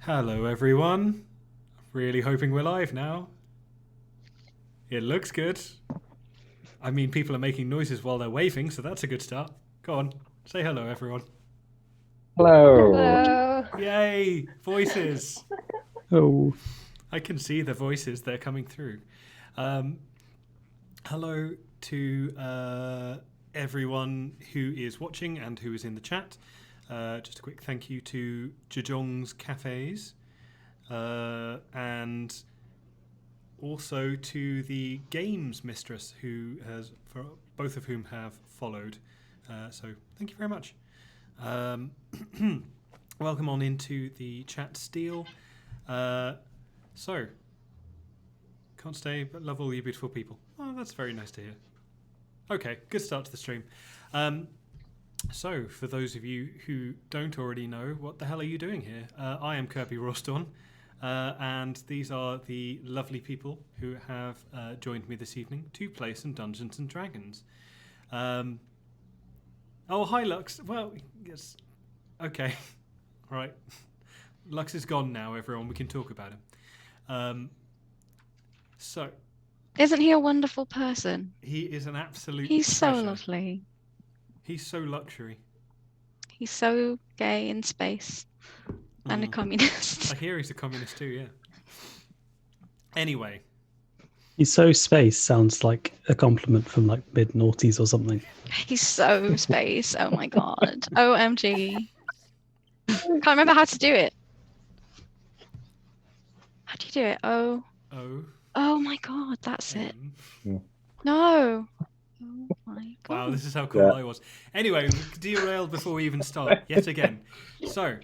Hello, everyone. Really hoping we're live now. It looks good. I mean, people are making noises while they're waving, so that's a good start. Go on, say hello, everyone. Hello. Hello. Yay! Voices! Oh, I can see the voices, they're coming through. Um, hello to everyone who is watching and who is in the chat. Just a quick thank you to Jejong's Cafes. And also to the games mistress, who has, for both of whom have followed. So thank you very much. Welcome on into the chat, Steel. So can't stay, but love all you beautiful people. Oh, that's very nice to hear. Okay, good start to the stream. So, for those of you who don't already know, what the hell are you doing here? I am Kirby Rawstorn, and these are the lovely people who have joined me this evening to play some Dungeons and Dragons. Oh, hi, Lux. Well, yes. Okay. All right. Lux is gone now, everyone. We can talk about him. So, Isn't he a wonderful person? he is an absolute He's so treasure. lovely. He's so luxury. He's so gay in space and a communist. I hear he's a communist too, yeah. Anyway. he's so space sounds like a compliment from like mid noughties or something. He's so space. Oh my god. OMG. Can't remember how to do it. How do you do it? Oh my god, that's it. No. Oh my god. Wow, this is how cool I was. Anyway, derailed before we even start, yet again. So,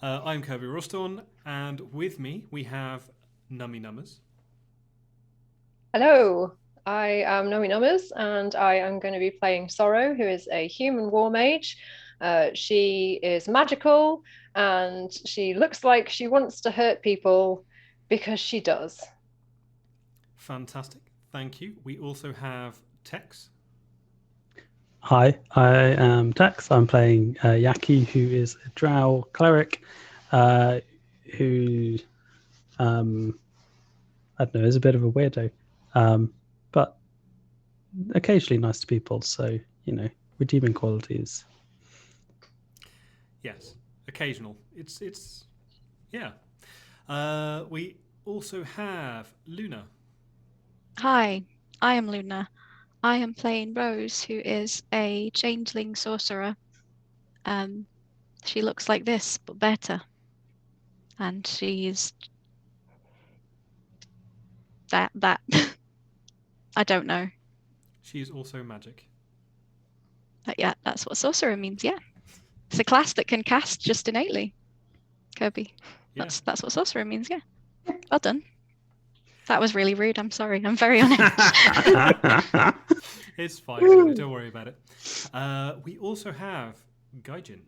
I'm Kirby Rawstorn, and with me we have Nummy Numbers. Hello, I am Nomi Numbers, and I am going to be playing Sorrow, who is a human war mage. She is magical, and she looks like she wants to hurt people because she does. Fantastic, thank you. We also have Tex. Hi, I am Tex. I'm playing Yaki, who is a drow cleric, who I don't know, is a bit of a weirdo, but occasionally nice to people. So redeeming qualities. Yes, occasional. It's yeah. We also have Luna. Hi, I am Luna. I am playing Rose, who is a changeling sorcerer. She looks like this, but better. And she's that. I don't know. She is also magic. But yeah, that's what sorcerer means, yeah. It's a class that can cast just innately. Kirby. Yeah. That's what sorcerer means, yeah. Well done. That was really rude. I'm sorry. I'm very on edge. It's fine. Don't worry about it. We also have Gaijin.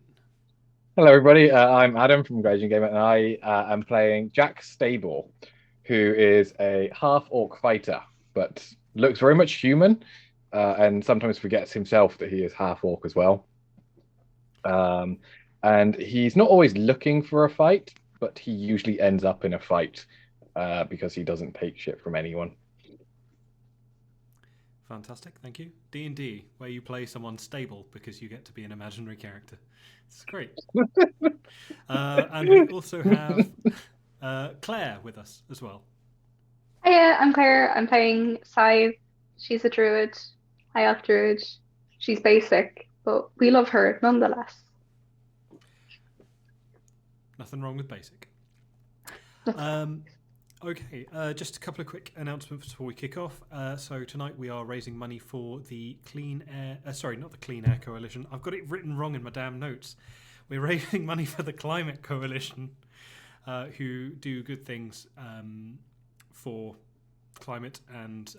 Hello, everybody. I'm Adam from Gaijin Gamer, and I am playing Jack Stable, who is a half-orc fighter, but looks very much human, and sometimes forgets himself that he is half-orc as well. And he's not always looking for a fight, but he usually ends up in a fight because he doesn't take shit from anyone. Fantastic, thank you. D&D, where you play someone stable because you get to be an imaginary character. It's great. And we also have Claire with us as well. Hiya, I'm Claire. I'm playing Scythe. She's a druid, high elf druid. She's basic, but we love her nonetheless. Nothing wrong with basic. Okay, just a couple of quick announcements before we kick off. So tonight we are raising money for the Clean Air... sorry, not the Clean Air Coalition. I've got it written wrong in my damn notes. We're raising money for the Climate Coalition, who do good things for climate and,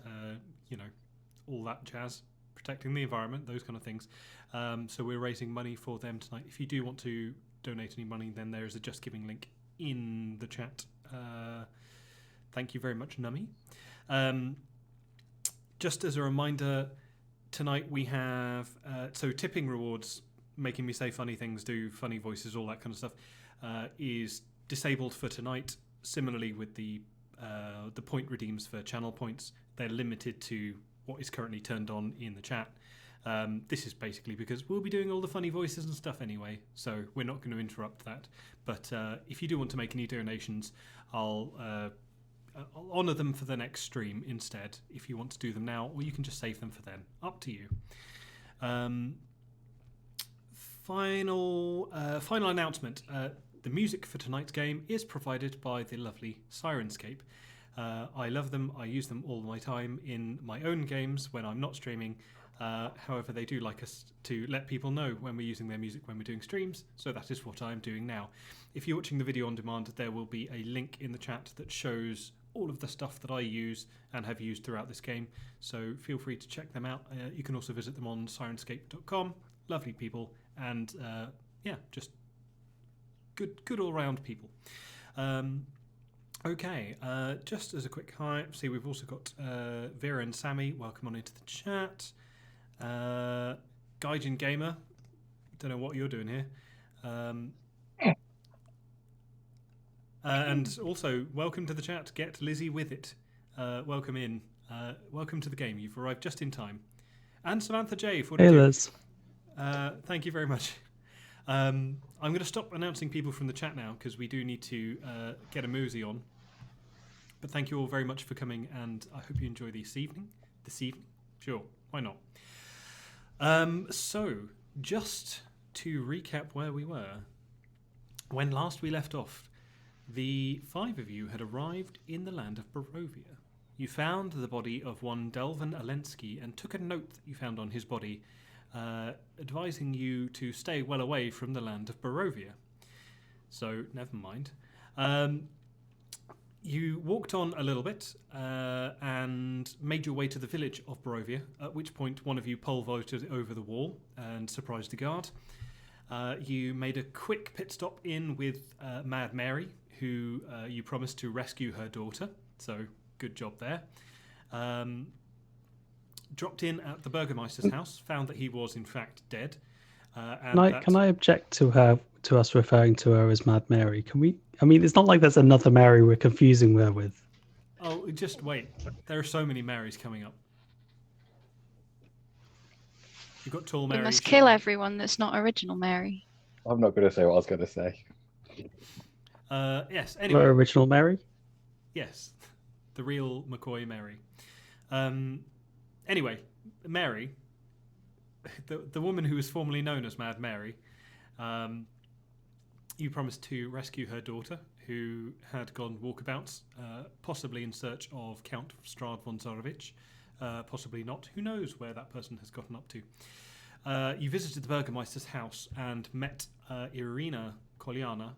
all that jazz, protecting the environment, those kind of things. So we're raising money for them tonight. If you do want to donate any money, then there is a Just Giving link in the chat. Thank you very much, Nummy. Just as a reminder, tonight we have tipping rewards, making me say funny things, do funny voices, all that kind of stuff, is disabled for tonight. Similarly with the point redeems for channel points, they're limited to what is currently turned on in the chat. This is basically because we'll be doing all the funny voices and stuff anyway, so we're not going to interrupt that. But if you do want to make any donations, I'll honour them for the next stream instead, if you want to do them now, or you can just save them for then. Up to you. Final announcement. The music for tonight's game is provided by the lovely Syrinscape. I love them. I use them all my time in my own games when I'm not streaming. However, they do like us to let people know when we're using their music when we're doing streams, so that is what I'm doing now. If you're watching the video on demand, there will be a link in the chat that shows all of the stuff that I use and have used throughout this game, so feel free to check them out. You can also visit them on Syrinscape.com. Lovely people, and just good all-round people. Okay, just as a quick hi, see we've also got Vera and Sammy. Welcome on into the chat. Gaijin Gamer, don't know what you're doing here. And also, welcome to the chat. Get Lizzie with it. Welcome in. Welcome to the game. You've arrived just in time. And Samantha J. Hey, Liz. Thank you very much. I'm going to stop announcing people from the chat now because we do need to get a mosey on. But thank you all very much for coming, and I hope you enjoy this evening. This evening? Sure, why not? So, just to recap where we were, when last we left off, the 5 of you had arrived in the land of Barovia. You found the body of one Delvin Alensky and took a note that you found on his body, advising you to stay well away from the land of Barovia. So, never mind. You walked on a little bit and made your way to the village of Barovia, at which point one of you pole vaulted over the wall and surprised the guard. You made a quick pit stop in with Mad Mary, who you promised to rescue her daughter, so good job there. Dropped in at the Burgermeister's house, found that he was in fact dead. Can I object to us referring to her as Mad Mary? Can we? I mean, it's not like there's another Mary we're confusing her with. Oh, just wait. There are so many Marys coming up. You've got tall Mary. We must kill everyone that's not original Mary. I'm not going to say what I was going to say. Yes, anyway. Her original Mary? Yes, the real McCoy Mary. Anyway, Mary, the woman who was formerly known as Mad Mary, you promised to rescue her daughter, who had gone walkabouts, possibly in search of Count Strahd von Zarovich, possibly not. Who knows where that person has gotten up to? You visited the Burgermeister's house and met Irina Kolyana,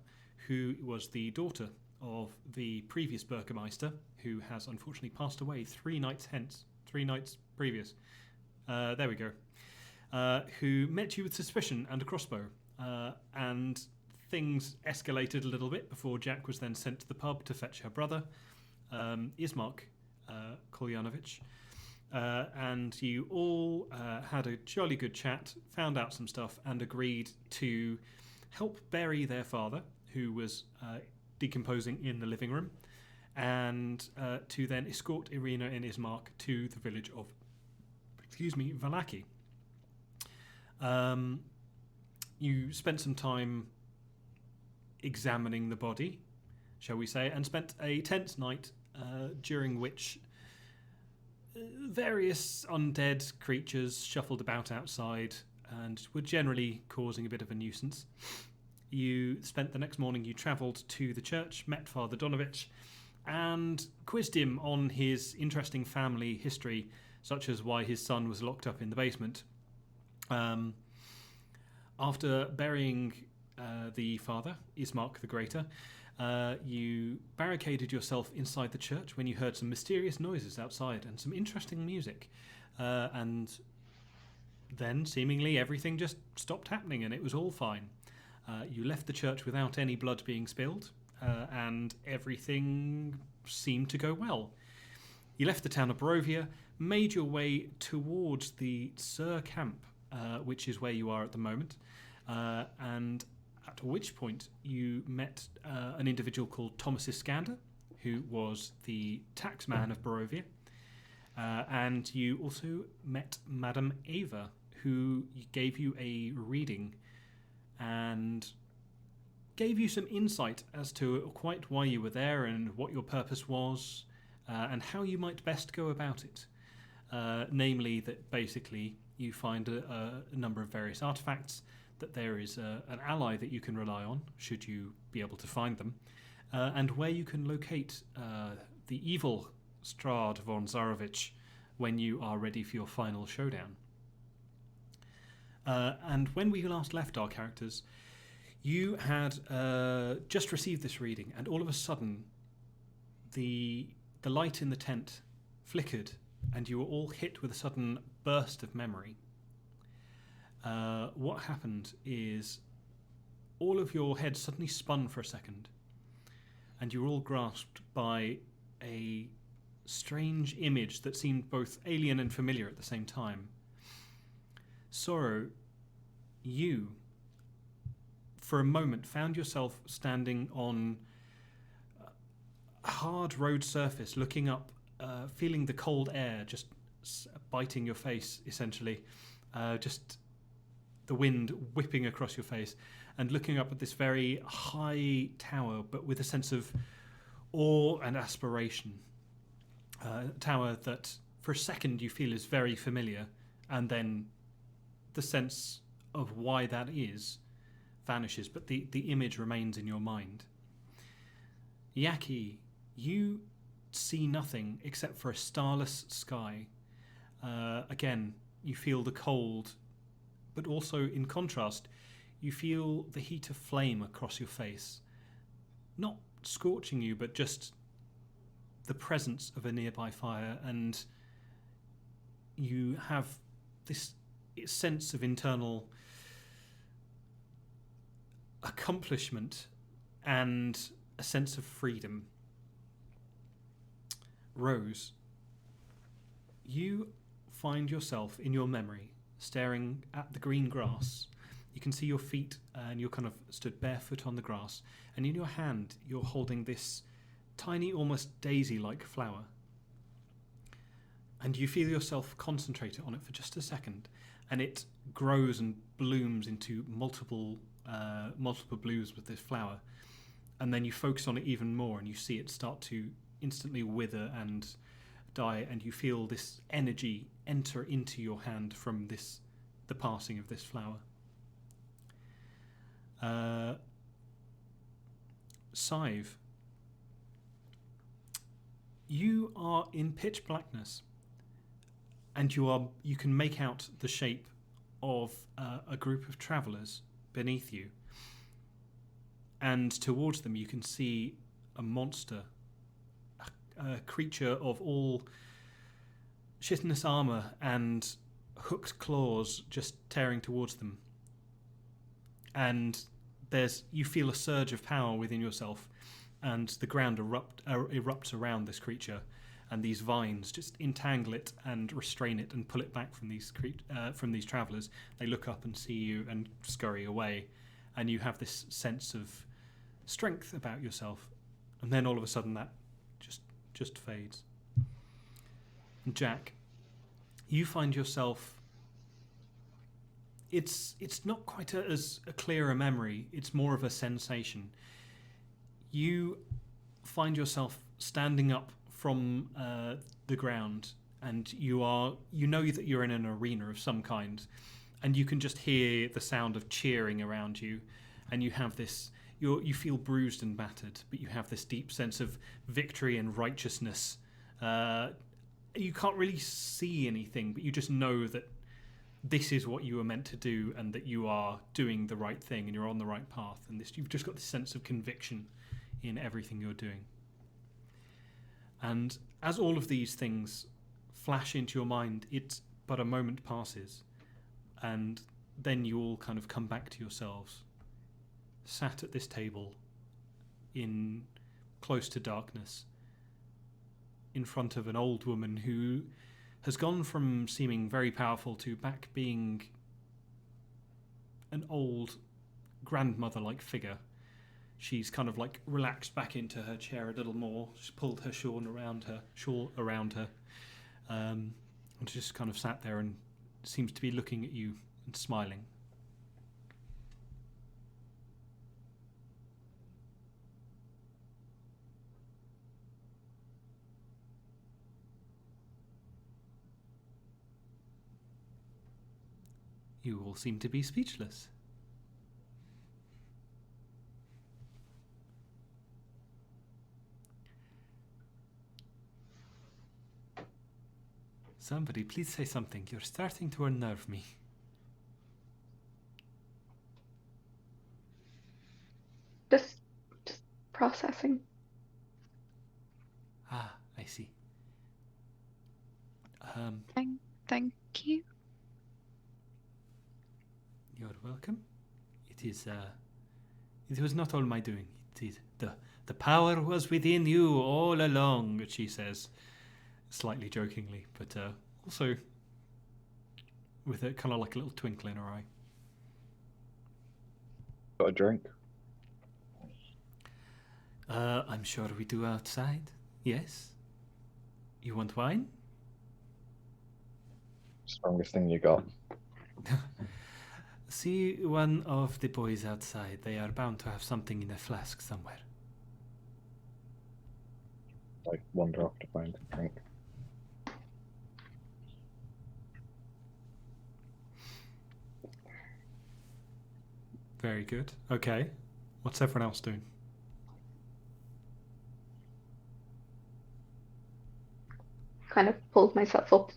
who was the daughter of the previous Burgermeister, who has unfortunately passed away 3 nights previous. There we go. Who met you with suspicion and a crossbow. And things escalated a little bit before Jack was then sent to the pub to fetch her brother, Ismark Kolyanovich. And you all had a jolly good chat, found out some stuff, and agreed to help bury their father, who was decomposing in the living room, and to then escort Irina and Ismark to the village of, Valaki. You spent some time examining the body, shall we say, and spent a tense night during which various undead creatures shuffled about outside and were generally causing a bit of a nuisance. You spent the next morning, you travelled to the church, met Father Donovich, and quizzed him on his interesting family history, such as why his son was locked up in the basement. After burying the father, Ismark the Greater, you barricaded yourself inside the church when you heard some mysterious noises outside and some interesting music. And then, seemingly, everything just stopped happening and it was all fine. You left the church without any blood being spilled, and everything seemed to go well. You left the town of Barovia, made your way towards the Sir Camp, which is where you are at the moment, and At which point you met an individual called Thomas Iskander, who was the taxman of Barovia. And you also met Madame Ava, who gave you a reading and gave you some insight as to quite why you were there and what your purpose was, and how you might best go about it. Namely, that basically you find a number of various artifacts, that there is an ally that you can rely on, should you be able to find them, and where you can locate the evil Strahd von Zarovich when you are ready for your final showdown. And when we last left our characters, you had just received this reading, and all of a sudden the light in the tent flickered, and you were all hit with a sudden burst of memory. What happened is all of your heads suddenly spun for a second, and you were all grasped by a strange image that seemed both alien and familiar at the same time. Sorrow, you, for a moment, found yourself standing on a hard road surface, looking up, feeling the cold air just biting your face, essentially, just the wind whipping across your face, and looking up at this very high tower, but with a sense of awe and aspiration. Tower that, for a second, you feel is very familiar, and then the sense of why that is vanishes, but the image remains in your mind. Yaki, you see nothing except for a starless sky. Again, you feel the cold, but also, in contrast, you feel the heat of flame across your face. Not scorching you, but just the presence of a nearby fire, and you have this sense of internal accomplishment and a sense of freedom. Rose, you find yourself in your memory staring at the green grass. You can see your feet, and you're kind of stood barefoot on the grass, and in your hand you're holding this tiny, almost daisy-like flower. And you feel yourself concentrate on it for just a second, and it grows and blooms into multiple blooms with this flower. And then you focus on it even more, and you see it start to instantly wither and die, and you feel this energy enter into your hand from the passing of this flower. Sive, you are in pitch blackness, and you can make out the shape of a group of travellers beneath you, and towards them you can see a monster, a creature of all chitinous armour and hooked claws just tearing towards them. And you feel a surge of power within yourself, and the ground erupts around this creature, and these vines just entangle it and restrain it and pull it back from these travellers. They look up and see you and scurry away, and you have this sense of strength about yourself, and then all of a sudden that just fades. And Jack, you find yourself, it's not quite as a clearer memory, it's more of a sensation. You find yourself standing up from the ground, and you know that you're in an arena of some kind, and you can just hear the sound of cheering around you, and you have this, you feel bruised and battered, but you have this deep sense of victory and righteousness. You can't really see anything, but you just know that this is what you were meant to do, and that you are doing the right thing, and you're on the right path, and you've just got this sense of conviction in everything you're doing. And as all of these things flash into your mind, but a moment passes, and then you all kind of come back to yourselves, sat at this table in close to darkness, in front of an old woman who has gone from seeming very powerful to back being an old, grandmother-like figure. She's kind of like relaxed back into her chair a little more. She's pulled her shawl around her, and just kind of sat there and seems to be looking at you and smiling. You all seem to be speechless. Somebody, please say something. You're starting to unnerve me. Just processing. Ah, I see. Thank you. You're welcome. It was not all my doing. It is the power was within you all along, she says, slightly jokingly, but also with a kind of like a little twinkle in her eye. Got a drink? I'm sure we do outside. Yes. You want wine? Strongest thing you got. See one of the boys outside. They are bound to have something in a flask somewhere. I wander off to find a drink. Very good. Okay. What's everyone else doing? Kind of pulled myself up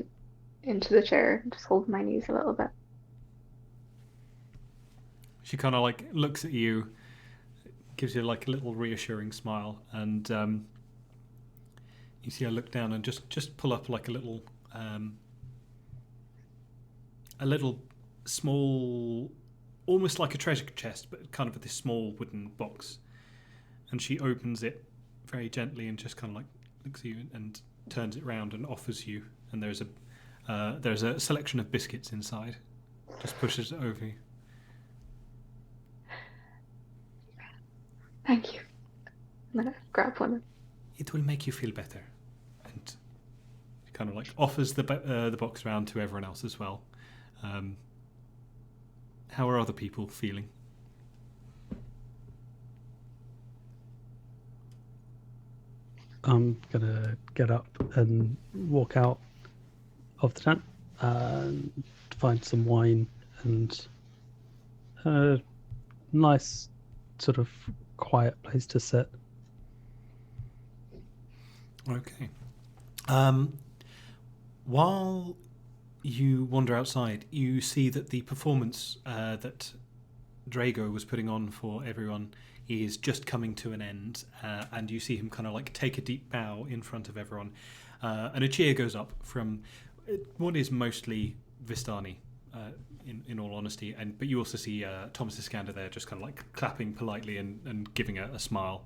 into the chair, just holding my knees a little bit. She kind of like looks at you, gives you like a little reassuring smile, and you see her look down and just pull up like a little small, almost like a treasure chest, but kind of with this small wooden box. And she opens it very gently and just kind of like looks at you and turns it round and offers you. And there's a selection of biscuits inside. Just pushes it over you. Thank you. I'm gonna grab one. It will make you feel better. And she kind of like offers the box round to everyone else as well. How are other people feeling? I'm gonna get up and walk out of the tent and find some wine and a nice sort of quiet place to sit. Okay. While you wander outside, you see that the performance that Drago was putting on for everyone is just coming to an end, and you see him kind of like take a deep bow in front of everyone, and a cheer goes up from what is mostly Vistani, in all honesty, but you also see Thomas Iskander there just kind of like clapping politely and giving a smile.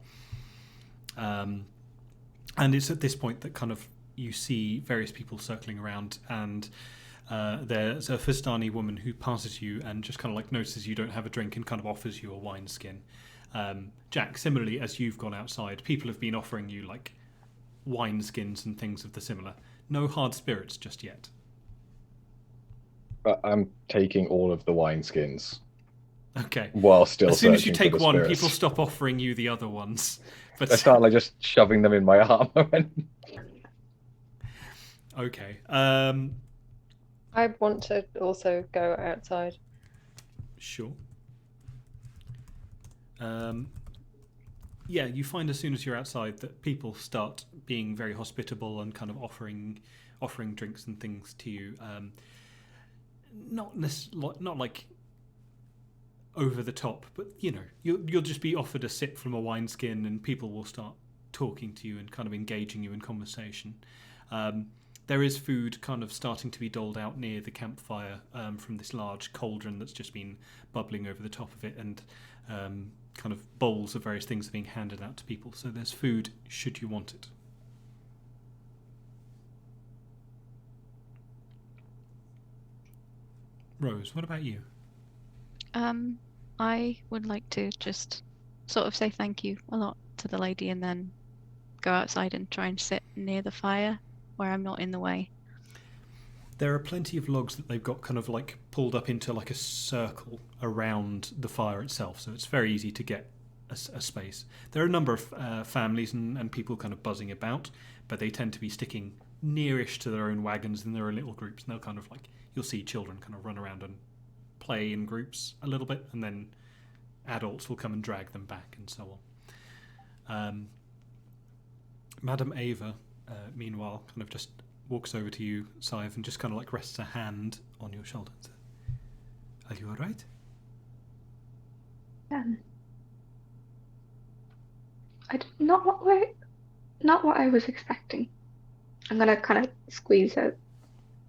And it's at this point that kind of you see various people circling around, and there's a Vistani woman who passes you and just kind of like notices you don't have a drink and kind of offers you a wineskin. Jack, similarly, as you've gone outside, people have been offering you like wineskins and things of the similar. No hard spirits just yet. But I'm taking all of the wineskins. Okay. While still as soon as you searching take for the one, spirits. people stop offering you the other ones. But I start like just shoving them in my arm. Okay. I want to also go outside. Sure. Yeah, you find as soon as you're outside that people start being very hospitable and kind of offering drinks and things to you. Not like over the top, but you know, you'll just be offered a sip from a wineskin, and people will start talking to you and kind of engaging you in conversation. There is food kind of starting to be doled out near the campfire from this large cauldron that's just been bubbling over the top of it, and kind of bowls of various things are being handed out to people. So there's food should you want it. Rose, what about you? I would like to just sort of say thank you a lot to the lady and then go outside and try and sit near the fire where I'm not in the way. There are plenty of logs that they've got kind of like pulled up into like a circle around the fire itself, so it's very easy to get a space. There are a number of families and people kind of buzzing about, but they tend to be sticking nearish to their own wagons, and there are little groups, and they'll kind of like, you'll see children kind of run around and play in groups a little bit, and then adults will come and drag them back and so on. Madame Ava, meanwhile, kind of just walks over to you, Sive, and just kind of like rests a hand on your shoulder and says, "Are you all right?" Not what I was expecting. I'm gonna kind of squeeze out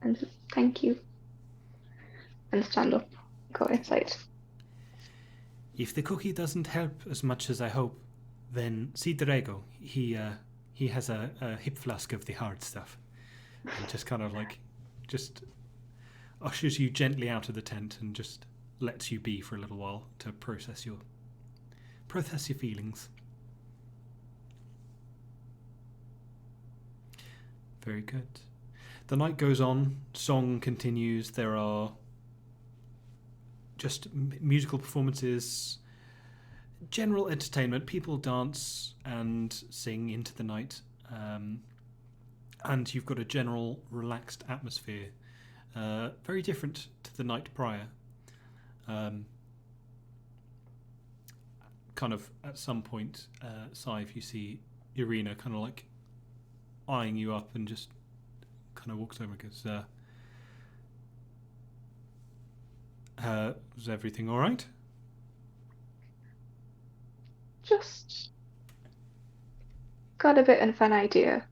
and just, thank you, and stand up, go outside. If the cookie doesn't help as much as I hope, then see Drago. He has a hip flask of the hard stuff, and just kind of like just ushers you gently out of the tent and just lets you be for a little while to process your feelings. Very good. The night goes on, song continues, there are just musical performances, general entertainment, people dance and sing into the night, and you've got a general relaxed atmosphere, very different to the night prior. Kind of at some point, Sive, you see Irina kind of like eyeing you up and just kind of walks over and goes, was everything all right? Just got a bit of an idea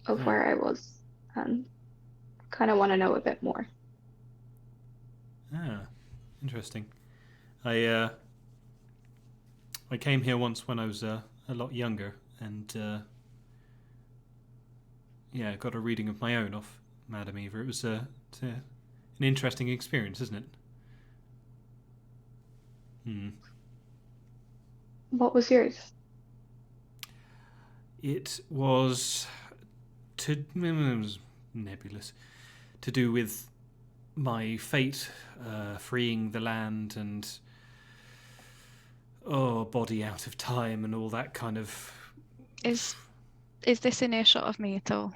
of where I was and kind of want to know a bit more. Ah, interesting. I came here once when I was a lot younger, and yeah, got a reading of my own off Madame Eva. It was an interesting experience, isn't it? What was yours? It was nebulous. To do with my fate, freeing the land, and body out of time, and all that kind of. Is this in earshot of me at all?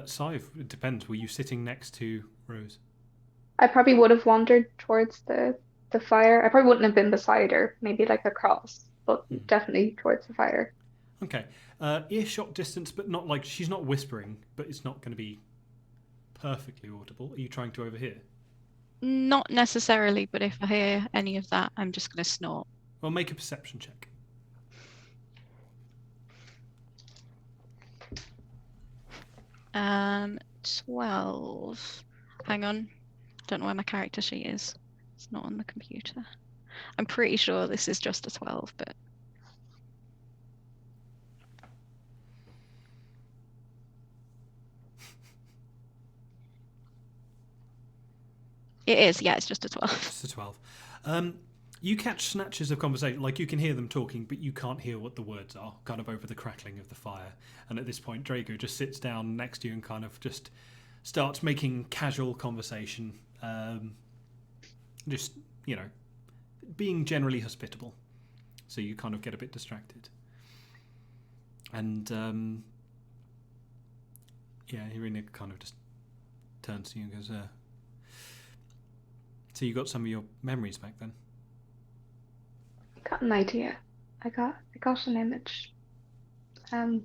Sive, it depends. Were you sitting next to Rose? I probably would have wandered towards the fire. I probably wouldn't have been beside her, maybe like across, but definitely towards the fire. Okay. Earshot distance, but not like, she's not whispering, but it's not going to be perfectly audible. Are you trying to overhear? Not necessarily, but if I hear any of that, I'm just going to snort. Well, make a perception check. 12. Hang on. Don't know where my character sheet is. It's not on the computer. I'm pretty sure this is just a 12, but... It is, yeah, it's just a 12. It's a 12. You catch snatches of conversation, like you can hear them talking, but you can't hear what the words are, kind of over the crackling of the fire. And at this point, Drago just sits down next to you and kind of just starts making casual conversation. Just, you know, being generally hospitable. So you kind of get a bit distracted. And, yeah, Irina kind of just turns to you and goes, so you got some of your memories back then? Got an idea. I got an image. There's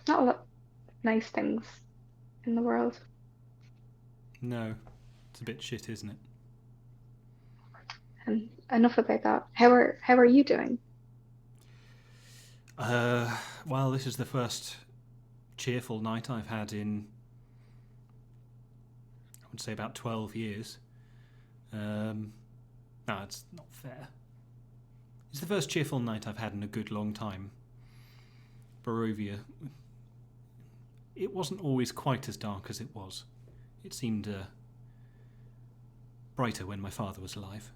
not a lot of nice things in the world. No, it's a bit shit, isn't it? And enough about that. How are you doing? Well, this is the first cheerful night I've had in, I would say, about 12 years. No, it's not fair. It's the first cheerful night I've had in a good long time. Barovia, it wasn't always quite as dark as it was. It seemed brighter when my father was alive.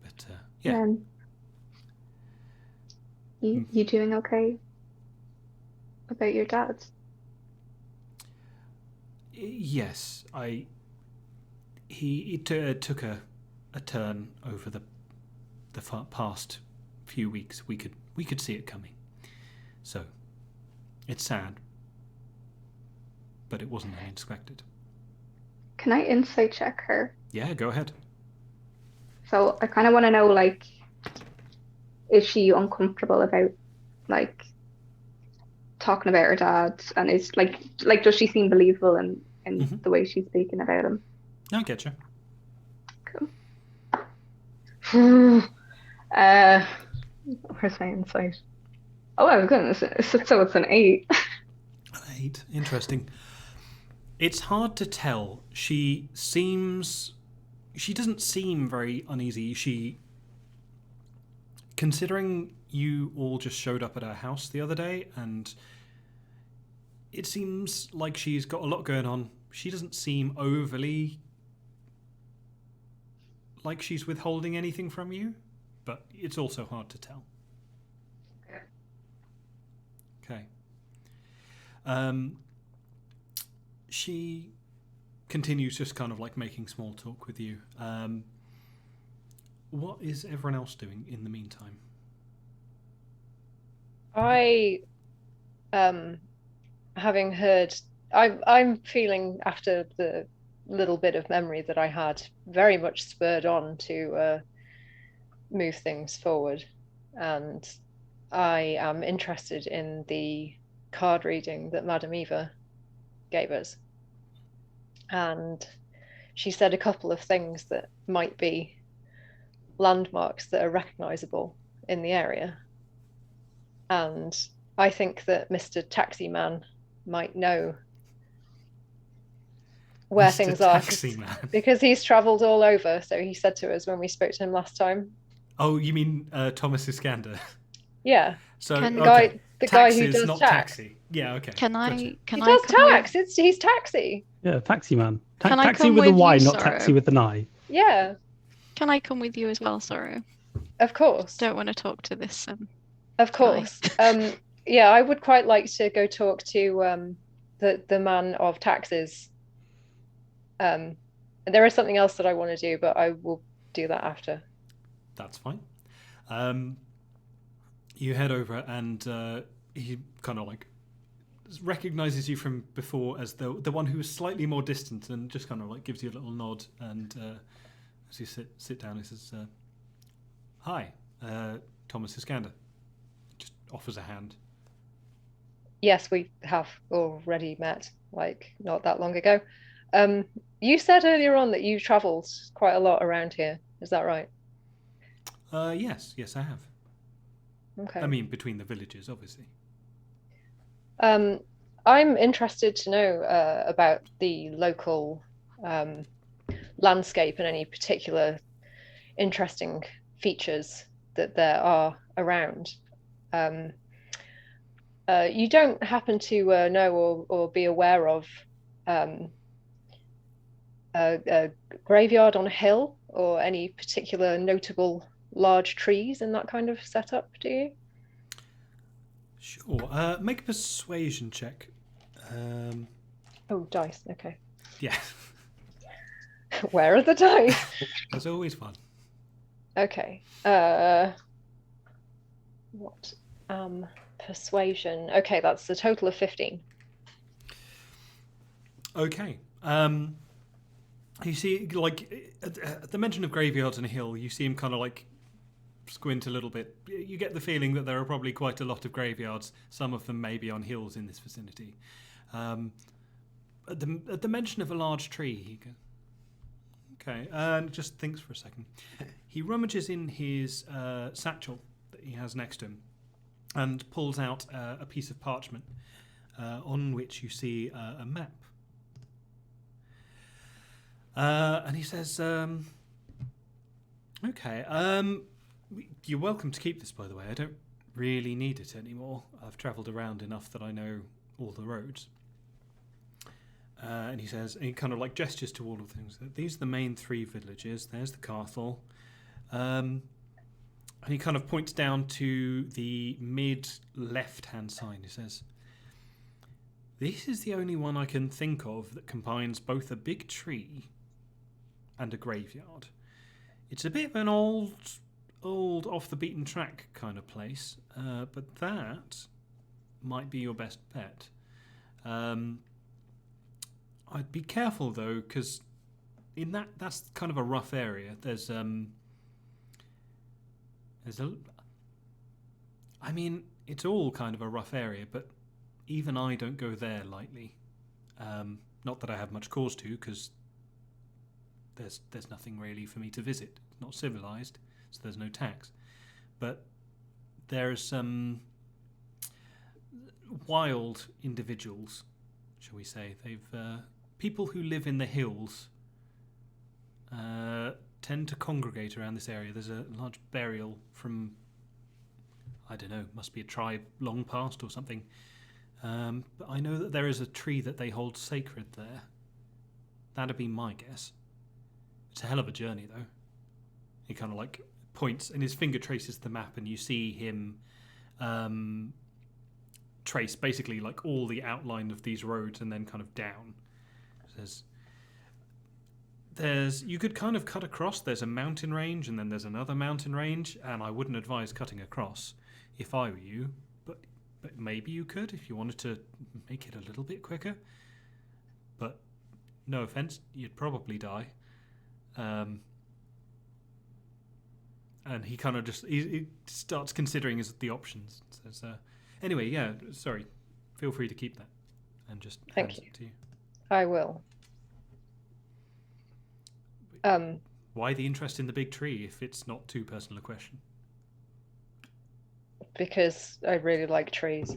But yeah. Then you doing okay about your dad? Yes, he took a turn over the past few weeks. We could see it coming. So it's sad, but it wasn't unexpected. Can I insight check her? Yeah, go ahead. So I kind of want to know, like, is she uncomfortable about, like, talking about her dad, and is like does she seem believable in Mhm. the way she's speaking about him? I get you. Cool. Where's my insight? Oh my goodness, so it's an 8. 8. Interesting. It's hard to tell. She doesn't seem very uneasy. Considering you all just showed up at her house the other day, and it seems like she's got a lot going on. She doesn't seem overly like she's withholding anything from you, but it's also hard to tell. Okay. She continues just kind of like making small talk with you. What is everyone else doing in the meantime? Having heard, I'm feeling, after the little bit of memory that I had, very much spurred on to move things forward, and I am interested in the card reading that Madame Eva gave us, and she said a couple of things that might be landmarks that are recognizable in the area, and I think that Mr. Taxi Man might know where Mr. things are, Taxi Man. because he's traveled all over. So he said to us when we spoke to him last time. Oh, you mean Thomas Iskander? Yeah. So Can- okay. The Taxi guy who is does not tax. taxi. Yeah, okay. Can I? Gotcha. Can He I does come tax. He's taxi. Yeah, taxi man. Can I Taxi come with a with Y, you, not Sorrow? taxi with an I. Yeah, Can I come with you as well, Sorrow? of course. Don't want to talk to this. Of course. Yeah, I would quite like to go talk to the man of taxes. There is something else that I want to do, but I will do that after. That's fine. You head over, and he kind of like recognizes you from before as the one who is slightly more distant, and just kind of like gives you a little nod. And as you sit down, he says, "Hi, Thomas Iskander." Just offers a hand. Yes, we have already met, like not that long ago. You said earlier on that you traveled quite a lot around here. Is that right? Yes, I have. Okay. I mean, between the villages, obviously. I'm interested to know about the local landscape and any particular interesting features that there are around. You don't happen to know or be aware of a graveyard on a hill, or any particular notable large trees in that kind of setup, do you? Sure. Make a persuasion check. Oh, dice. Okay. Yeah. Where are the dice? There's always fun. Okay. What? Persuasion. Okay, that's a total of 15. Okay. You see, like, at the mention of graveyards on a hill, you see him kind of like squint a little bit. You get the feeling that there are probably quite a lot of graveyards. Some of them may be on hills in this vicinity. At the mention of a large tree, he goes, okay, and just thinks for a second. He rummages in his satchel that he has next to him and pulls out a piece of parchment on which you see a map. And he says, okay, you're welcome to keep this, by the way. I don't really need it anymore. I've travelled around enough that I know all the roads. And he says, and he kind of like gestures to all of things. These are the main 3 villages. There's the castle. And he kind of points down to the mid left-hand side. He says, this is the only one I can think of that combines both a big tree and a graveyard. It's a bit of an old off the beaten track kind of place, but that might be your best bet. I'd be careful though, because in that's kind of a rough area. I mean, it's all kind of a rough area, but even I don't go there lightly. Not that I have much cause to, because there's nothing really for me to visit. It's not civilized, so there's no tax. But there's some wild individuals, shall we say. They've people who live in the hills tend to congregate around this area. There's a large burial from, I don't know, must be a tribe long past or something. But I know that there is a tree that they hold sacred there. That'd be my guess. It's a hell of a journey, though. He kind of like points, and his finger traces the map, and you see him trace basically like all the outline of these roads, and then kind of down. You could kind of cut across. There's a mountain range, and then there's another mountain range, and I wouldn't advise cutting across if I were you, but maybe you could if you wanted to make it a little bit quicker. But no offense, you'd probably die. And he kind of just he starts considering the options. Says, anyway, yeah, sorry. Feel free to keep that, and just Thank hands you. it to you. I will. Why the interest in the big tree if it's not too personal a question? Because I really like trees.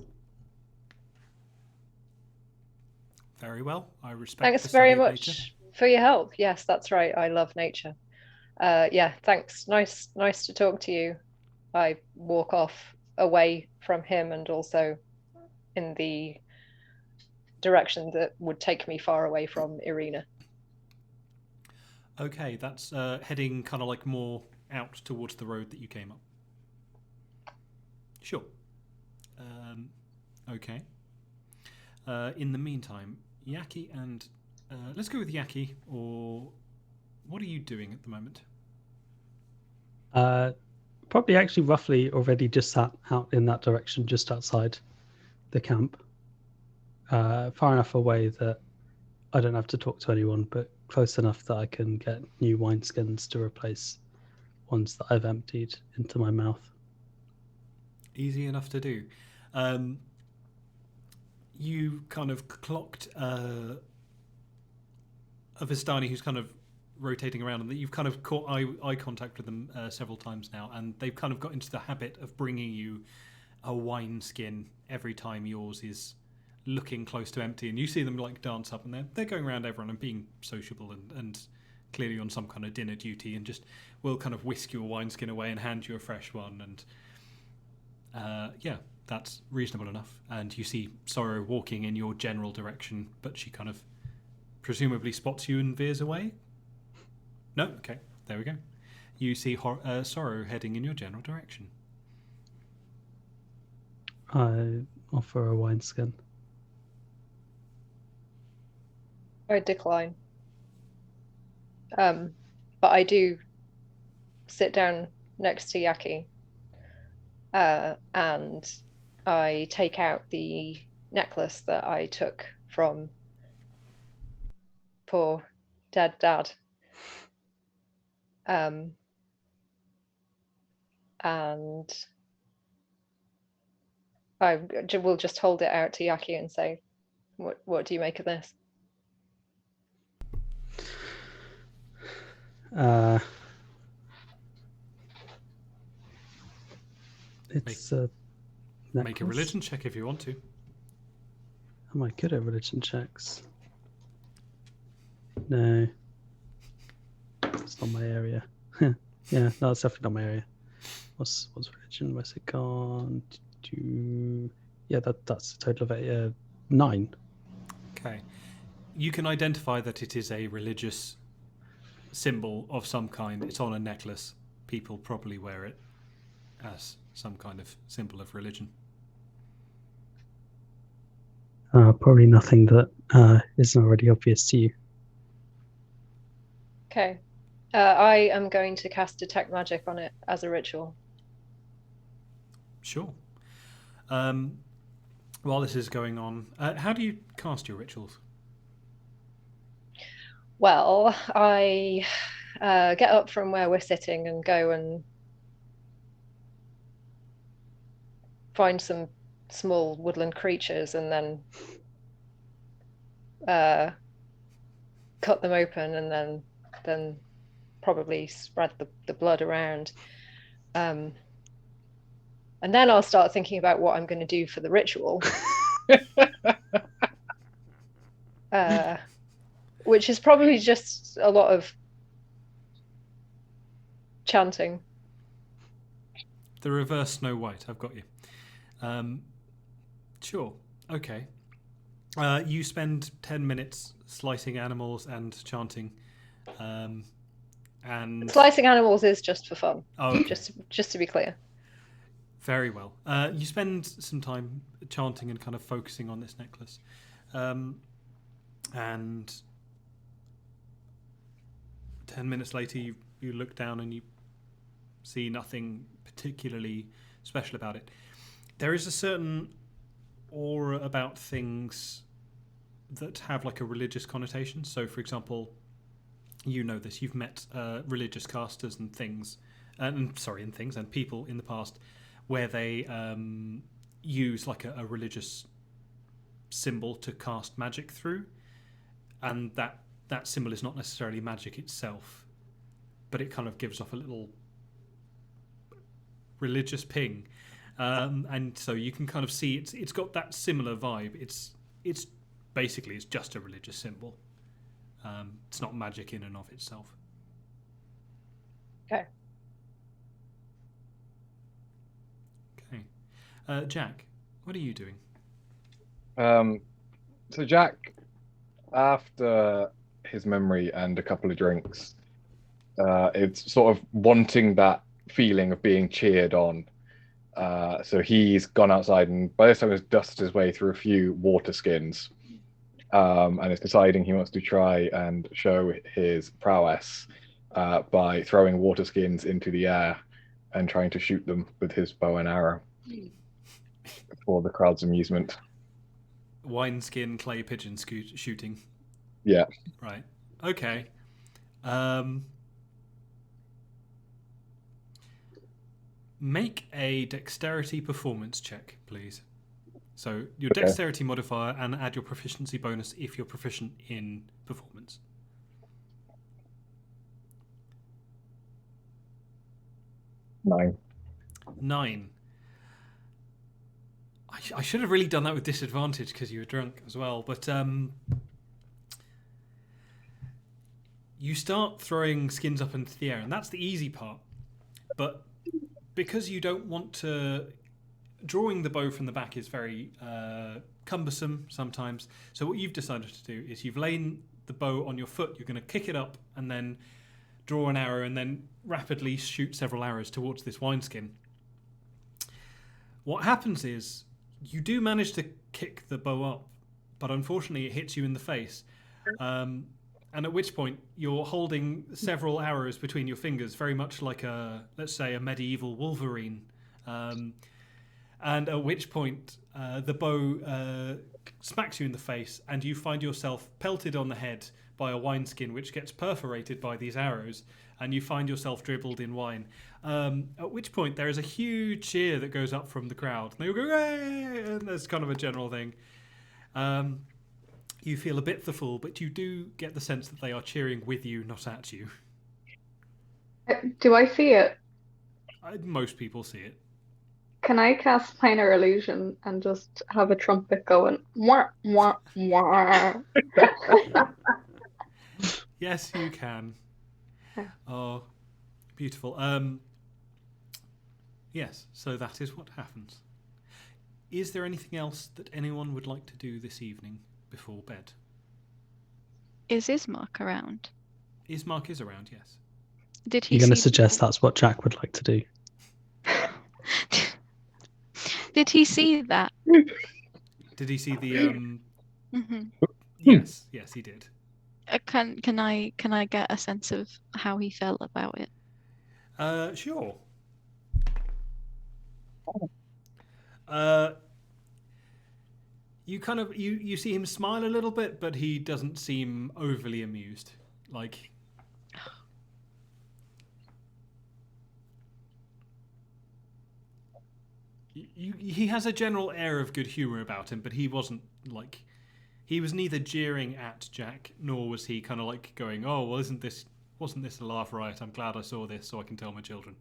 Very well. I respect Thanks the very study of nature. much for your help. Yes, that's right. I love nature. Yeah, thanks. Nice to talk to you. I walk off away from him and also in the direction that would take me far away from Irina. Okay, that's heading kind of like more out towards the road that you came up. Sure. Okay. In the meantime, Yaki and... let's go with Yaki, or... What are you doing at the moment? Probably actually roughly already just sat out in that direction, just outside the camp. Far enough away that I don't have to talk to anyone, but close enough that I can get new wineskins to replace ones that I've emptied into my mouth. Easy enough to do. You kind of clocked a Vistani who's kind of rotating around, and that you've kind of caught eye contact with them several times now, and they've kind of got into the habit of bringing you a wineskin every time yours is looking close to empty, and you see them like dance up, and they're going around everyone and being sociable and clearly on some kind of dinner duty, and just will kind of whisk your wineskin away and hand you a fresh one, and yeah, that's reasonable enough. And you see Sorrow walking in your general direction, but she kind of presumably spots you and veers away. No? Okay, there we go. You see Sorrow heading in your general direction. I offer a wineskin. I decline. But I do sit down next to Yaki, and I take out the necklace that I took from poor dead dad. And I will just hold it out to Yaki and say, what do you make of this? It's a necklace. Make a religion check if you want to. Am I good at religion checks? No. It's not my area. Yeah, no, it's definitely not my area. What's religion? Where's it gone? Yeah, that's a total of 9. Okay. You can identify that it is a religious symbol of some kind. It's on a necklace. People probably wear it as some kind of symbol of religion. Probably nothing that isn't already obvious to you. Okay. I am going to cast Detect Magic on it as a ritual. Sure. While this is going on, how do you cast your rituals? Well, I get up from where we're sitting and go and find some small woodland creatures and then cut them open and then probably spread the blood around. And then I'll start thinking about what I'm going to do for the ritual. Which is probably just a lot of chanting. The reverse Snow White. I've got you. Sure. Okay. You spend 10 minutes slicing animals and chanting. And Slicing animals is just for fun. Oh, okay. Just to be clear. Very well. You spend some time chanting and kind of focusing on this necklace. And 10 minutes later, you look down and you see nothing particularly special about it. There is a certain aura about things that have like a religious connotation. So, for example, you know this. You've met religious casters and things, and people in the past where they use like a religious symbol to cast magic through, and that symbol is not necessarily magic itself, but it kind of gives off a little religious ping, and so you can kind of see it's got that similar vibe. It's basically it's just a religious symbol. It's not magic in and of itself. Okay. Okay. Jack, what are you doing? So Jack, after his memory and a couple of drinks, it's sort of wanting that feeling of being cheered on. So he's gone outside and by this time has dusted his way through a few water skins, and is deciding he wants to try and show his prowess by throwing water skins into the air and trying to shoot them with his bow and arrow for the crowd's amusement. Wineskin clay pigeon shooting. Yeah. Right. Okay. Make a dexterity performance check, please. So your dexterity modifier and add your proficiency bonus if you're proficient in performance. 9. I should have really done that with disadvantage because you were drunk as well, but you start throwing skins up into the air, and that's the easy part. But because you don't want to... Drawing the bow from the back is very cumbersome sometimes. So what you've decided to do is you've laid the bow on your foot. You're going to kick it up and then draw an arrow and then rapidly shoot several arrows towards this wineskin. What happens is you do manage to kick the bow up, but unfortunately it hits you in the face. And at which point you're holding several arrows between your fingers, very much like let's say a medieval Wolverine. And at which point the bow smacks you in the face and you find yourself pelted on the head by a wineskin which gets perforated by these arrows, and you find yourself dribbled in wine. At which point there is a huge cheer that goes up from the crowd. They all go, "Hey!" And there's kind of a general thing. You feel a bit the fool, but you do get the sense that they are cheering with you, not at you. Do I see it? Most people see it. Can I cast Minor Illusion and just have a trumpet going? Wah, wah, wah. Yes, you can. Oh, beautiful. Yes, so that is what happens. Is there anything else that anyone would like to do this evening before bed? Is Ismark around? Ismark is around, yes. Did he You're going to see suggest that's what Jack would like to do? Did he see that? Did he see the Hmm. Yes, he did. Can I get a sense of how he felt about it? Sure. You kind of you see him smile a little bit, but he doesn't seem overly amused. Like, he has a general air of good humor about him, but he wasn't like, he was neither jeering at Jack nor was he kind of like going, "Oh, well, wasn't this a laugh riot? I'm glad I saw this so I can tell my children."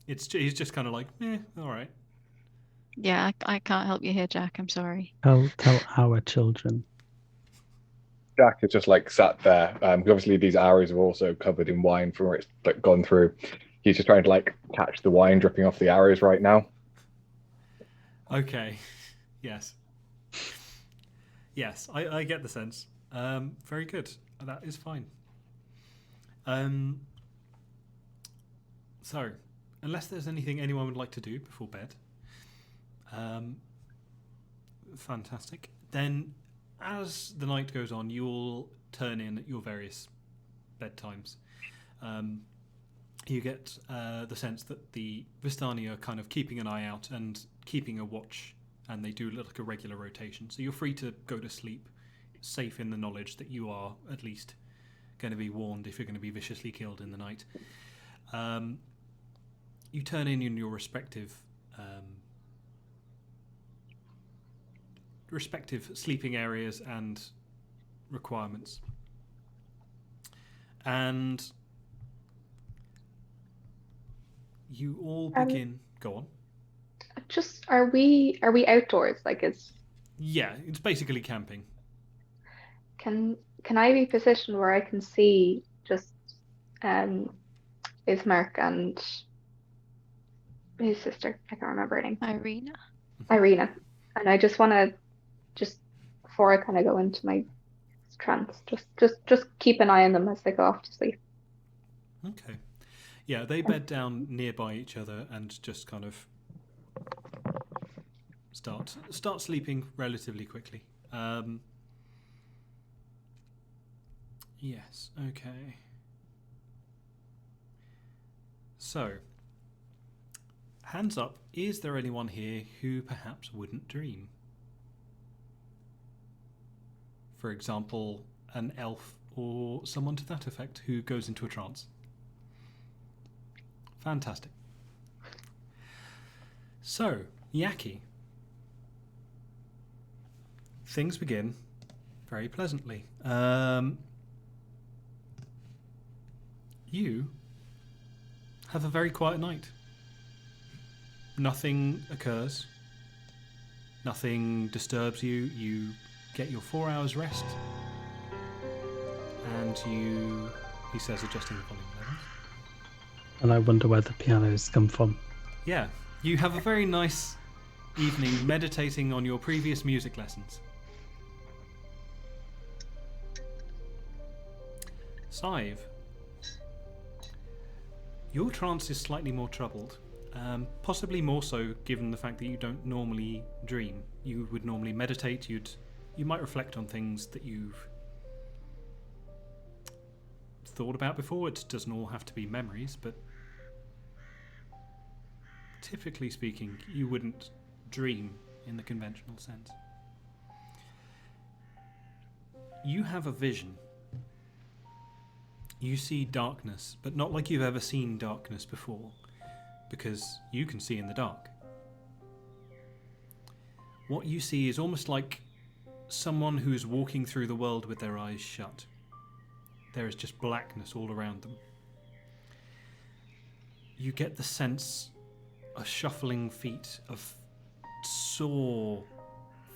He's just kind of like, all right. Yeah, I can't help you here, Jack. I'm sorry. Tell our children. Jack is just like sat there. Obviously, these arrows are also covered in wine from where it's like gone through. He's just trying to like catch the wine dripping off the arrows right now. Okay. Yes. Yes, I get the sense. Very good. That is fine. So, unless there's anything anyone would like to do before bed, fantastic. Then, as the night goes on, you all turn in at your various bedtimes. You get the sense that the Vistani are kind of keeping an eye out and keeping a watch, and they do like a regular rotation. So you're free to go to sleep, safe in the knowledge that you are at least going to be warned if you're going to be viciously killed in the night. You turn in your respective sleeping areas and requirements, and you all begin. Go on. Just are we outdoors? Like, Yeah, it's basically camping. can I be positioned where I can see just Ismark and his sister? I can't remember her name. Irina. And I just want to, just before I kind of go into my trance, just keep an eye on them as they go off to sleep. Okay. Yeah, they bed down nearby each other and just kind of start sleeping relatively quickly. Yes, okay. So, hands up, is there anyone here who perhaps wouldn't dream? For example, an elf or someone to that effect who goes into a trance. Fantastic. So, Yaki. Things begin very pleasantly. You have a very quiet night. Nothing occurs. Nothing disturbs you. You get your 4 hours rest. And he says, adjusting the volume levels. And I wonder where the pianos come from. Yeah, you have a very nice evening meditating on your previous music lessons. Sive, your trance is slightly more troubled. Possibly more so given the fact that you don't normally dream. You would normally meditate, you might reflect on things that you've thought about before. It doesn't all have to be memories, but typically speaking, you wouldn't dream in the conventional sense. You have a vision. You see darkness, but not like you've ever seen darkness before, because you can see in the dark. What you see is almost like someone who's walking through the world with their eyes shut. There is just blackness all around them. You get the sense of shuffling feet, of sore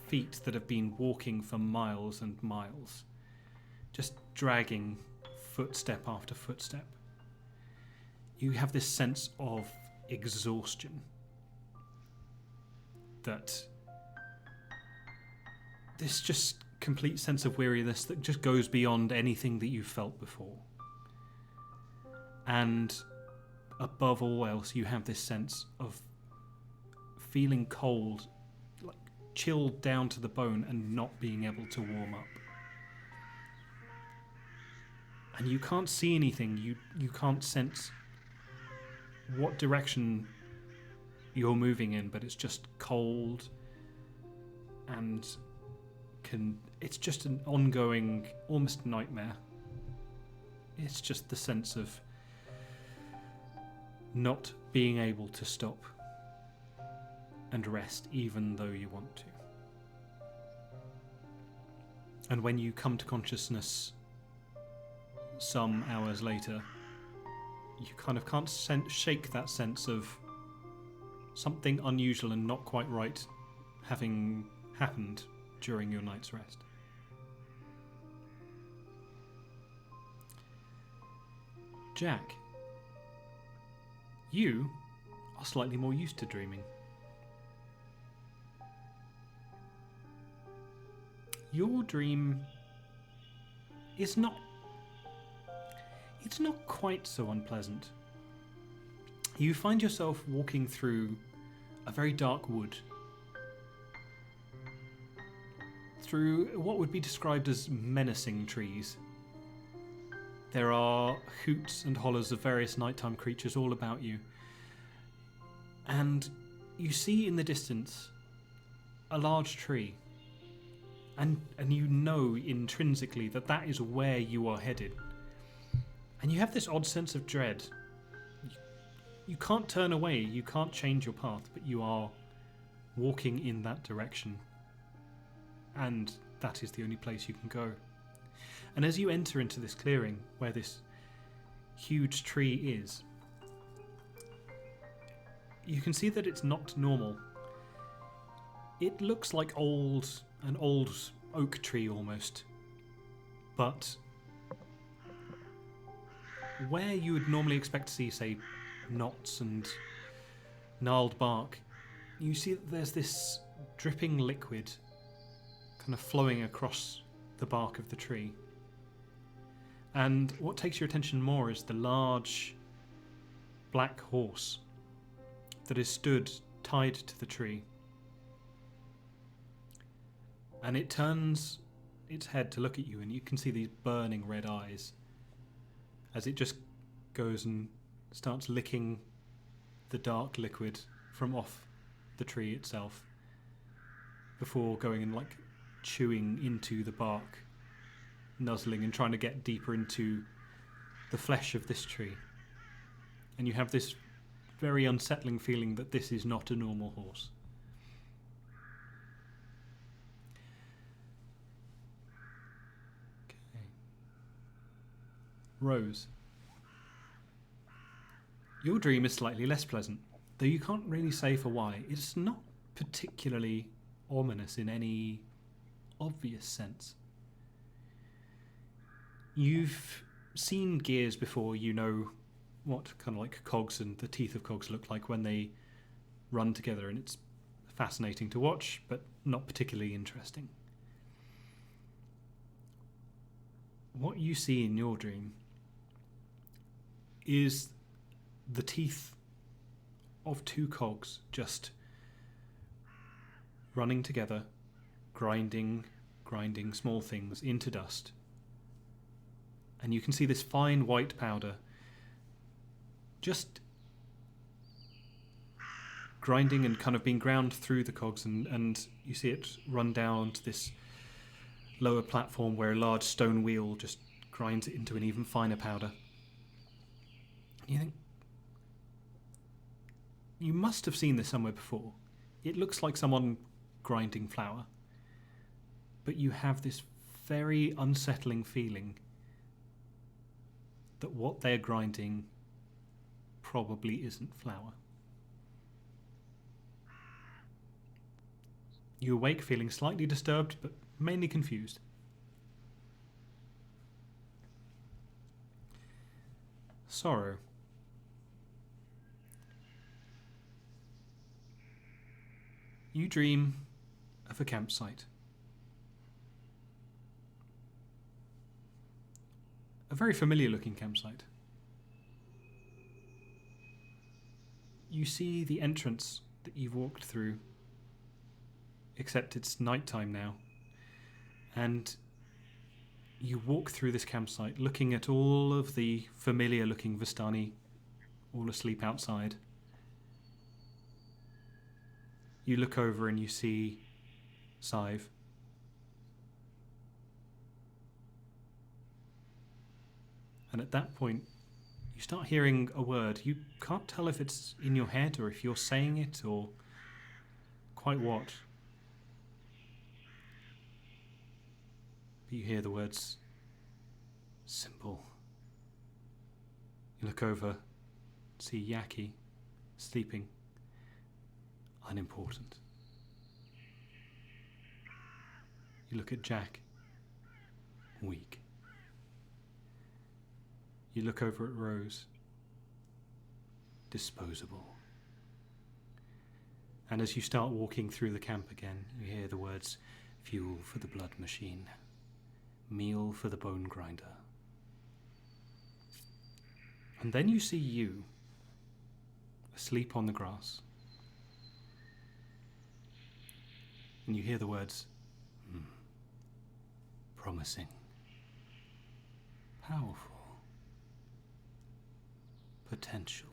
feet that have been walking for miles and miles, just dragging footstep after footstep. You have this sense of exhaustion that this just complete sense of weariness that just goes beyond anything that you've felt before. And above all else, you have this sense of feeling cold, like chilled down to the bone, and not being able to warm up. And you can't see anything, you can't sense what direction you're moving in, but it's just cold, and it's just an ongoing, almost nightmare. It's just the sense of not being able to stop and rest even though you want to. And when you come to consciousness some hours later, you kind of can't shake that sense of something unusual and not quite right having happened during your night's rest. Jack, you are slightly more used to dreaming. Your dream is not... it's not quite so unpleasant. You find yourself walking through a very dark wood, through what would be described as menacing trees. There are hoots and hollers of various nighttime creatures all about you. And you see in the distance a large tree. And you know intrinsically that that is where you are headed. And you have this odd sense of dread. You can't turn away, you can't change your path, but you are walking in that direction. And that is the only place you can go. And as you enter into this clearing where this huge tree is, you can see that it's not normal. It looks like an old oak tree almost. But where you would normally expect to see, say, knots and gnarled bark, you see that there's this dripping liquid kind of flowing across the bark of the tree. And what takes your attention more is the large black horse that is stood tied to the tree. And it turns its head to look at you, and you can see these burning red eyes as it just goes and starts licking the dark liquid from off the tree itself before going and like chewing into the bark, nuzzling and trying to get deeper into the flesh of this tree. And you have this very unsettling feeling that this is not a normal horse. Okay. Rose, your dream is slightly less pleasant, though you can't really say for why. It's not particularly ominous in any obvious sense. You've seen gears before, you know what kind of like cogs and the teeth of cogs look like when they run together, and it's fascinating to watch, but not particularly interesting. What you see in your dream is the teeth of two cogs just running together, grinding small things into dust. And you can see this fine white powder just grinding and kind of being ground through the cogs, and you see it run down onto this lower platform where a large stone wheel just grinds it into an even finer powder. And you think, you must have seen this somewhere before. It looks like someone grinding flour, but you have this very unsettling feeling that what they're grinding probably isn't flour. You awake feeling slightly disturbed, but mainly confused. Sorrow. You dream of a campsite. a very familiar looking campsite. You see the entrance that you've walked through, except it's nighttime now. And you walk through this campsite looking at all of the familiar looking Vistani all asleep outside. You look over and you see Sive. And at that point, you start hearing a word. You can't tell if it's in your head or if you're saying it or quite what. But you hear the words, simple. You look over, see Yaki sleeping, unimportant. You look at Jack, weak. You look over at Rose, disposable. And as you start walking through the camp again, you hear the words, fuel for the blood machine, meal for the bone grinder. And then you see you, asleep on the grass. And you hear the words, promising, powerful, potential.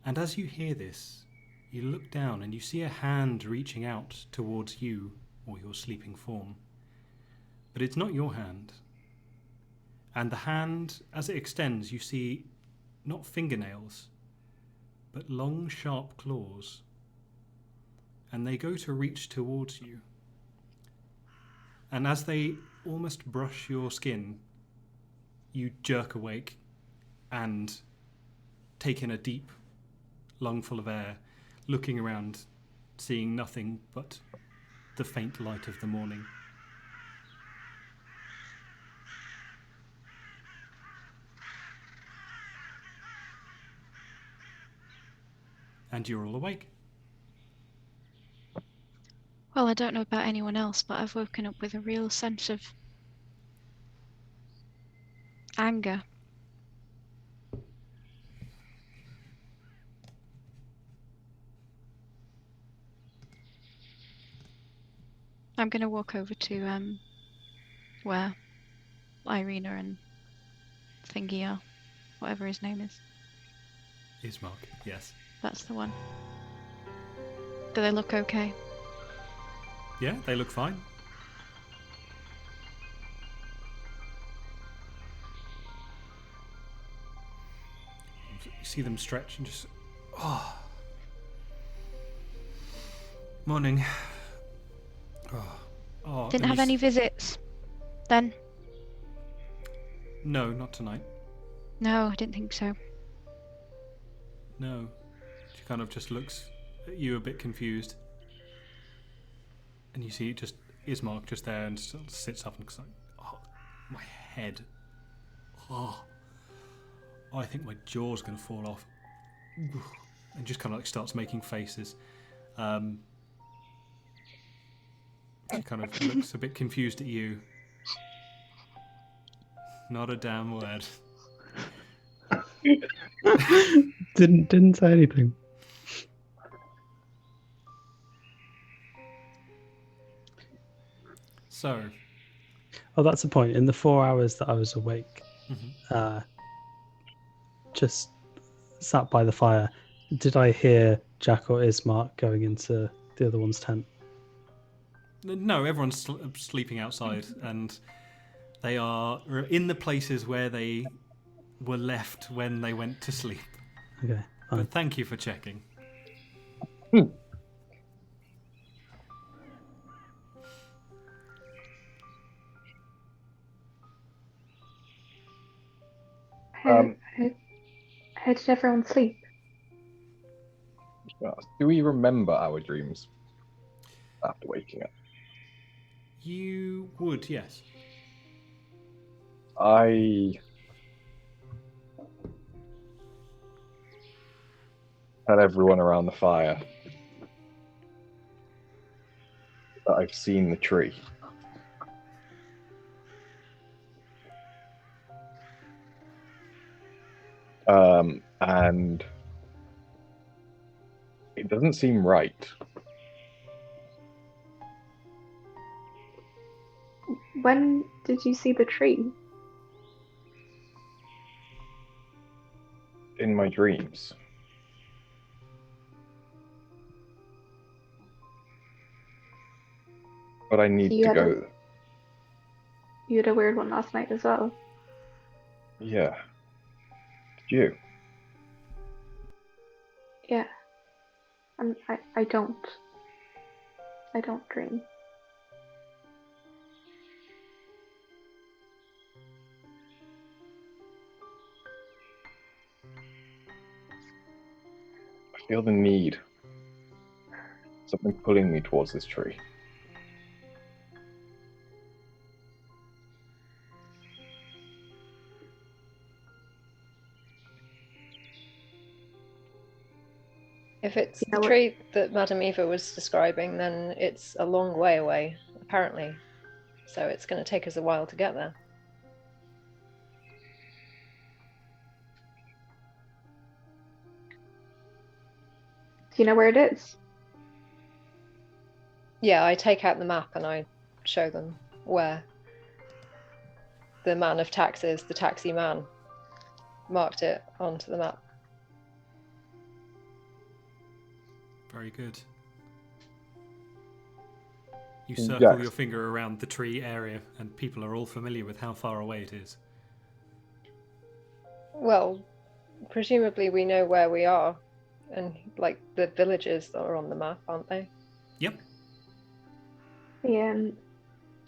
And as you hear this, you look down and you see a hand reaching out towards you or your sleeping form. But it's not your hand. And the hand, as it extends, you see not fingernails, but long, sharp claws. And they go to reach towards you. And as they almost brush your skin, you jerk awake and take in a deep lungful of air, looking around, seeing nothing but the faint light of the morning. And you're all awake. Well, I don't know about anyone else, but I've woken up with a real sense of anger. I'm going to walk over to where Irina and Thingy are, whatever his name is. Ismark, yes. That's the one. Do they look okay? Yeah, they look fine. You see them stretch and just... Oh. Morning. Oh, Didn't and have you any visits then? No, not tonight. No, I didn't think so. No. She kind of just looks at you a bit confused. And you see just Ismark just there and sort of sits up and goes like, oh, my head. Oh, I think my jaw's going to fall off. And just kind of like starts making faces. She kind of looks a bit confused at you. Not a damn word. Didn't say anything. So. Oh, that's the point. In the 4 hours that I was awake, Mm-hmm. Just sat by the fire, did I hear Jack or Ismark going into the other one's tent? No, everyone's sleeping outside, and they are in the places where they were left when they went to sleep. Okay, fine. But thank you for checking. How did everyone sleep? Do we remember our dreams after waking up? You would, yes. I tell everyone around the fire that I've seen the tree. and it doesn't seem right. When did you see the tree? In my dreams. But I need You to had go. You had a weird one last night as well. Yeah. Did you? Yeah. And I don't dream. I feel the need. Something pulling me towards this tree. If it's You know the what- tree that Madame Eva was describing, then it's a long way away, apparently. So it's going to take us a while to get there. Do you know where it is? Yeah, I take out the map and I show them where the man of taxes, the taxi man, marked it onto the map. Very good. You circle Yes. your finger around the tree area, and people are all familiar with how far away it is. Well, presumably we know where we are, and like the villages are on the map, aren't they? Yep. Yeah, and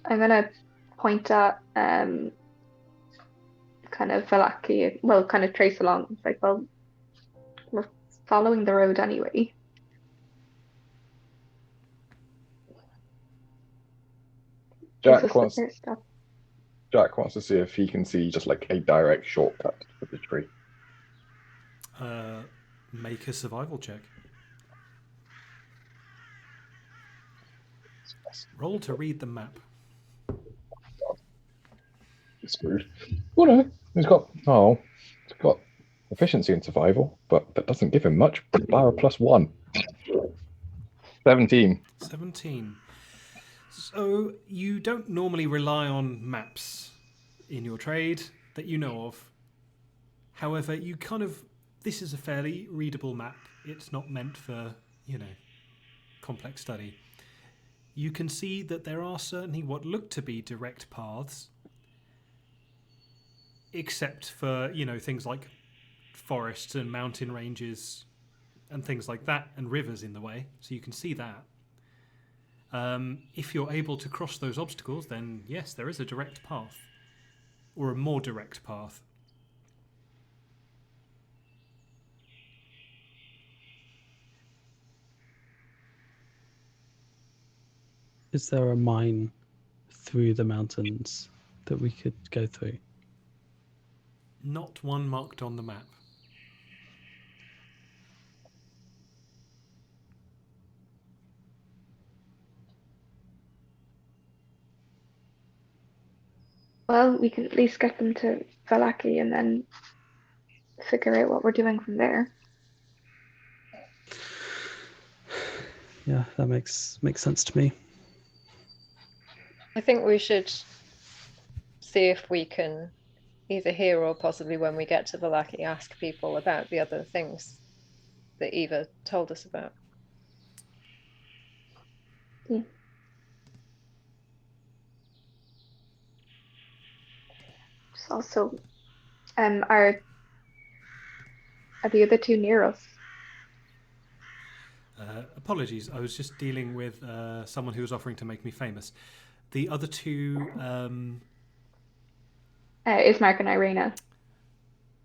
I'm gonna point at kind of Valaki, well, kind of trace along. It's like, well, we're following the road anyway. Gives us Jack the wants first step. to see if he can see just like a direct shortcut to the tree. Make a survival check. Roll to read the map. It's screwed. Oh no, he's got efficiency in survival, but that doesn't give him much. Bar +1. 17. 17. So you don't normally rely on maps in your trade that you know of. However, this is a fairly readable map. It's not meant for, complex study. You can see that there are certainly what look to be direct paths, except for, things like forests and mountain ranges and things like that, and rivers in the way, so you can see that. If you're able to cross those obstacles, then yes, there is a direct path, or a more direct path. Is there a mine through the mountains that we could go through? Not one marked on the map. Well, we can at least get them to Valaki and then figure out what we're doing from there. Yeah, that makes sense to me. I think we should see if we can, either here or possibly when we get to Valaki, ask people about the other things that Eva told us about. Yeah. Just also, are the other two near us? Apologies, I was just dealing with someone who was offering to make me famous. The other two, Ismark and Irina.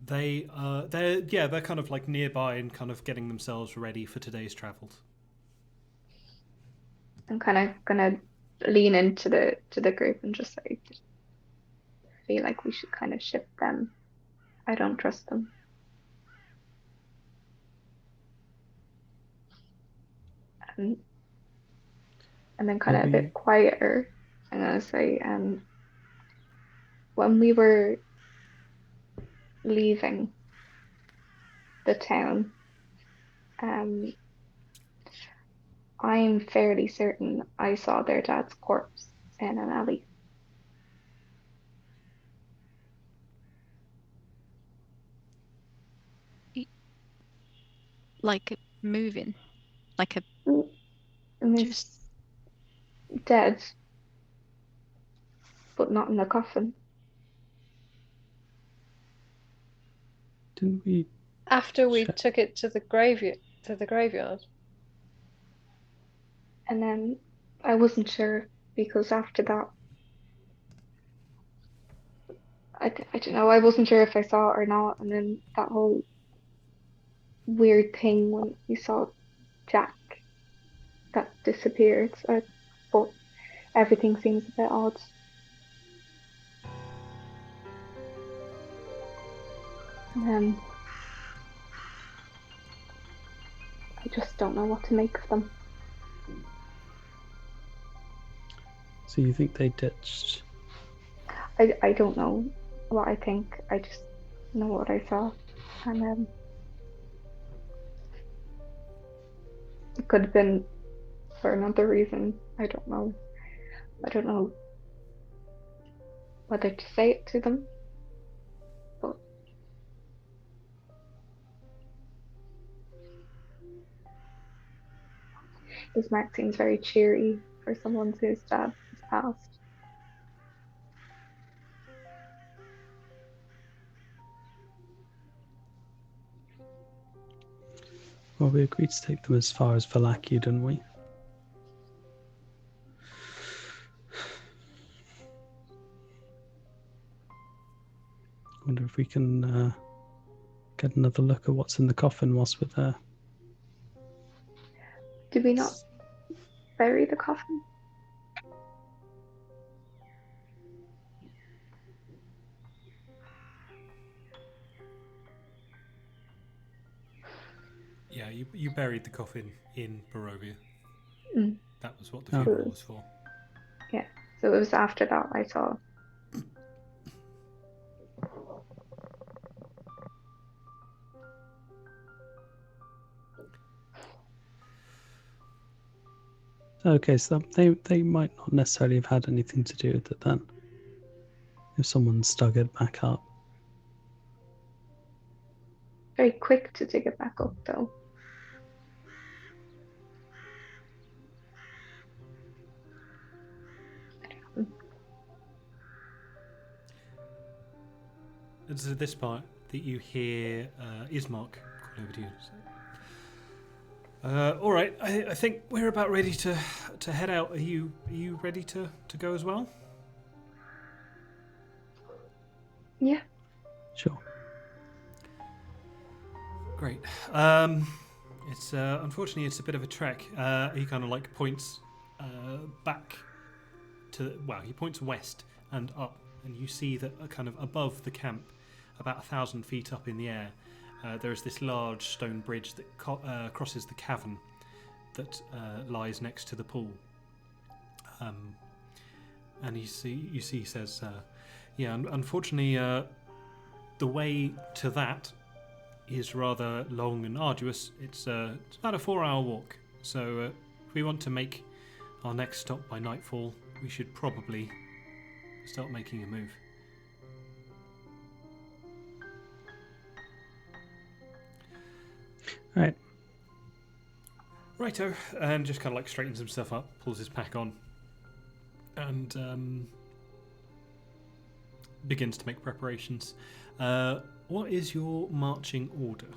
they're kind of like nearby and kind of getting themselves ready for today's travels. I'm kind of gonna lean into the group and just say, feel like we should kind of ship them. I don't trust them. And then kind of a bit quieter, I'm gonna say, when we were leaving, the town. I'm fairly certain I saw their dad's corpse in an alley. Like moving, like a And he's just. dead, but not in the coffin. Didn't we? After we Check. took it to the graveyard. And then I wasn't sure because after that, I don't know, I wasn't sure if I saw it or not. And then that whole weird thing when we saw Jack that disappeared. But everything seems a bit odd. Um, I just don't know what to make of them. So you think they ditched? I don't know what I think. I just know what I saw, and it could have been for another reason. I don't know. I don't know whether to say it to them, but his Mark seems very cheery for someone whose dad has passed. Well, we agreed to take them as far as Valaki, didn't we? Wonder if we can get another look at what's in the coffin whilst we're there. Did we not bury the coffin? Yeah, you buried the coffin in Barovia. Mm. That was what the Oh. funeral was for. Yeah. So it was after that I saw. Okay, so they might not necessarily have had anything to do with it then. If someone's dug it back up. Very quick to dig it back up, though. It's at this part that you hear Ismark call over to you. All right, I think we're about ready to head out. Are you ready to go as well? Yeah. Sure. Great. It's unfortunately it's a bit of a trek. He kind of like points back to he points west and up, and you see that kind of above the camp, about 1,000 feet up in the air, there is this large stone bridge that crosses the cavern that lies next to the pool. And you see, he says, unfortunately, the way to that is rather long and arduous. It's about a 4-hour walk. So if we want to make our next stop by nightfall, we should probably start making a move. All right. Righto, and just kind of like straightens himself up, pulls his pack on, and begins to make preparations. What is your marching order?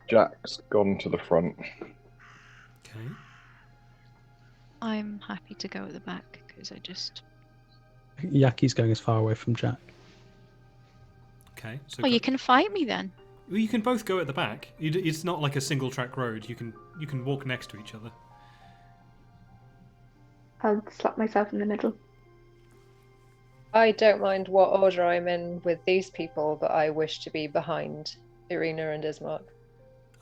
Jack's gone to the front. Okay. I'm happy to go at the back because I just. Yaki's going as far away from Jack. Okay. So Oh, you can fight me then. well, you can both go at the back. It's not like a single track road. You can walk next to each other. I'll slap myself in the middle. I don't mind what order I'm in with these people, but I wish to be behind Irina and Ismark.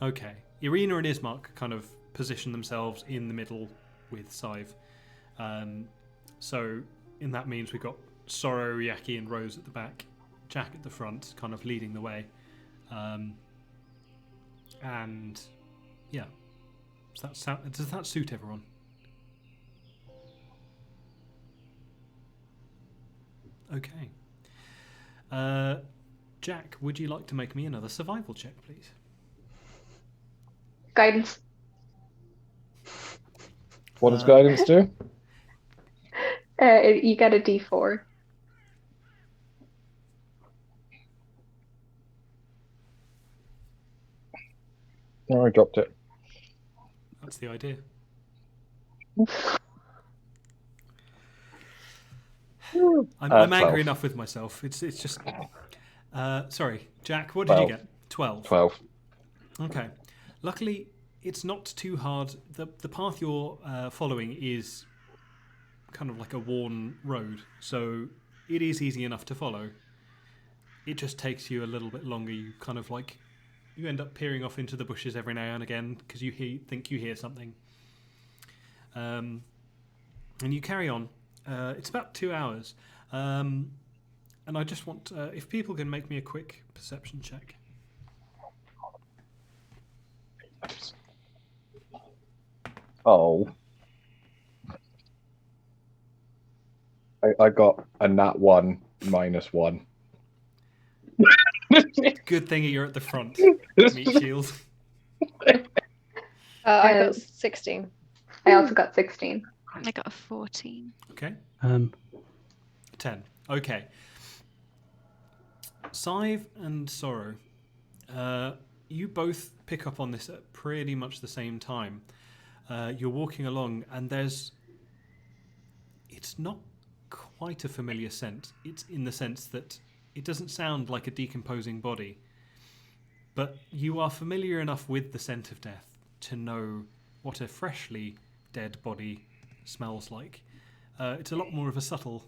Okay. Irina and Ismark kind of position themselves in the middle with Scythe. So in that means we've got Sorrow, Yaki, and Rose at the back. Jack at the front, kind of leading the way. And yeah, does that suit everyone? Okay. Jack, would you like to make me another survival check, please? Guidance. What does guidance do? You get a D4. Oh, I dropped it. That's the idea. I'm angry 12. enough with myself. It's just. Sorry, Jack. What did you 12. get? 12. 12. Okay. Luckily, it's not too hard. The path you're following is kind of like a worn road, so it is easy enough to follow. It just takes you a little bit longer. You kind of like you end up peering off into the bushes every now and again because you think you hear something. And you carry on. It's about 2 hours. And I just want, if people can make me a quick perception check. Oh. I got a nat 1 -1. Good thing you're at the front, meat shield. I got 16. I also got 16. I got a 14. Okay. 10. Okay. Scythe and Sorrow, you both pick up on this at pretty much the same time. You're walking along, and it's not quite a familiar scent. It's in the sense that it doesn't sound like a decomposing body, but you are familiar enough with the scent of death to know what a freshly dead body smells like. It's a lot more of a subtle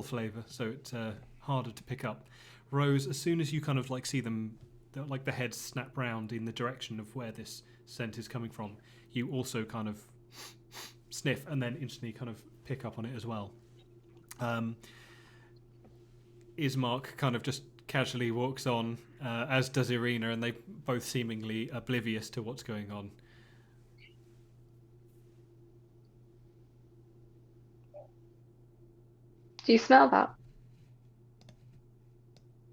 flavour, so it's harder to pick up. Rose, as soon as you kind of like see them, like the heads snap round in the direction of where this scent is coming from, you also kind of sniff and then instantly kind of pick up on it as well. Ismark kind of just casually walks on, as does Irina, and they both seemingly oblivious to what's going on. Do you smell that?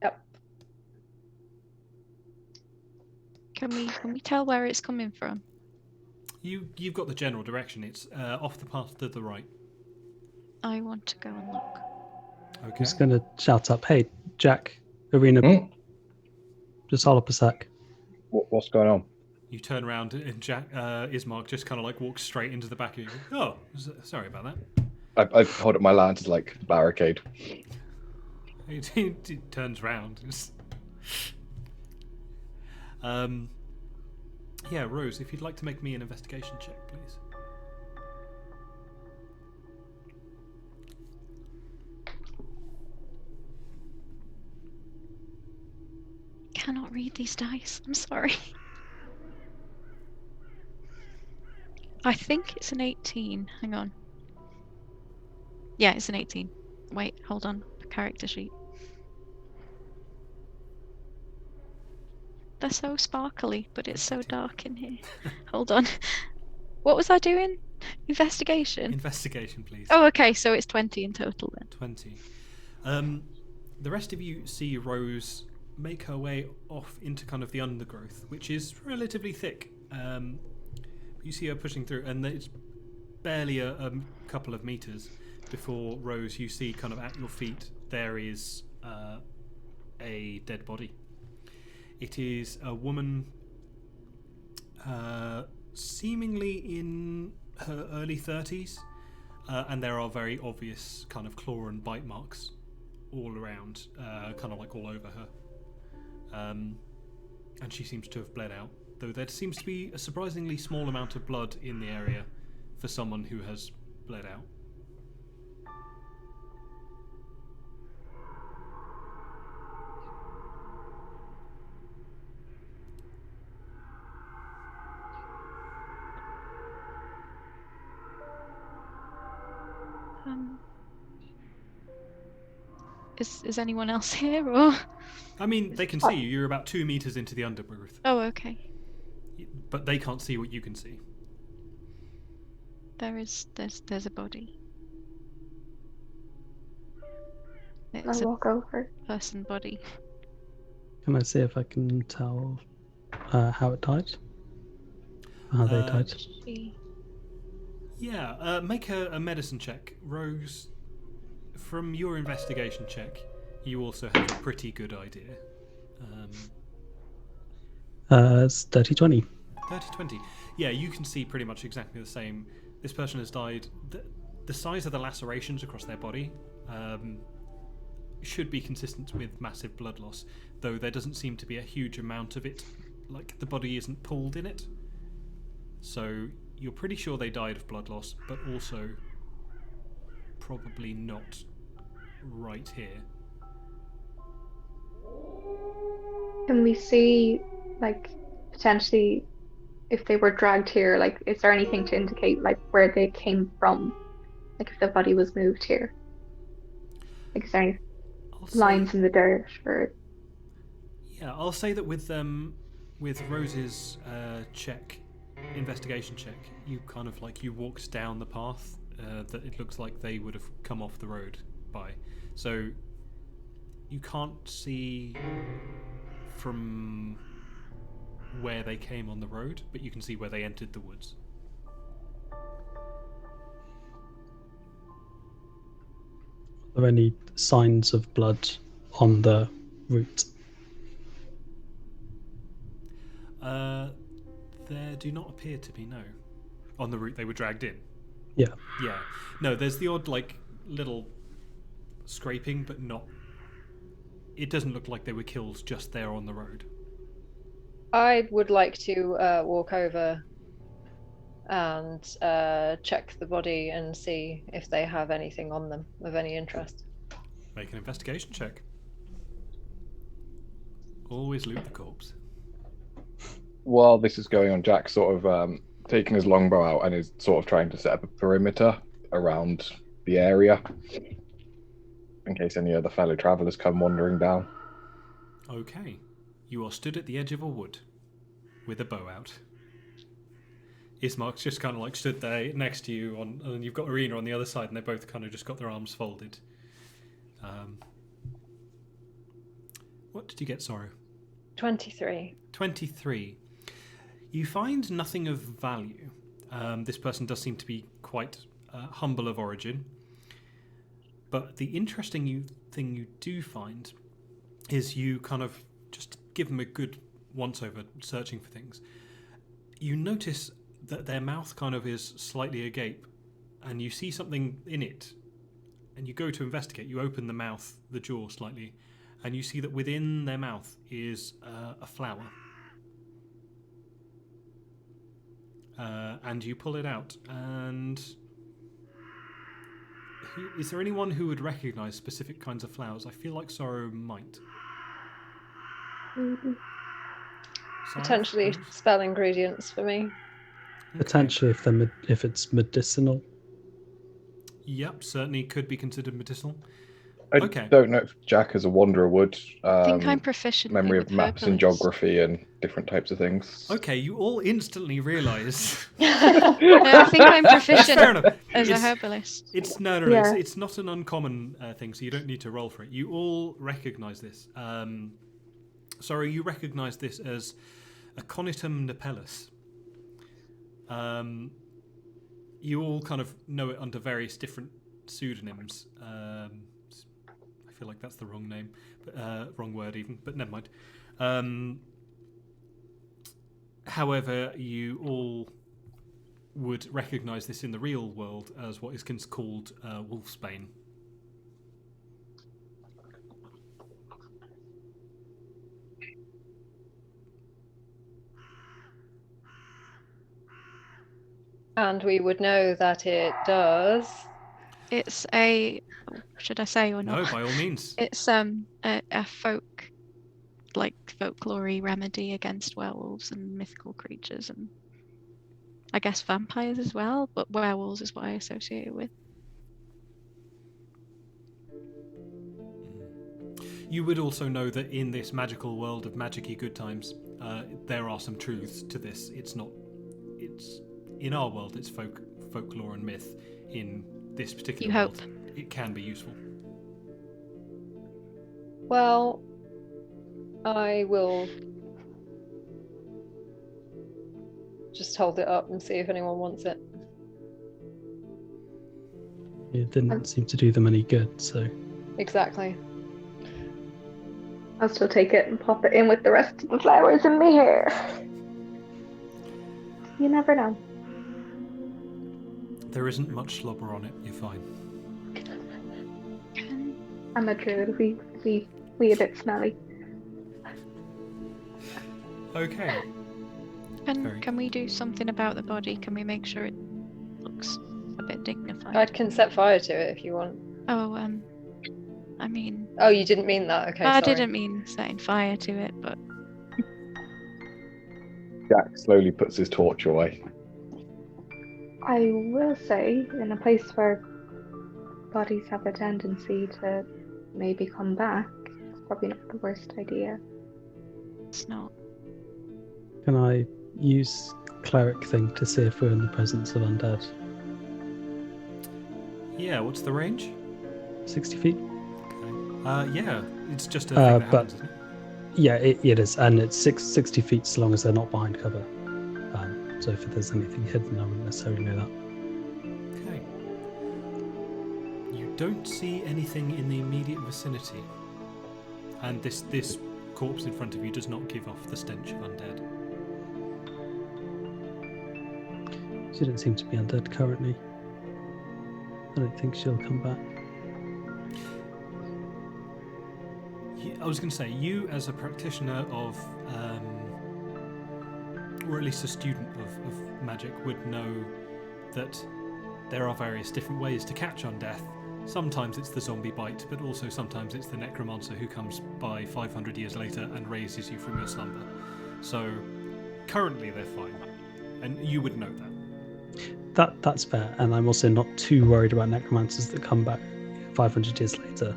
Yep. Can we tell where it's coming from? You've got the general direction. It's off the path to the right. I want to go and look. I'm Okay. just going to shout up, hey, Jack, Arena, just hold up a sec. What's going on? You turn around and Jack, Ismark just kind of like walks straight into the back of you. Oh, sorry about that. I hold up my lantern like barricade. He turns round. Yeah, Rose, if you'd like to make me an investigation check, please. Cannot read these dice. I'm sorry. I think it's an 18. Hang on. Yeah, it's an 18. Wait, hold on. Character sheet. They're so sparkly, but it's so dark in here. Hold on. What was I doing? Investigation? Investigation, please. Oh, okay, so it's 20 in total then. 20. The rest of you see Rose make her way off into kind of the undergrowth, which is relatively thick. You see her pushing through, and it's barely a couple of meters before Rose, you see kind of at your feet there is a dead body. It is a woman seemingly in her early 30s, and there are very obvious kind of claw and bite marks all around, kind of like all over her. And she seems to have bled out, though there seems to be a surprisingly small amount of blood in the area for someone who has bled out. Is anyone else here, or? I mean, they can see you. You're about 2 meters into the undergrowth, Oh, okay. but they can't see what you can see. There's a body. I'll It's a walk over. person body. Can I see if I can tell how it died? How they died? Yeah, make a medicine check. Rose, from your investigation check, you also have a pretty good idea. It's 30-20. 30-20. Yeah, you can see pretty much exactly the same. This person has died. The size of the lacerations across their body should be consistent with massive blood loss, though there doesn't seem to be a huge amount of it. Like, the body isn't pulled in it. So you're pretty sure they died of blood loss, but also probably not right here. Can we see, like, potentially if they were dragged here? Like, is there anything to indicate, like, where they came from? Like, if the body was moved here? Like, is there any lines in the dirt? Or... Yeah, I'll say that with Rose's investigation check, you kind of like, you walked down the path that it looks like they would have come off the road by. So you can't see from where they came on the road, but you can see where they entered the woods. Are there any signs of blood on the route? There do not appear to be, no. On the route they were dragged in. Yeah. Yeah. No, there's the odd, like, little scraping, but not... It doesn't look like they were killed just there on the road. I would like to walk over and check the body and see if they have anything on them of any interest. Make an investigation check. Always loot the corpse. While this is going on, Jack's sort of taking his longbow out and is sort of trying to set up a perimeter around the area in case any other fellow travellers come wandering down. Okay. You are stood at the edge of a wood with a bow out. Ismark's just kind of like stood there next to you, and you've got Arena on the other side, and they both kind of just got their arms folded. What did you get, Sorrow? 23. 23. You find nothing of value. This person does seem to be quite humble of origin. But the interesting thing you do find is you kind of just give them a good once-over searching for things. You notice that their mouth kind of is slightly agape, and you see something in it, and you go to investigate. You open the mouth, the jaw slightly, and you see that within their mouth is a flower. And you pull it out, and is there anyone who would recognise specific kinds of flowers? I feel like Sorrow might. Mm-hmm. Potentially spell ingredients for me. Potentially, if it's medicinal. Yep, certainly could be considered medicinal. I Okay. don't know if Jack as a wanderer would. I think I'm proficient. Memory of with maps and herbalists. geography and different types of things. Okay, you all instantly realise. No, I think I'm proficient Fair enough. as a It's- herbalist. No. Yeah. It's not an uncommon thing, so you don't need to roll for it. You all recognise this. Sorry, you recognise this as a Aconitum napellus. You all kind of know it under various different pseudonyms. I feel like that's the wrong name, but wrong word even, but never mind. However, you all would recognise this in the real world as what is called wolfsbane. And we would know that it does. It's a. Should I say or No, not? by all means. It's a folklore remedy against werewolves and mythical creatures, and I guess vampires as well. But werewolves is what I associate it with. You would also know that in this magical world of magic-y good times, there are some truths to this. It's in our world, it's folklore and myth. In this particular You world, hope. it can be useful. Well, I will just hold it up and see if anyone wants it. It didn't seem to do them any good, so Exactly. I'll still take it and pop it in with the rest of the flowers in my hair. You never know. There isn't much slobber on it. You're fine. I'm a druid. We a bit smelly. Okay. Very- Can we do something about the body? Can we make sure it looks a bit dignified? I can set fire to it if you want. Oh, I mean, Oh, you didn't mean that. Okay, I sorry. didn't mean setting fire to it, but Jack slowly puts his torch away. I will say, in a place where bodies have a tendency to maybe come back, it's probably not the worst idea. it's not. can I use cleric thing to see if we're in the presence of undead? Yeah. What's the range? 60 feet? Okay. Yeah. It's just a thing that but- happens, isn't it? Yeah, it is, and it's 60 feet so long as they're not behind cover. So if there's anything hidden, I wouldn't necessarily know that. Okay. You don't see anything in the immediate vicinity, and this corpse in front of you does not give off the stench of undead. She doesn't seem to be undead currently. I don't think she'll come back. I was going to say, you as a practitioner of, or at least a student of magic, would know that there are various different ways to catch undeath. Sometimes it's the zombie bite, but also sometimes it's the necromancer who comes by 500 years later and raises you from your slumber. So currently they're fine, and you would know that. That's fair, and I'm also not too worried about necromancers that come back 500 years later.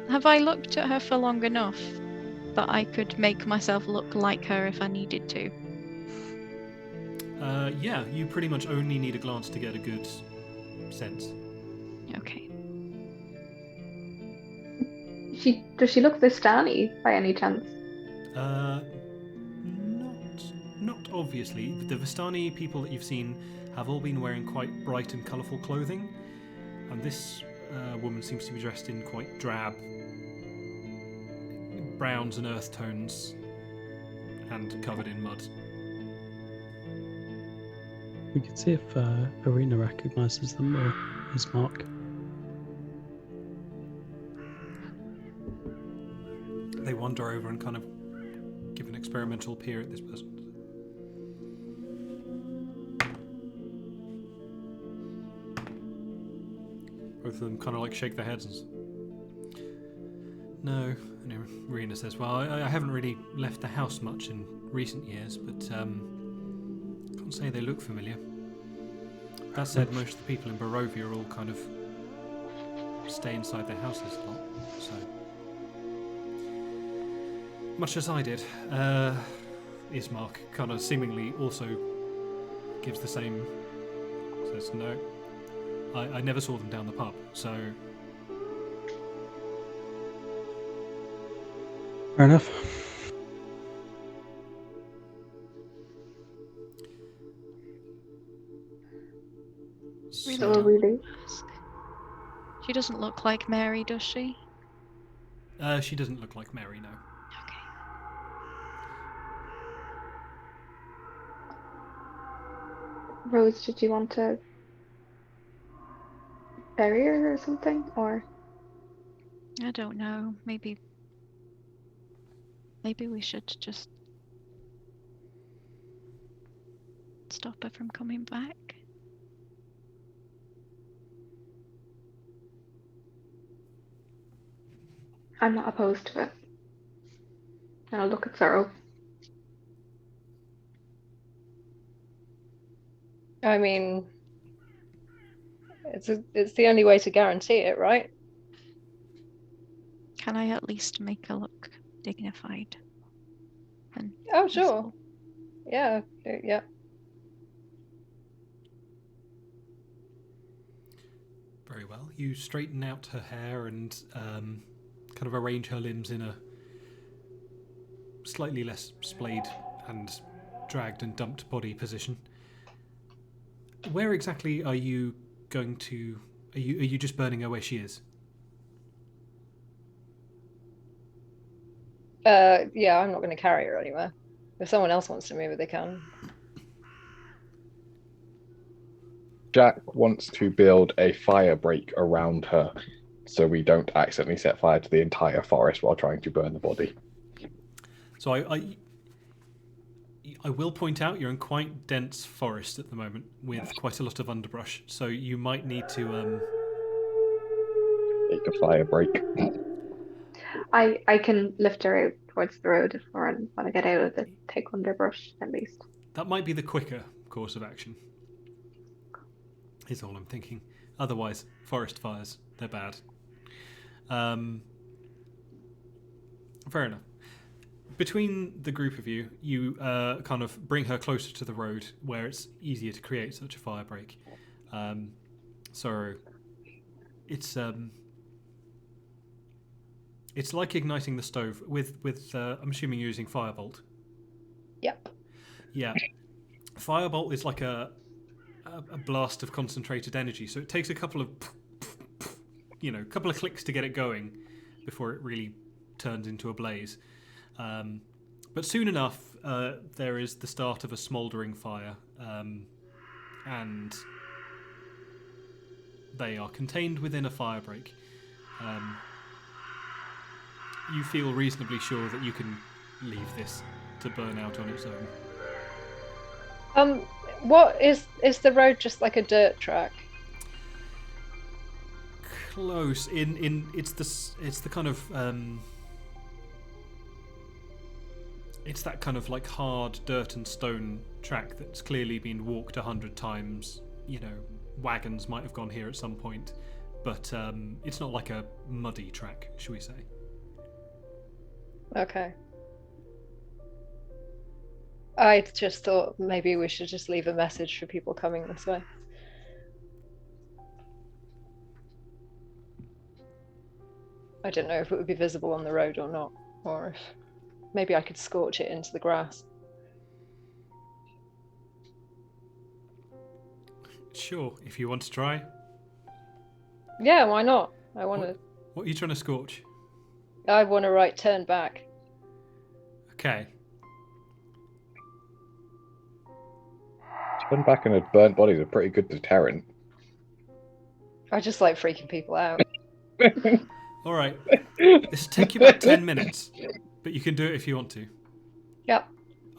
Have I looked at her for long enough that I could make myself look like her if I needed to? Yeah, you pretty much only need a glance to get a good sense. Okay. Does she look Vistani by any chance? Not obviously. The Vistani people that you've seen have all been wearing quite bright and colourful clothing, and this woman seems to be dressed in quite drab browns and earth tones, and covered in mud. We could see if Arena recognises them or is Mark. They wander over and kind of give an experimental peer at this person. Both of them kind of like shake their heads and no. And Rena says, well, I haven't really left the house much in recent years, but can't say they look familiar. That said, most of the people in Barovia are all kind of stay inside their houses a lot, so much as I did. Ismark kind of seemingly also gives the same, says no. I never saw them down the pub, so Fair enough. So really? She doesn't look like Mary, does she? She doesn't look like Mary, no. Okay. Rose, did you want to bury her or something? Or I don't know. Maybe we should just stop her from coming back. I'm not opposed to it. And I'll look at Sorrow. I mean, it's the only way to guarantee it, right? Can I at least make her look dignified? And Oh, sure. Yeah, yeah. Very well. You straighten out her hair and kind of arrange her limbs in a slightly less splayed and dragged and dumped body position. Where exactly are you going to? Are you just burning her where she is? Yeah, I'm not going to carry her anywhere. If someone else wants to move her, they can. Jack wants to build a fire break around her so we don't accidentally set fire to the entire forest while trying to burn the body. So I will point out you're in quite dense forest at the moment with quite a lot of underbrush, so you might need to. Make a fire break. I can lift her out towards the road if we want to get out of the thick underbrush at least. That might be the quicker course of action. Is all I'm thinking. Otherwise, forest fires, they're bad. Fair enough. Between the group of you, you kind of bring her closer to the road where it's easier to create such a fire break. So it's like igniting the stove with I'm assuming you're using firebolt. Yep. Yeah. Firebolt is like a blast of concentrated energy, so it takes a couple of clicks to get it going before it really turns into a blaze. But soon enough, there is the start of a smouldering fire, and they are contained within a fire break. You feel reasonably sure that you can leave this to burn out on its own. What is the road just like a dirt track? Close. It's the kind of it's that kind of like hard dirt and stone track that's clearly been walked 100 times. You know, wagons might have gone here at some point, but it's not like a muddy track, shall we say? Okay. I just thought maybe we should just leave a message for people coming this way. I didn't know if it would be visible on the road or not, or if maybe I could scorch it into the grass. Sure, if you want to try. Yeah, why not? I want to. What are you trying to scorch? I want to right turn back. Okay. Turn back in a burnt body is a pretty good deterrent. I just like freaking people out. All right. This will take you about 10 minutes, but you can do it if you want to. Yep.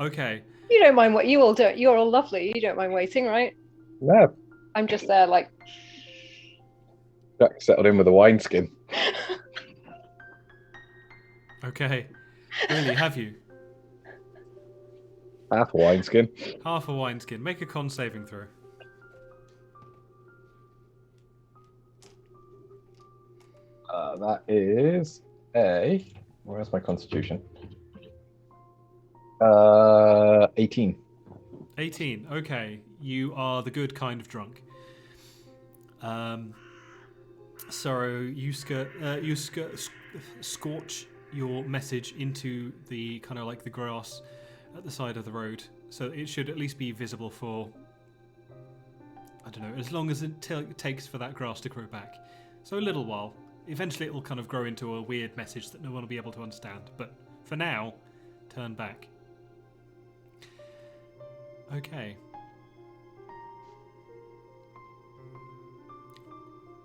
Okay. You don't mind what you all do. You're all lovely. You don't mind waiting, right? No. I'm just there like. Jack settled in with a wineskin. Okay. Really, have you? Half a wineskin. Half a wineskin. Make a con saving throw. That is where's my constitution? 18. 18. Okay. You are the good kind of drunk. So you scorch your message into the kind of like the grass at the side of the road, so it should at least be visible for, I don't know, as long as it takes for that grass to grow back. So a little while. Eventually it will kind of grow into a weird message that no one will be able to understand, but for now, turn back. Okay.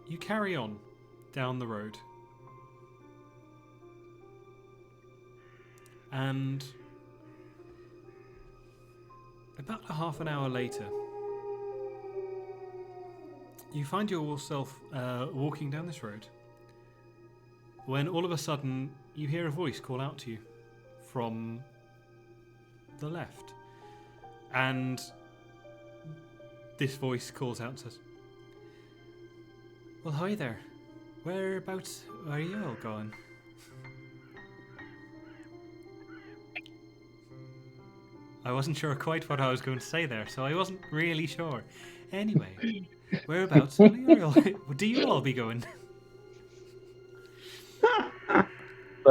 You carry on down the road. And about a half an hour later, you find yourself walking down this road when all of a sudden you hear a voice call out to you from the left. And this voice calls out and says, "Well, hi there. Whereabouts are you all going?" I wasn't sure quite what I was going to say there, so I wasn't really sure. Anyway, whereabouts will do you all be going? So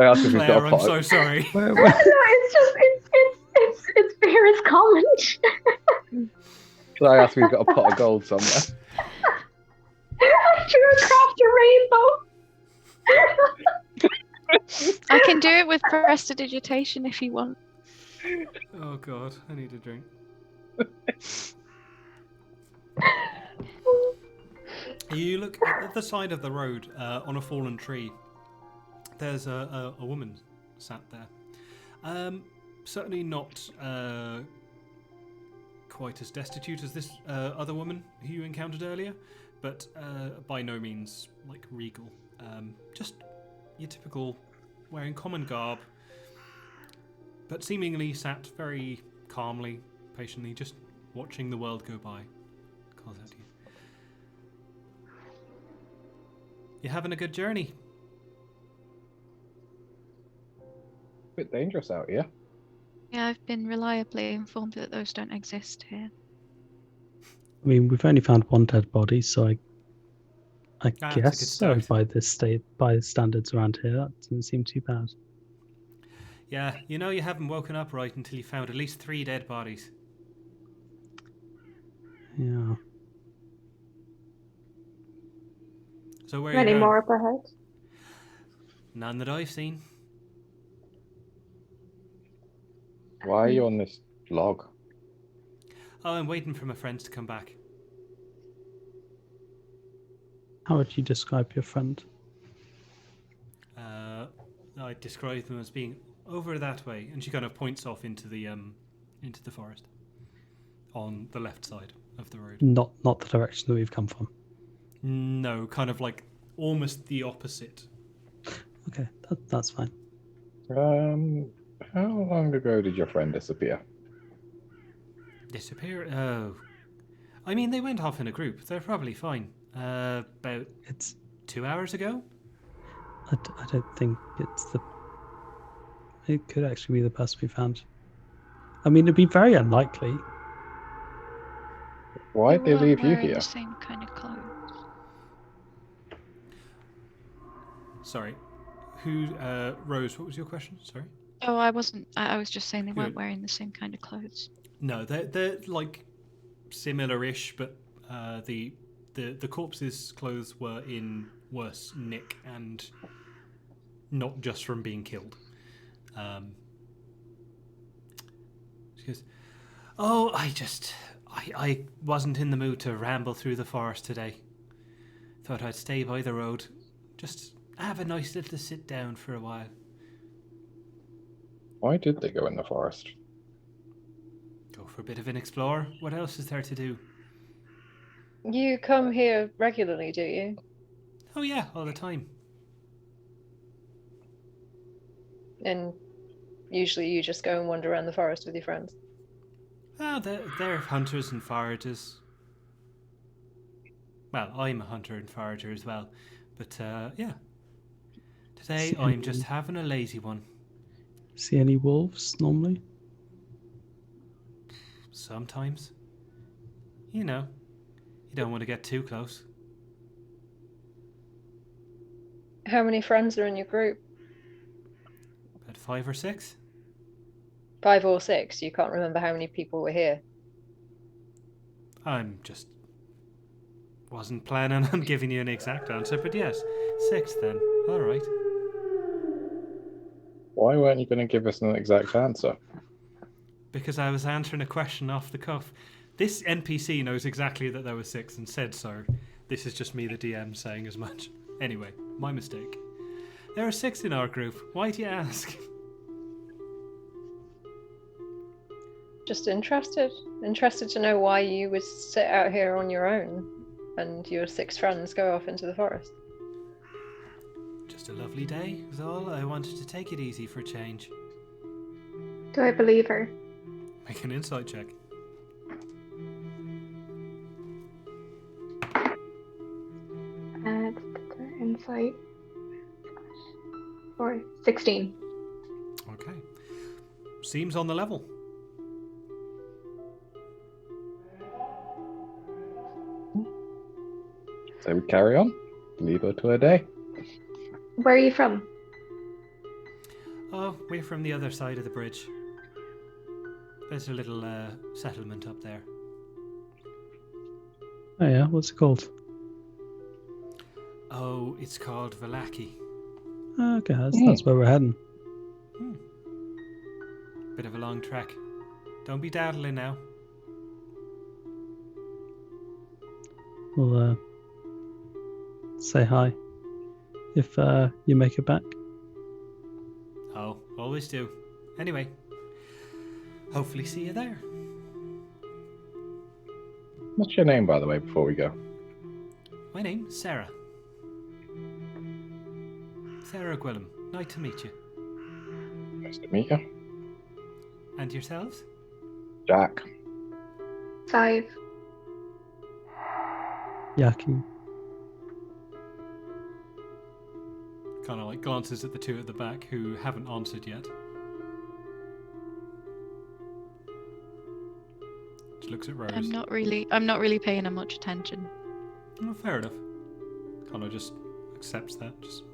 I ask if we've got Claire, a I'm pot. so sorry. No, it's just it's Vera's comment. Should I ask if we've got a pot of gold somewhere? I drew a craft a rainbow. I can do it with prestidigitation if you want. Oh god, I need a drink. You look at the side of the road on a fallen tree. There's a woman sat there. Certainly not quite as destitute as this other woman who you encountered earlier, but by no means like regal. Just your typical wearing common garb, but seemingly sat very calmly, patiently, just watching the world go by. Calls out to you. You having a good journey? Bit dangerous out here. Yeah, I've been reliably informed that those don't exist here. I mean, we've only found one dead body, so I That's a good guess so. start. By standards around here, that doesn't seem too bad. Yeah, you know you haven't woken up right until you found at least 3 dead bodies. Yeah. So where are you Many going? more up ahead. None that I've seen. Why are you on this log? Oh, I'm waiting for my friends to come back. How would you describe your friend? I describe them as being over that way, and she kind of points off into the forest on the left side of the road. Not the direction that we've come from. No, kind of like almost the opposite. Okay, that's fine. How long ago did your friend disappear? Disappear? Oh. I mean, they went off in a group. They're probably fine. About It's 2 hours ago? I don't think it's the. It could actually be the person we found. I mean, it'd be very unlikely. Why'd they weren't leave you wearing here? the same kind of clothes. Sorry. Who, Rose, what was your question? Sorry? Oh, I wasn't. I was just saying they weren't Good. wearing the same kind of clothes. No, they're like similar-ish, but the corpse's clothes were in worse nick, and not just from being killed. She goes, "Oh, I wasn't in the mood to ramble through the forest today. Thought I'd stay by the road, just have a nice little sit down for a while." Why did they go in the forest? Go for a bit of an explore. What else is there to do? You come here regularly, do you? Oh yeah, all the time. And usually you just go and wander around the forest with your friends. Ah, they're hunters and foragers. Well, I'm a hunter and forager as well. But, yeah. Today, See I'm just any- having a lazy one. See any wolves normally? Sometimes. You know, you don't want to get too close. How many friends are in your group? About 5 or 6? 5 or 6? You can't remember how many people were here. I'm just... wasn't planning on giving you an exact answer, but yes. 6 then. Alright. Why weren't you going to give us an exact answer? Because I was answering a question off the cuff. This NPC knows exactly that there were 6 and said so. This is just me, the DM, saying as much. Anyway, my mistake. There are 6 in our group. Why do you ask? Just interested. Interested to know why you would sit out here on your own and your 6 friends go off into the forest. Just a lovely day, was all. I wanted to take it easy for a change. Do I believe her? Make an insight check. Insight. Or 16. Okay. Seems on the level. So we carry on. Leave her to her day. Where are you from? Oh, we're from the other side of the bridge. There's a little settlement up there. Oh yeah, what's it called? Oh, it's called Valaki. Oh, okay, that's where we're heading. Bit of a long trek. Don't be daddling now. We'll say hi if you make it back. Oh, always do. Anyway, hopefully see you there. What's your name, by the way, before we go? My name's Sarah. Sarah Gwillem. Nice to meet you. Nice to meet you. And yourselves? Jack. 5. Yaki. Kind of like glances at the two at the back who haven't answered yet. Just looks at Rose. I'm not really paying her much attention. Oh, fair enough. Kind of just accepts that. Just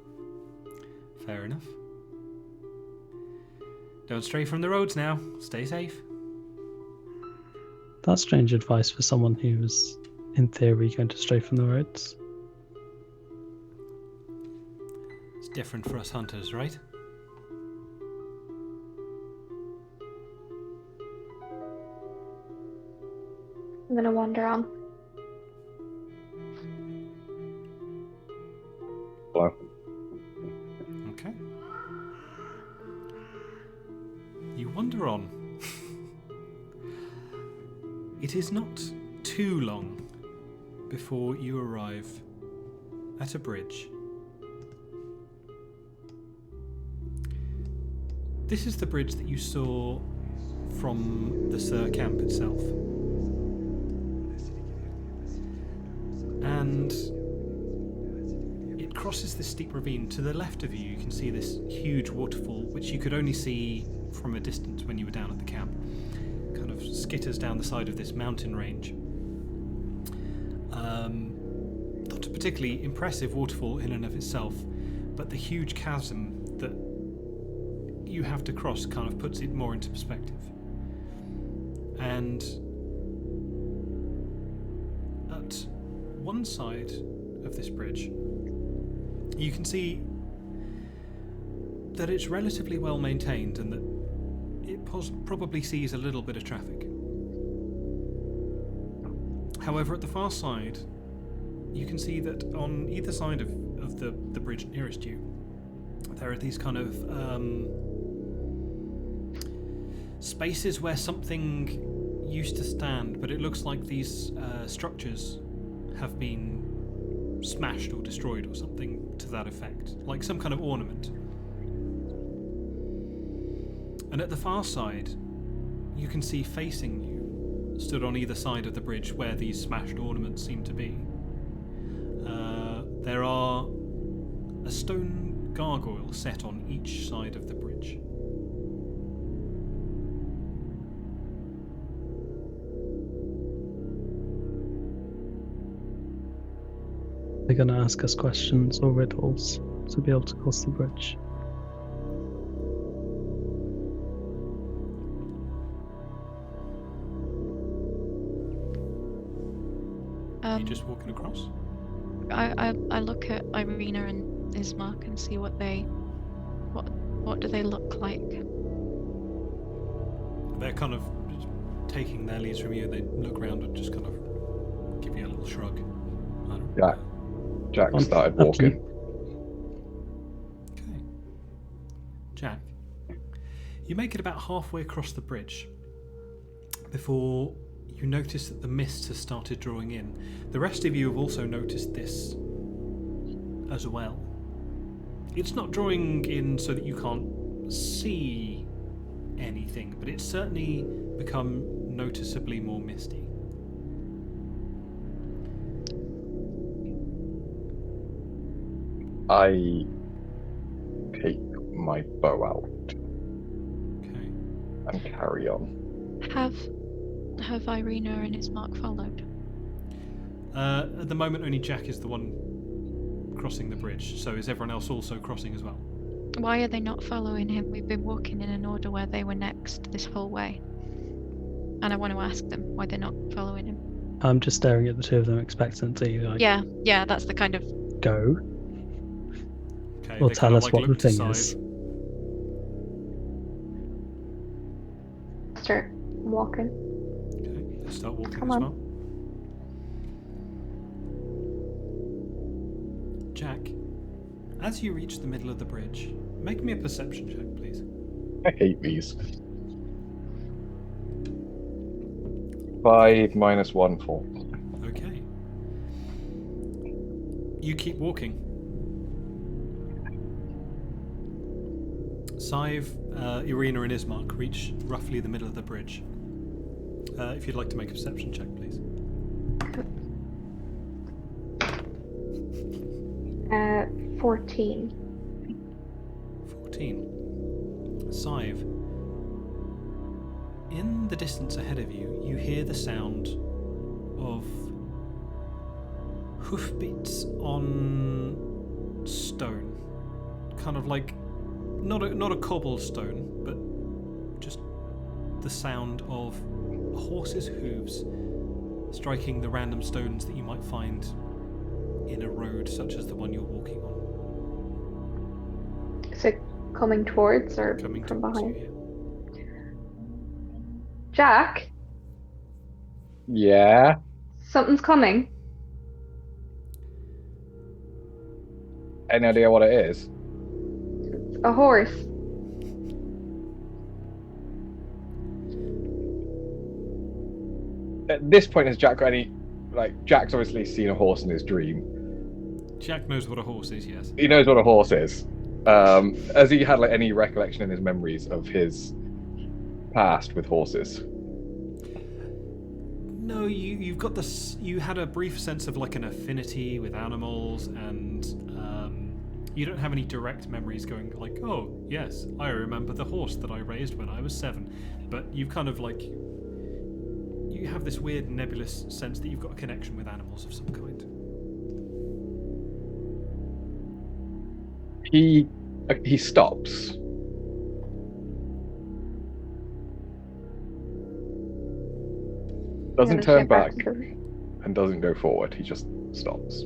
fair enough. Don't stray from the roads now. Stay safe. That's strange advice for someone who was, in theory, going to stray from the roads. It's different for us hunters, right? I'm gonna wander on. Hello. Okay. You wander on. It is not too long before you arrive at a bridge. This is the bridge that you saw from the Sir camp itself. And it crosses this steep ravine. To the left of you, you can see this huge waterfall, which you could only see from a distance when you were down at the camp. Kind of skitters down the side of this mountain range. Not a particularly impressive waterfall in and of itself, but the huge chasm that you have to cross kind of puts it more into perspective. And at one side of this bridge, you can see that it's relatively well maintained and that it probably sees a little bit of traffic. However, at the far side, you can see that on either side of the bridge nearest you, there are these kind of spaces where something used to stand, but it looks like these structures have been smashed or destroyed or something to that effect, like some kind of ornament. And at the far side, you can see facing you, stood on either side of the bridge where these smashed ornaments seem to be, there are a stone gargoyle set on each side of the bridge. They're going to ask us questions or riddles to be able to cross the bridge. You just walking across? I look at Irina and Ismark and see what do they look like. They're kind of taking their leads from you. They look around and just kind of give you a little shrug. I don't know. Jack started walking. Okay. Jack, you make it about halfway across the bridge before you notice that the mist has started drawing in. The rest of you have also noticed this as well. It's not drawing in so that you can't see anything, but it's certainly become noticeably more misty. I take my bow out Okay. and carry on. Have Irina and Ismark followed? At the moment, only Jack is the one crossing the bridge. So is everyone else also crossing as well? Why are they not following him? We've been walking in an order where they were next this whole way. And I want to ask them why they're not following him. I'm just staring at the two of them expectantly, like, Yeah, that's the kind of... go. Okay, Or they tell kinda, us what the look to thing is. Sive. Start walking. Okay, they start walking Come as on. well. Jack, as you reach the middle of the bridge, make me a perception check, please. I hate these. 5 minus 1, 4. Okay. You keep walking. Sive, Irina, and Ismark reach roughly the middle of the bridge. If you'd like to make a perception check, please. 14. 14. Sive, in the distance ahead of you, you hear the sound of hoofbeats on stone. Kind of like, not a cobblestone, but just the sound of a horse's hooves striking the random stones that you might find in a road such as the one you're walking on. Is it coming towards or Coming from towards behind? you, Jack, Yeah. something's coming. Any idea what it is? A horse. At this point, has Jack got any? Like, Jack's obviously seen a horse in his dream. Jack knows what a horse is, yes. He knows what a horse is. Has he had like any recollection in his memories of his past with horses? No, you've got this. You had a brief sense of like an affinity with animals, and you don't have any direct memories going like, oh yes, I remember the horse that I raised when I was 7. But you've kind of like, you have this weird nebulous sense that you've got a connection with animals of some kind. He stops. I'm Doesn't gonna turn get back to the- and doesn't go forward. He just stops.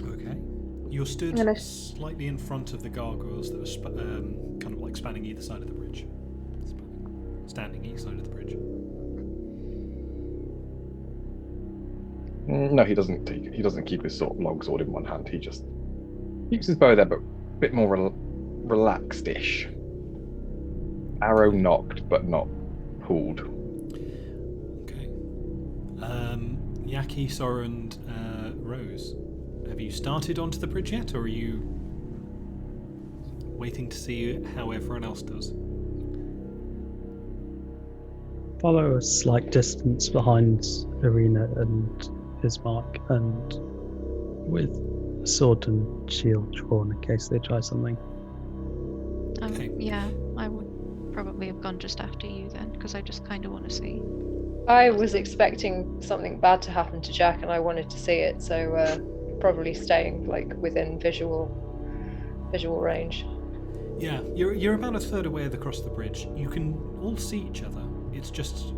Okay. You're stood I'm gonna- slightly in front of the gargoyles that are kind of like spanning either side of the bridge. Standing each side of the bridge. No, he doesn't. He doesn't keep his sort of long sword in one hand. He just keeps his bow there, but a bit more relaxed-ish. Arrow knocked, but not pulled. Okay. Yaki, Sora, and Rose, have you started onto the bridge yet, or are you waiting to see how everyone else does? Follow a slight distance behind Irina and Ismark, and with sword and shield drawn in case they try something. Okay. Yeah, I would probably have gone just after you then, because I just kind of want to see. I was expecting something bad to happen to Jack, and I wanted to see it, so probably staying like within visual range. Yeah, you're about a third away across the bridge. You can all see each other. It's just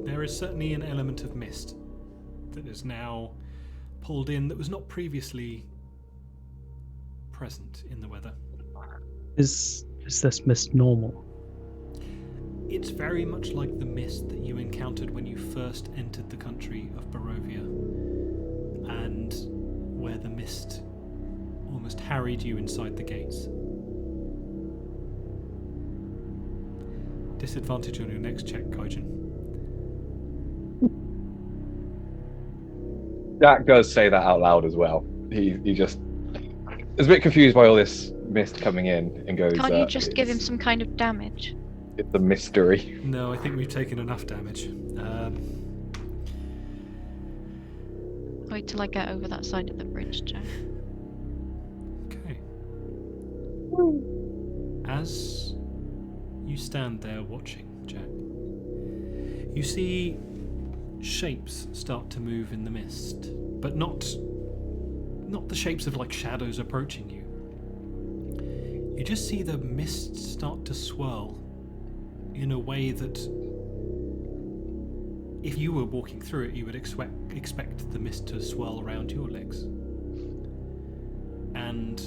there is certainly an element of mist that is now pulled in that was not previously present in the weather. Is this mist normal? It's very much like the mist that you encountered when you first entered the country of Barovia, and where the mist almost harried you inside the gates. Disadvantage on your next check, Kaijin. Jack does say that out loud as well. He just is a bit confused by all this mist coming in and goes. Can't you just give him some kind of damage? It's a mystery. No, I think we've taken enough damage. Wait till I get over that side of the bridge, Jack. Okay. As you stand there watching, Jack, you see shapes start to move in the mist, but not the shapes of like shadows approaching you. You just see the mist start to swirl in a way that if you were walking through it, you would expect the mist to swirl around your legs. And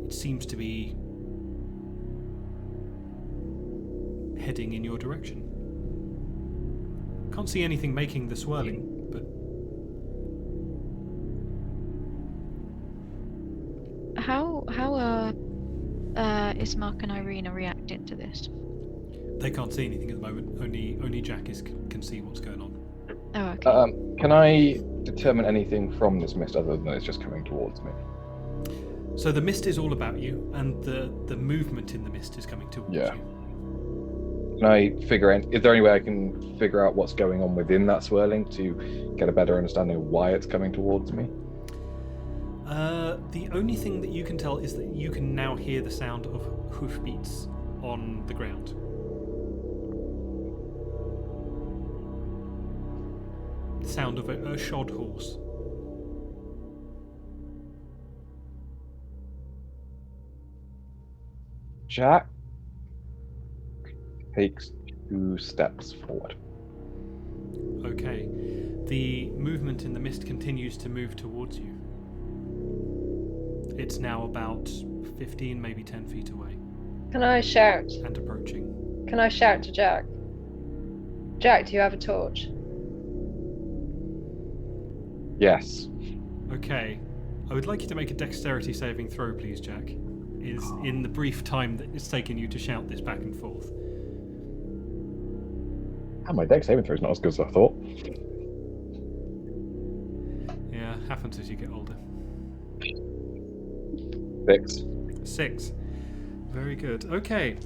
it seems to be heading in your direction. Can't see anything making the swirling, but How are Ismark and Irina reacting to this? they can't see anything at the moment. Only Jack can see what's going on. Oh, okay. Can I determine anything from this mist other than it's just coming towards me? So the mist is all about you, and the movement in the mist is coming towards Yeah. you. Can I figure out, is there any way I can figure out what's going on within that swirling to get a better understanding of why it's coming towards me? The only thing that you can tell is that you can now hear the sound of hoofbeats on the ground. The sound of a shod horse. Jack takes 2 steps forward. Okay. The movement in the mist continues to move towards you. It's now about 15, maybe 10 feet away Can I shout? and approaching. Can I shout to Jack? Jack, do you have a torch? Yes. Okay. I would like you to make a dexterity saving throw, please, Jack. Is in the brief time that it's taken you to shout this back and forth. And my dex saving throw is not as good as I thought. Yeah, happens as you get older. 6. 6. Very good. Okay.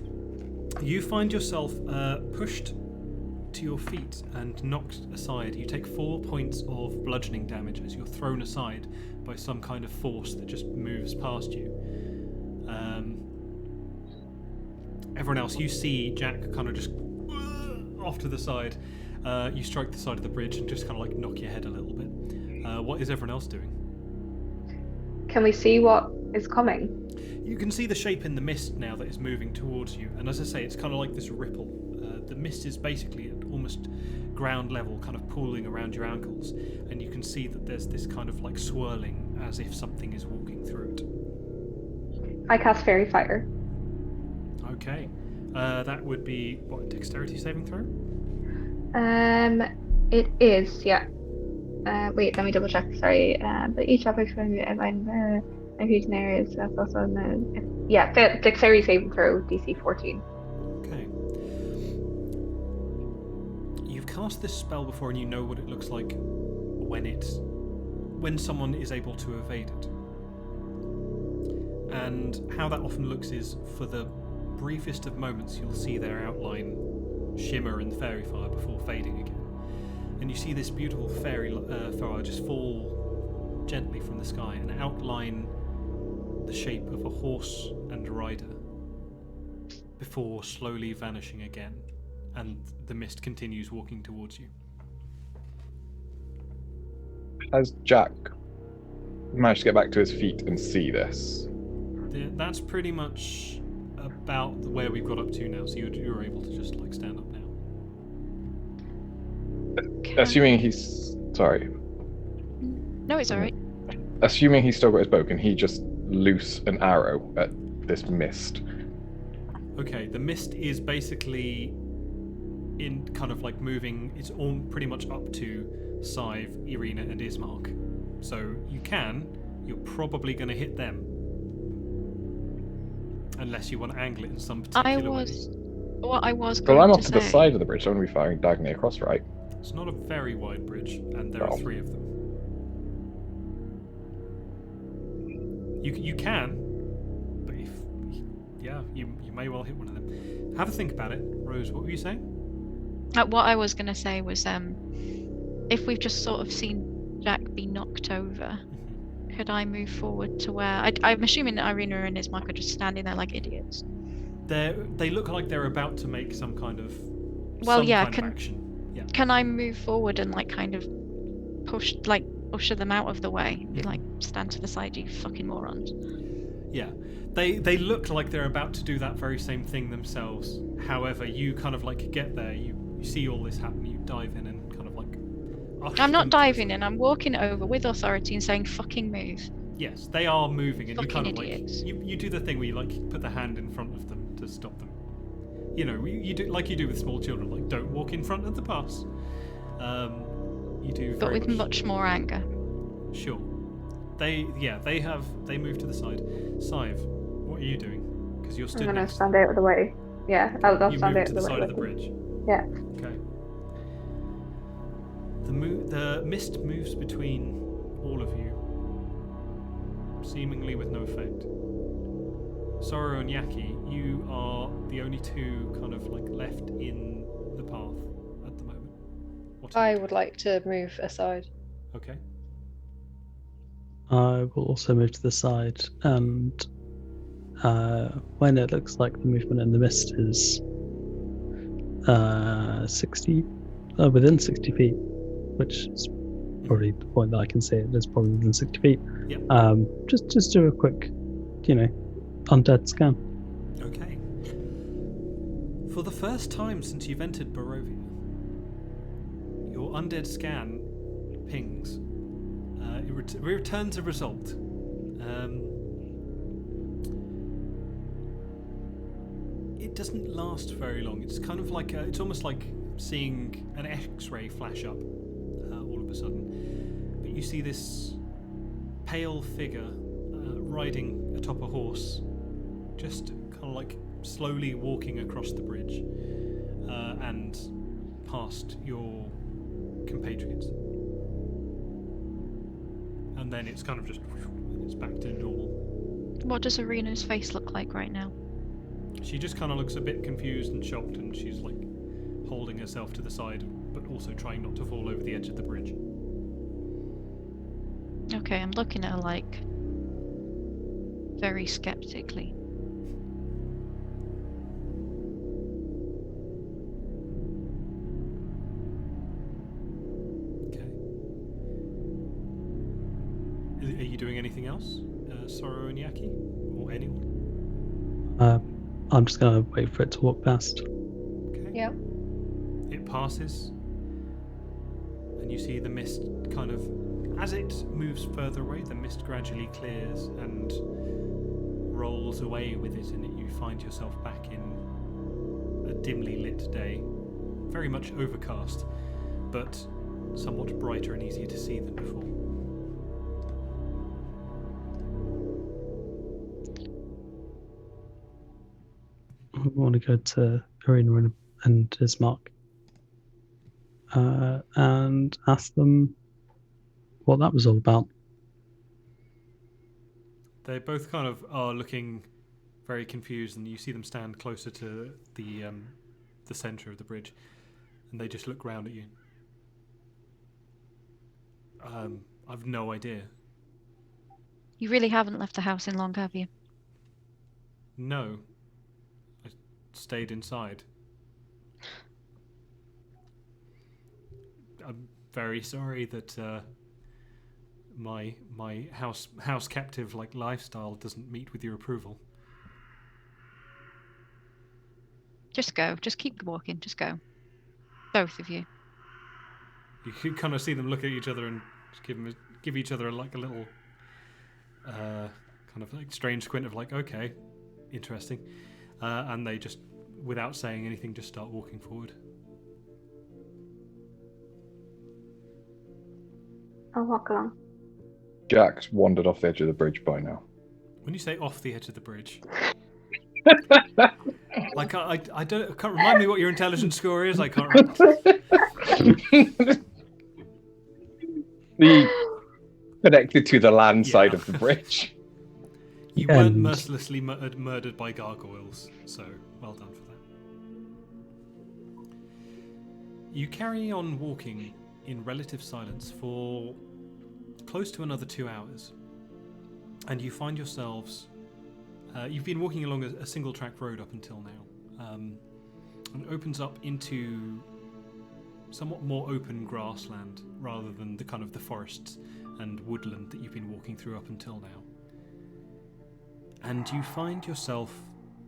You find yourself pushed to your feet and knocked aside. You take 4 points of bludgeoning damage as you're thrown aside by some kind of force that just moves past you. Everyone else, you see Jack kind of just off to the side. You strike the side of the bridge and just kind of like knock your head a little bit. What is everyone else doing? Can we see what is coming? You can see the shape in the mist now that is moving towards you, and as I say, it's kind of like this ripple. The mist is basically at almost ground level, kind of pooling around your ankles, and you can see that there's this kind of like swirling as if something is walking through it. I cast Fairy Fire. Okay. That would be, what, dexterity saving throw? It is, yeah. Wait, let me double check. Sorry. But each object when you outline fusion areas, that's also yeah, dexterity saving throw, DC 14. Okay. You've cast this spell before and you know what it looks like when someone is able to evade it. And how that often looks is, for the briefest of moments, you'll see their outline shimmer in the fairy fire before fading again. And you see this beautiful fairy fire just fall gently from the sky and outline the shape of a horse and rider before slowly vanishing again, and the mist continues walking towards you. Has Jack managed to get back to his feet and see this? That's pretty much about where we've got up to now, so you're able to just like stand up now. Assuming he's... Sorry. No, it's alright. Assuming he's still got his bow, can he just loose an arrow at this mist? Okay, the mist is basically in kind of like moving, it's all pretty much up to Sive, Irina and Ismark. So you're probably going to hit them. Unless you want to angle it in some particular way. Well, I was Well, going I'm to off to the say- side of the bridge, so I'm going to be firing diagonally across, right? It's not a very wide bridge, and there are 3 of them. You can, but you may well hit one of them. Have a think about it. Rose, what were you saying? What I was going to say was, if we've just sort of seen Jack be knocked over, could I move forward to where... I'm assuming that Irina and Ismark are just standing there like idiots. They look like they're about to make some kind of Well, some yeah, kind of action. Yeah. Can I move forward and like kind of push, like usher them out of the way? Be like, stand to the side, you fucking morons. Yeah. They look like they're about to do that very same thing themselves. However, you kind of like get there, you see all this happen, you dive in and kind of like usher I'm them not to the diving side. in, I'm walking over with authority and saying, fucking move. Yes, they are moving, and you Fucking kind of idiots. like you do the thing where you like put the hand in front of them to stop them. You know, you do like you do with small children, like don't walk in front of the bus. You do, But very with much more anger. Sure. They move to the side. Sive, what are you doing? Because you're I'm stood gonna next. stand out of the way. Yeah, I'll You stand move out to of the the way. side of the with bridge. them. Yeah. Okay. The mist moves between all of you, seemingly with no effect. Sorrow and Yaki, you are the only two kind of like left in the path at the moment. What are you I doing? would like to move aside. Okay. I will also move to the side, and when it looks like the movement in the mist is 60, within 60 feet, which is probably the point that I can see it is probably within 60 feet. Yep. Just do a quick, undead scan. Okay. For the first time since you've entered Barovia, your undead scan pings. It returns a result. It doesn't last very long. It's kind of like it's almost like seeing an X-ray flash up all of a sudden. But you see this pale figure riding atop a horse, just kind of like slowly walking across the bridge and past your compatriots. And then it's kind of just, it's back to normal. What does Arena's face look like right now? She just kind of looks a bit confused and shocked, and she's like holding herself to the side, but also trying not to fall over the edge of the bridge. Okay, I'm looking at her like very skeptically. Okay. Are you doing anything else, Sorrow and Yaki, or anyone? I'm just gonna wait for it to walk past. Okay. Yeah. It passes, and you see the mist kind of, as it moves further away, the mist gradually clears and rolls away with it, and you find yourself back in a dimly lit day, very much overcast, but somewhat brighter and easier to see than before. I want to go to Arena and Ismark and ask them what that was all about. They both kind of are looking very confused, and you see them stand closer to the centre of the bridge, and they just look round at you. I've no idea. You really haven't left the house in long, have you? No. I stayed inside. I'm very sorry that my house captive like lifestyle doesn't meet with your approval. Just go. Just keep walking. Just go. Both of you. You can kind of see them look at each other and just give each other like a little kind of like strange squint of like, okay, interesting, and they just, without saying anything, just start walking forward. I'll walk along. Jack's wandered off the edge of the bridge by now. When you say off the edge of the bridge, like I can't remind me what your intelligence score is. I can't remember. Connected to the land side Yeah. of the bridge. You weren't And- mercilessly murdered by gargoyles, so well done for that. You carry on walking in relative silence for close to another 2 hours, and you find yourselves. You've been walking along a single track road up until now, and opens up into somewhat more open grassland rather than the kind of the forests and woodland that you've been walking through up until now. And you find yourself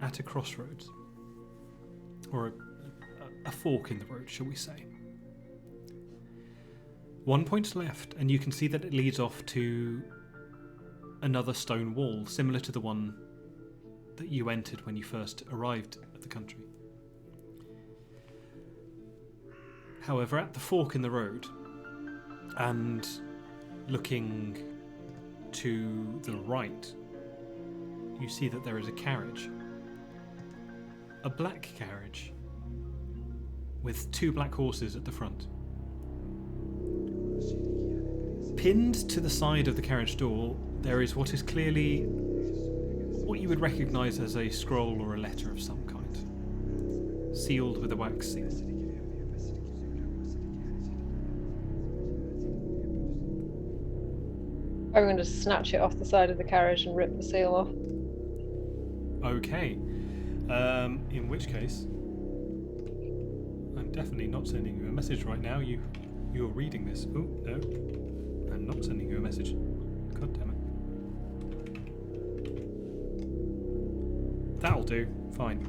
at a crossroads, or a fork in the road, shall we say. One points left, and you can see that it leads off to another stone wall, similar to the one that you entered when you first arrived at the country. However, at the fork in the road, and looking to the right, you see that there is a carriage. A black carriage with 2 black horses at the front. Pinned to the side of the carriage door, there is what is clearly what you would recognise as a scroll or a letter of some kind, sealed with a wax seal. I'm going to snatch it off the side of the carriage and rip the seal off. Okay. In which case, I'm definitely not sending you a message right now. You're reading this. Oh, no. I'm not sending you a message. God damn it. That'll do. Fine.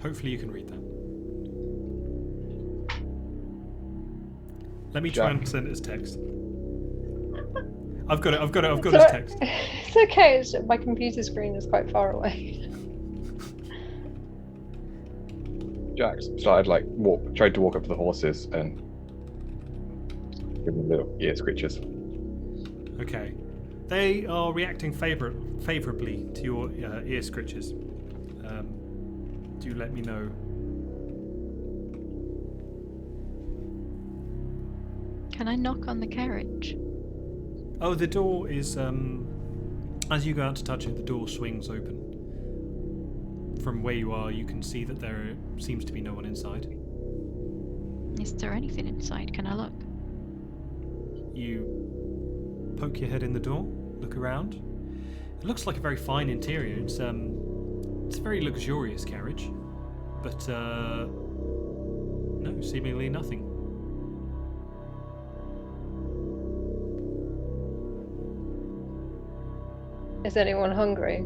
Hopefully you can read that. Let me try and send it as text. I've got it as text. It's okay, my computer screen is quite far away. Jack started tried to walk up to the horses and give them little ear scritches. Okay. They are reacting favourably to your ear scritches. Do let me know. Can I knock on the carriage? Oh, the door is, as you go out to touch it, the door swings open. From where you are, you can see that there seems to be no one inside. Is there anything inside? Can I look? You poke your head in the door, look around. It looks like a very fine interior. It's a very luxurious carriage, but no, seemingly nothing. Is anyone hungry?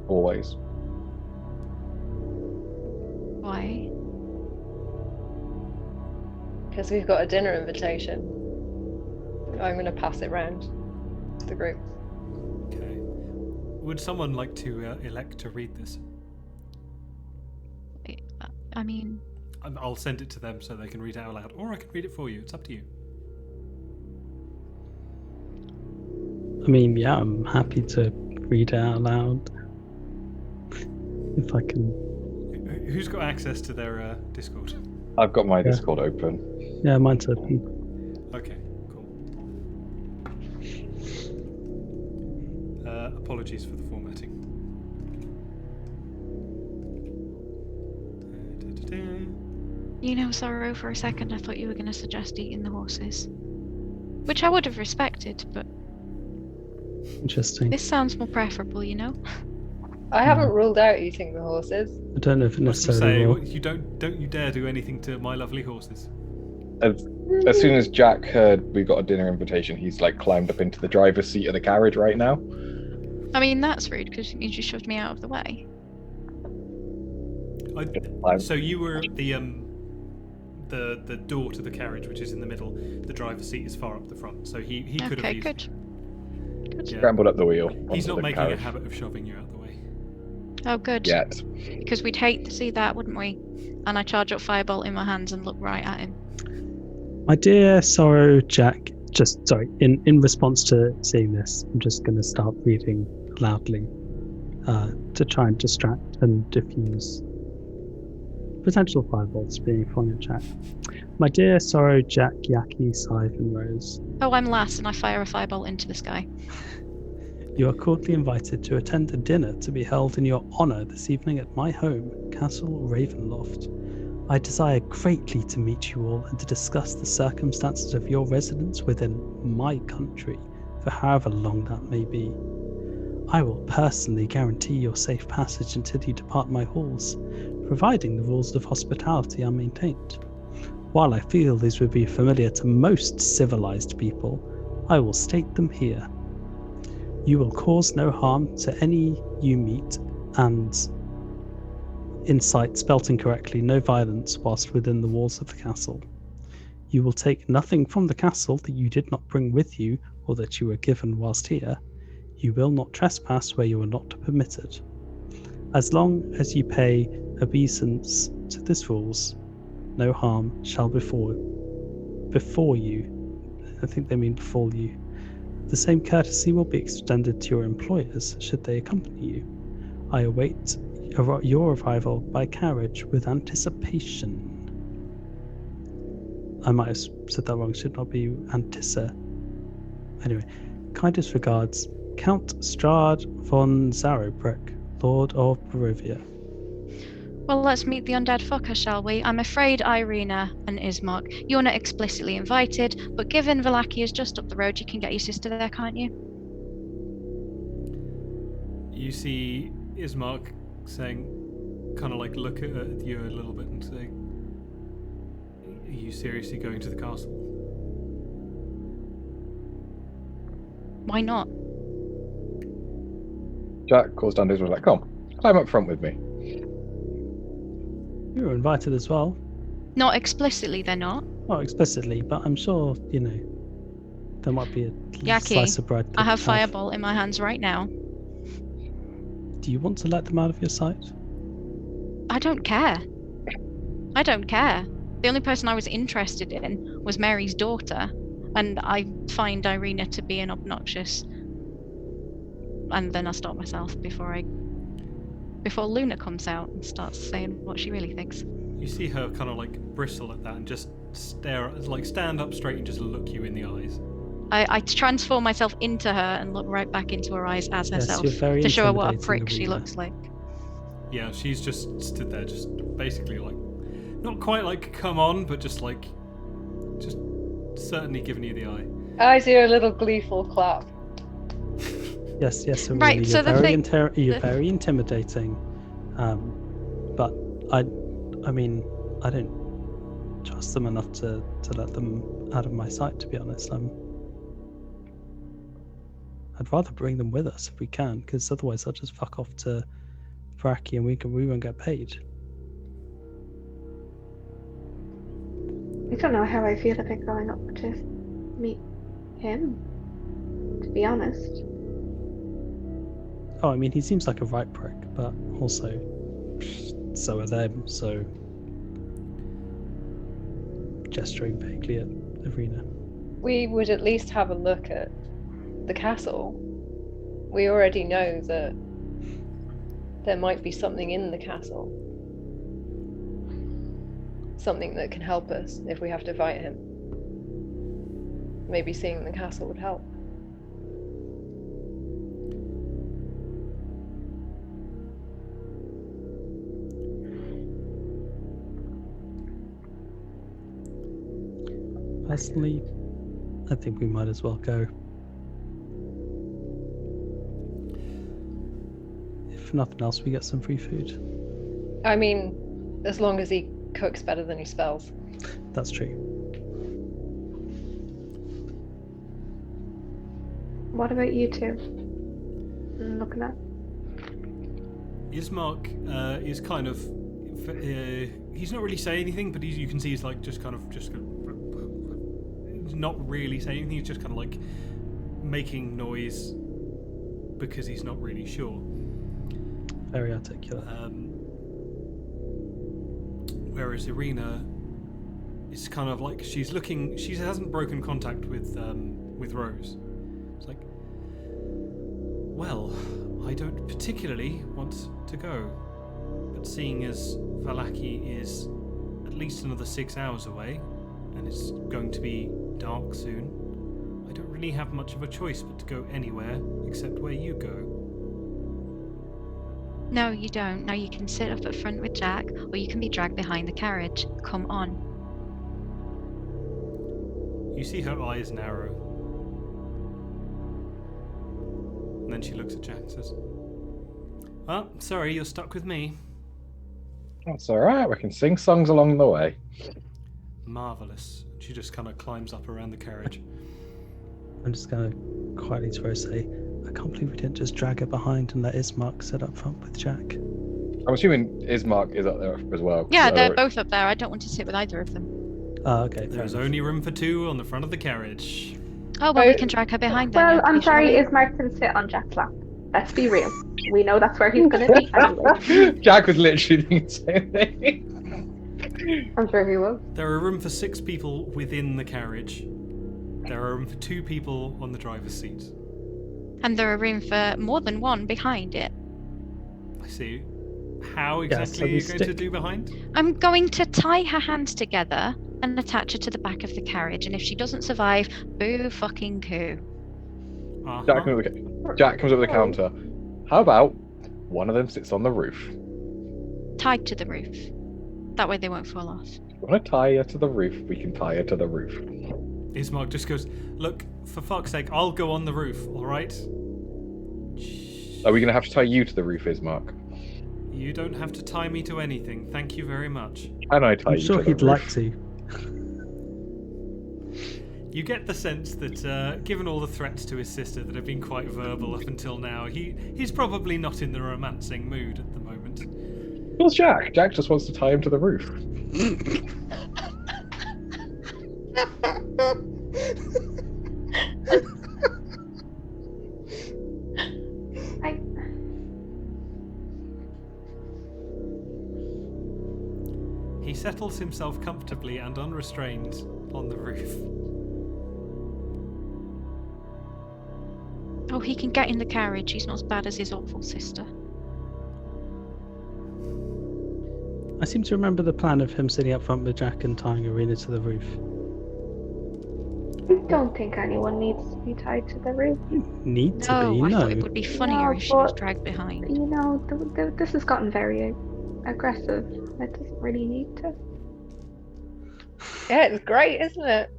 Always. Why? Because we've got a dinner invitation. I'm going to pass it round to the group. Okay. Would someone like to elect to read this? I mean... I'll send it to them so they can read it out loud, or I can read it for you. It's up to you. I mean, yeah, I'm happy to read it out loud. If I can. Who's got access to their Discord? I've got my Discord open. Yeah, mine's open. Okay, cool. Apologies for the formatting. You know, Sorrow, for a second I thought you were going to suggest eating the horses. Which I would have respected, but... Interesting. This sounds more preferable, you know? I haven't ruled out eating the horses. I don't know if it necessarily will. You don't you dare do anything to my lovely horses. As soon as Jack heard we got a dinner invitation, he's climbed up into the driver's seat of the carriage right now. I mean, that's rude, because it means you shoved me out of the way. So you were at the door to the carriage, which is in the middle. The driver's seat is far up the front, so he could have used... Okay, good. Yeah. Scrambled up the wheel. He's onto not the making carriage. a habit of shoving you out the way. Oh, good. Yet. Because we'd hate to see that, wouldn't we? And I charge up Firebolt in my hands and look right at him. My dear Sorrow, Jack, in response to seeing this, I'm just going to start reading loudly to try and distract and diffuse potential firebolts being flung at Jack. My dear Sorrow, Jack, Yaki, Scythe, and Rose. Oh, I'm last, and I fire a Firebolt into the sky. You are cordially invited to attend a dinner to be held in your honour this evening at my home, Castle Ravenloft. I desire greatly to meet you all and to discuss the circumstances of your residence within my country, for however long that may be. I will personally guarantee your safe passage until you depart my halls, providing the rules of hospitality are maintained. While I feel these would be familiar to most civilized people, I will state them here. You will cause no harm to any you meet, and insight spelt incorrectly, no violence whilst within the walls of the castle. You will take nothing from the castle that you did not bring with you or that you were given whilst here. You will not trespass where you are not permitted. As long as you pay obeisance to these rules, no harm shall befall you. I think they mean befall you. The same courtesy will be extended to your employers should they accompany you. I await your arrival by carriage with anticipation. I might have said that wrong. It should not be antissa. Anyway, kindest regards, Count Strahd von Zarobrick, Lord of Barovia. Well, let's meet the undead fucker, shall we? I'm afraid Irina and Ismark, you're not explicitly invited, but given Vallaki is just up the road, you can get your sister there, can't you? You see Ismark saying, kind of like look at you a little bit and saying, are you seriously going to the castle? Why not? Jack calls down to Israel like, come, climb up front with me. You were invited as well. Not explicitly, they're not. Not explicitly, but I'm sure, there might be a Yaki, slice of bread. I have Firebolt in my hands right now. Do you want to let them out of your sight? I don't care. I don't care. The only person I was interested in was Mary's daughter, and I find Irina to be an obnoxious. And then I stop myself before Luna comes out and starts saying what she really thinks. You see her kind of like bristle at that and just stand up straight and just look you in the eyes. I transform myself into her and look right back into her eyes as herself you're very to show her what a intimidating, prick she Irina. looks like. Yeah, she's just stood there, just basically like, not quite like come on, but just certainly giving you the eye. I do a little gleeful clap. Yes, Irina, Right, you're so the very thing- you're very intimidating. But I don't trust them enough to let them out of my sight, to be honest. I'd rather bring them with us if we can, because otherwise they'll just fuck off to Braki and we won't get paid. I don't know how I feel about going up to meet him, to be honest. Oh, I mean, he seems like a right prick, but also so are them, so gesturing vaguely at Irina. We would at least have a look at the castle. We already know that there might be something in the castle. Something that can help us if we have to fight him. Maybe seeing the castle would help. Personally, I think we might as well go. If nothing else, we get some free food. I mean, as long as he cooks better than he spells. That's true. What about you two? Looking at. Ismark is kind of he's not really saying anything, but you can see he's like just not really saying anything. He's just kind of like making noise because he's not really sure. Very articulate. Whereas Irina is kind of like she hasn't broken contact with Rose. It's like, well, I don't particularly want to go, but seeing as Vallaki is at least another 6 hours away, and it's going to be dark soon, I don't really have much of a choice but to go anywhere except where you go. No, you don't. Now you can sit up at front with Jack, or you can be dragged behind the carriage. Come on. You see her eyes narrow. And then she looks at Jack and says, "Well, sorry, you're stuck with me." That's all right. We can sing songs along the way. Marvellous. She just kind of climbs up around the carriage. I'm just going to quietly to her say, I can't believe we didn't just drag her behind and let Ismark sit up front with Jack. I'm assuming Ismark is up there as well. Yeah, they're So- both up there. I don't want to sit with either of them. Oh, okay. fair There's enough. only room for 2 on the front of the carriage. Oh, well, we can drag her behind then. Well, I'm shall sorry, we? Ismark can sit on Jack's lap. Let's be real. We know that's where he's going to be anyway. Jack was literally thinking the same thing. I'm sure he will. There are room for 6 people within the carriage. There are room for 2 people on the driver's seat. And there are room for more than one behind it. I see. How Yeah, exactly so are we you going to stick- do behind? I'm going to tie her hands together and attach her to the back of the carriage. And if she doesn't survive, boo fucking coo. Uh-huh. Jack comes up with a counter. How about one of them sits on the roof? Tied to the roof. That way they won't fall off. If you want to tie her to the roof, we can tie her to the roof. Ismark just goes, "Look, for fuck's sake, I'll go on the roof, alright? Are we going to have to tie you to the roof, Ismark? You don't have to tie me to anything, thank you very much." Can I tie I'm you sure to the he'd roof? like to. You get the sense that, given all the threats to his sister that have been quite verbal up until now, he's probably not in the romancing mood at the moment. Where's Jack? Jack just wants to tie him to the roof. I, He settles himself comfortably and unrestrained on the roof. Oh, he can get in the carriage. He's not as bad as his awful sister. I seem to remember the plan of him sitting up front with Jack and tying Arena to the roof. I don't think anyone needs to be tied to the roof. Need to No, be, I no. thought it would be funnier No, if she was but- dragged behind. You know, this has gotten very aggressive. It doesn't really need to. Yeah, it's great, isn't it?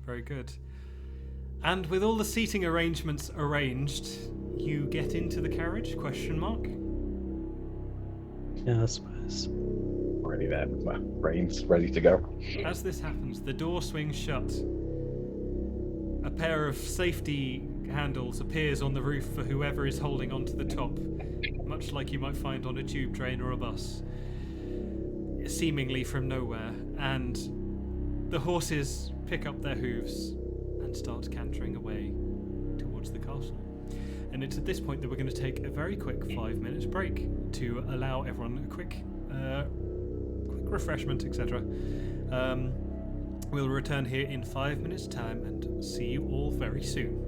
Very good. And with all the seating arrangements arranged, you get into the carriage? Question mark. Yeah, I suppose. Already there, with my brains ready to go. As this happens, the door swings shut. A pair of safety handles appears on the roof for whoever is holding onto the top, much like you might find on a tube train or a bus, seemingly from nowhere, and the horses pick up their hooves and start cantering away towards the castle. And it's at this point that we're going to take a very quick 5 minutes break to allow everyone a quick refreshment, etc. We'll return here in 5 minutes' time and see you all very soon.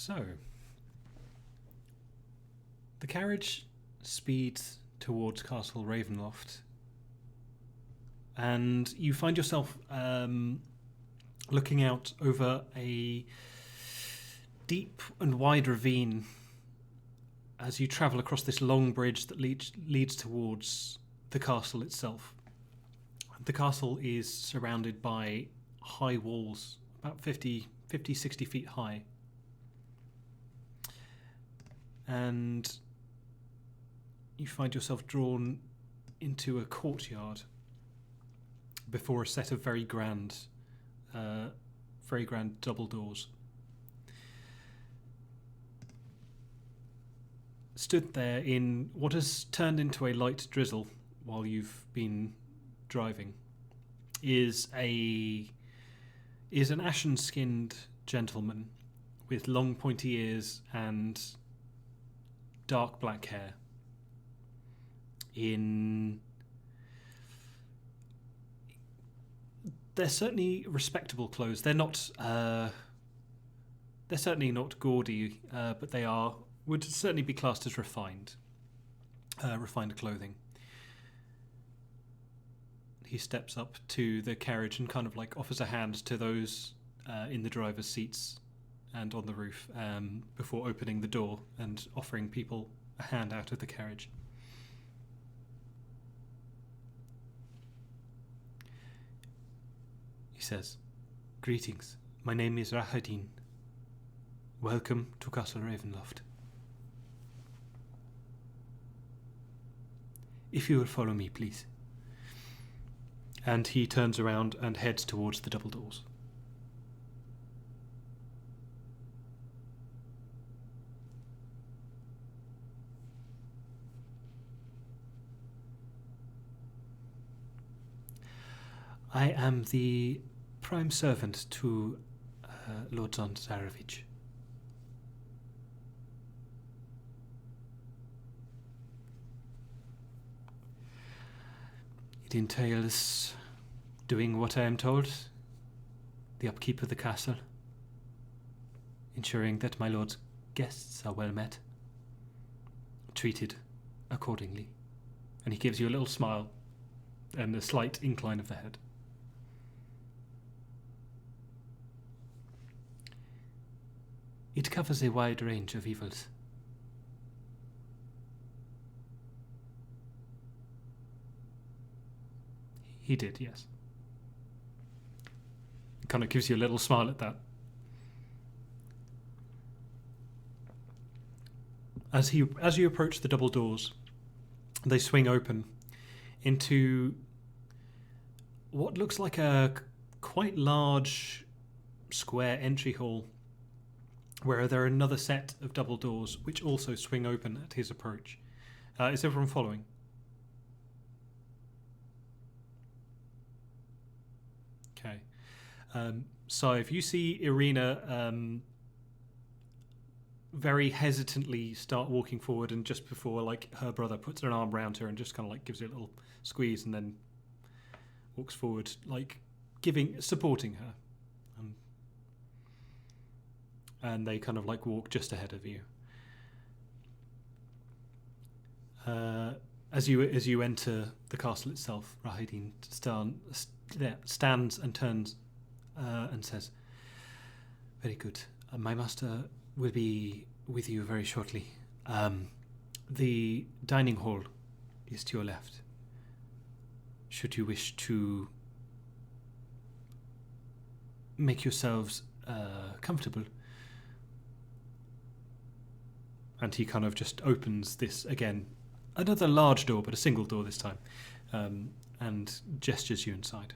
So, the carriage speeds towards Castle Ravenloft, and you find yourself looking out over a deep and wide ravine as you travel across this long bridge that leads towards the castle itself. The castle is surrounded by high walls, about 50, 60 feet high. And you find yourself drawn into a courtyard before a set of very grand double doors. Stood there in what has turned into a light drizzle while you've been driving is an ashen-skinned gentleman with long pointy ears and dark black hair they're certainly respectable clothes. They're certainly not gaudy, but they would certainly be classed as refined clothing. He steps up to the carriage and kind of like offers a hand to those in the driver's seats and on the roof before opening the door and offering people a hand out of the carriage. He says, "Greetings, my name is Rahadin. Welcome to Castle Ravenloft. If you will follow me, please." And he turns around and heads towards the double doors. I am the prime servant to Lord Zarovich. It entails doing what I am told, the upkeep of the castle, ensuring that my lord's guests are well met, treated accordingly. And he gives you a little smile and a slight incline of the head. It covers a wide range of evils. He did, yes. Kind of gives you a little smile at that. As you approach the double doors, they swing open into what looks like a quite large square entry hall, where there are another set of double doors which also swing open at his approach. Is everyone following? Okay. So if you see Irina very hesitantly start walking forward, and just before like her brother puts an arm around her and just kind of like gives her a little squeeze and then walks forward, like supporting her. And they kind of like walk just ahead of you. As you enter the castle itself, Rahidin stands and turns and says, "Very good. My master will be with you very shortly. The dining hall is to your left. Should you wish to make yourselves comfortable." And he kind of just opens this, again, another large door, but a single door this time, and gestures you inside.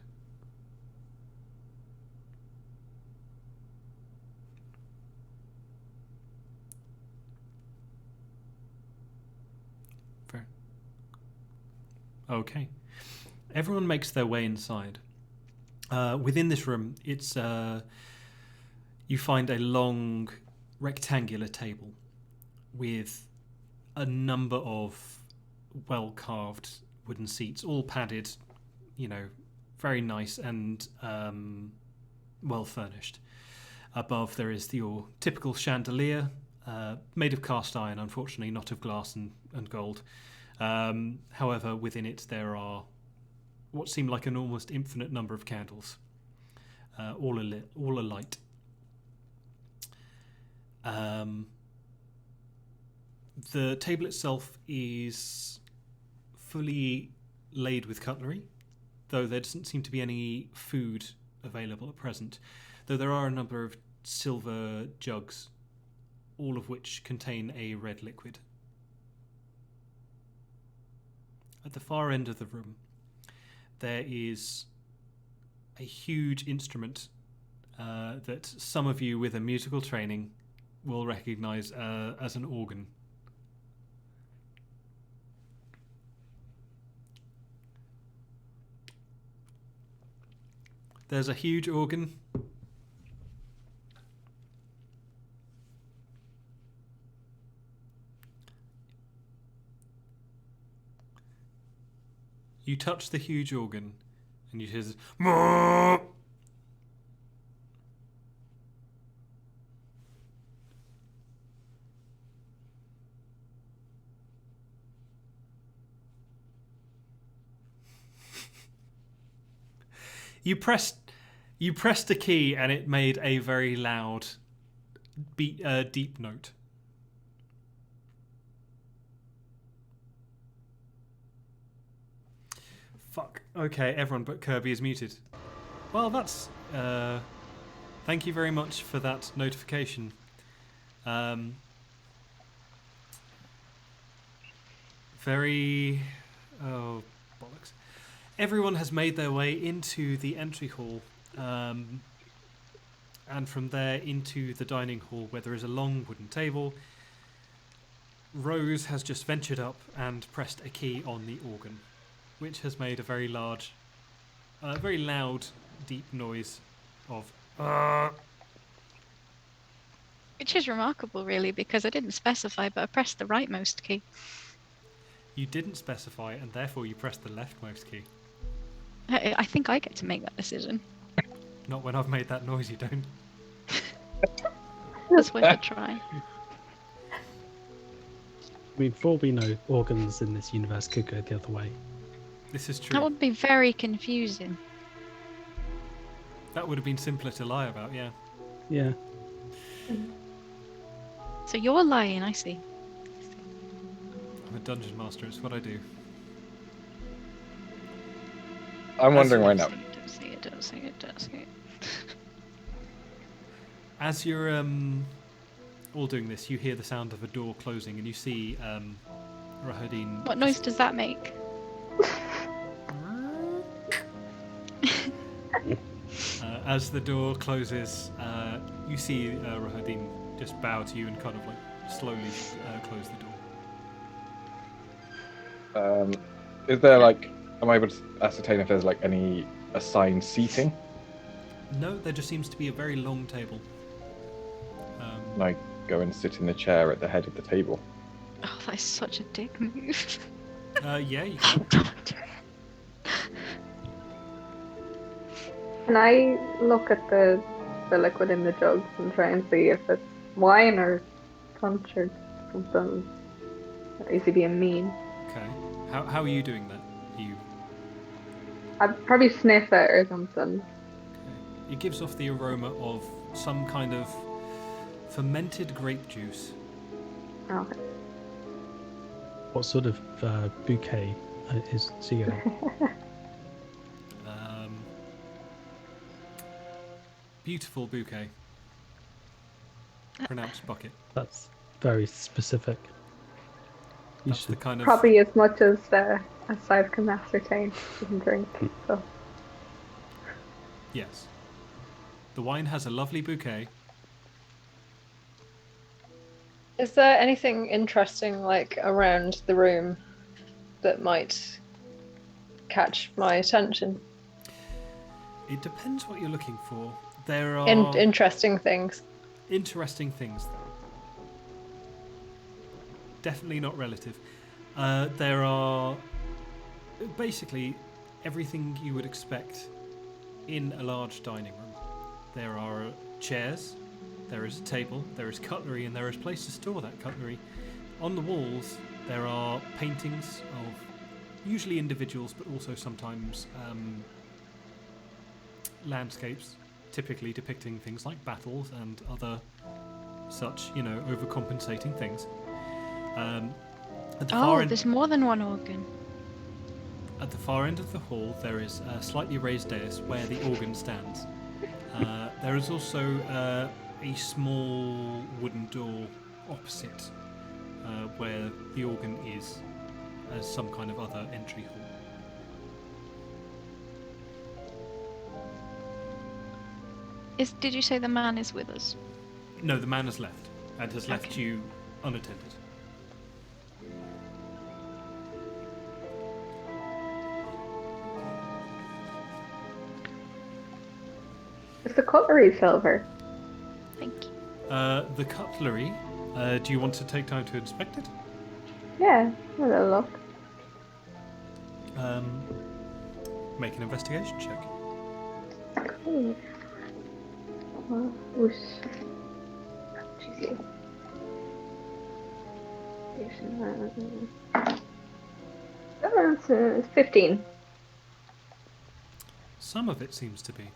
Fair. Okay. Everyone makes their way inside. Within this room, it's you find a long rectangular table with a number of well-carved wooden seats, all padded, very nice and well-furnished. Above there is your typical chandelier, made of cast iron, unfortunately, not of glass and gold. However, within it there are what seem like an almost infinite number of candles, all alight. The table itself is fully laid with cutlery, though there doesn't seem to be any food available at present, though there are a number of silver jugs, all of which contain a red liquid. At the far end of the room, there is a huge instrument that some of you with a musical training will recognise as an organ. There's a huge organ. You touch the huge organ and you hear this, "Moo!" You pressed a key and it made a very loud deep note. Fuck. Okay, everyone but Kirby is muted. Well, that's... thank you very much for that notification. Very... Oh, bollocks. Everyone has made their way into the entry hall, and from there into the dining hall where there is a long wooden table. Rose has just ventured up and pressed a key on the organ, which has made a very loud, deep noise of Which is remarkable, really, because I didn't specify, but I pressed the rightmost key. You didn't specify, and therefore you pressed the leftmost key. I think I get to make that decision. Not when I've made that noise, you don't. That's worth a try. I mean, for all we know, organs in this universe could go the other way. This is true. That would be very confusing. That would have been simpler to lie about, yeah. Yeah. So you're lying, I see. I'm a dungeon master, it's what I do. I'm wondering right now. Don't say it. As you're all doing this, you hear the sound of a door closing, and you see Rahadin. What noise does that make? As the door closes, you see Rahadin just bow to you and kind of like slowly close the door. Is there like, am I able to ascertain if there's like any assigned seating? No, there just seems to be a very long table. Can I go and sit in the chair at the head of the table? Oh, that's such a dick move. Yeah, you can. Can I look at the liquid in the jugs and try and see if it's wine or punch or something? Or is he being mean? Okay. How are you doing that? I'd probably sniff it or something. Okay. It gives off the aroma of some kind of fermented grape juice. Okay. What sort of bouquet is he getting? Beautiful bouquet. Pronounced bucket. That's very specific. You That's the should. kind of... Probably as much as I've can ascertain he can drink. So Yes. The wine has a lovely bouquet. Is there anything interesting like around the room that might catch my attention? It depends what you're looking for. There are Interesting things. interesting things, though. Definitely not relative. There are basically everything you would expect in a large dining room. There are chairs there is a table, there is cutlery, and there is a place to store that cutlery. On the walls, there are paintings of usually individuals, but also sometimes landscapes, typically depicting things like battles and other such, overcompensating things. At the far end, there's more than one organ. at the far end of the hall, there is a slightly raised dais where the organ stands. There is also a small wooden door opposite where the organ is, as some kind of other entry hall. Did you say the man is with us? No, the man has left, and has left Okay. you unattended. Is the cutlery silver? Thank you. The cutlery, do you want to take time to inspect it? Yeah, a little look. Make an investigation check. Cool. Well, whoosh. Jeez. 15. Some of it seems to be.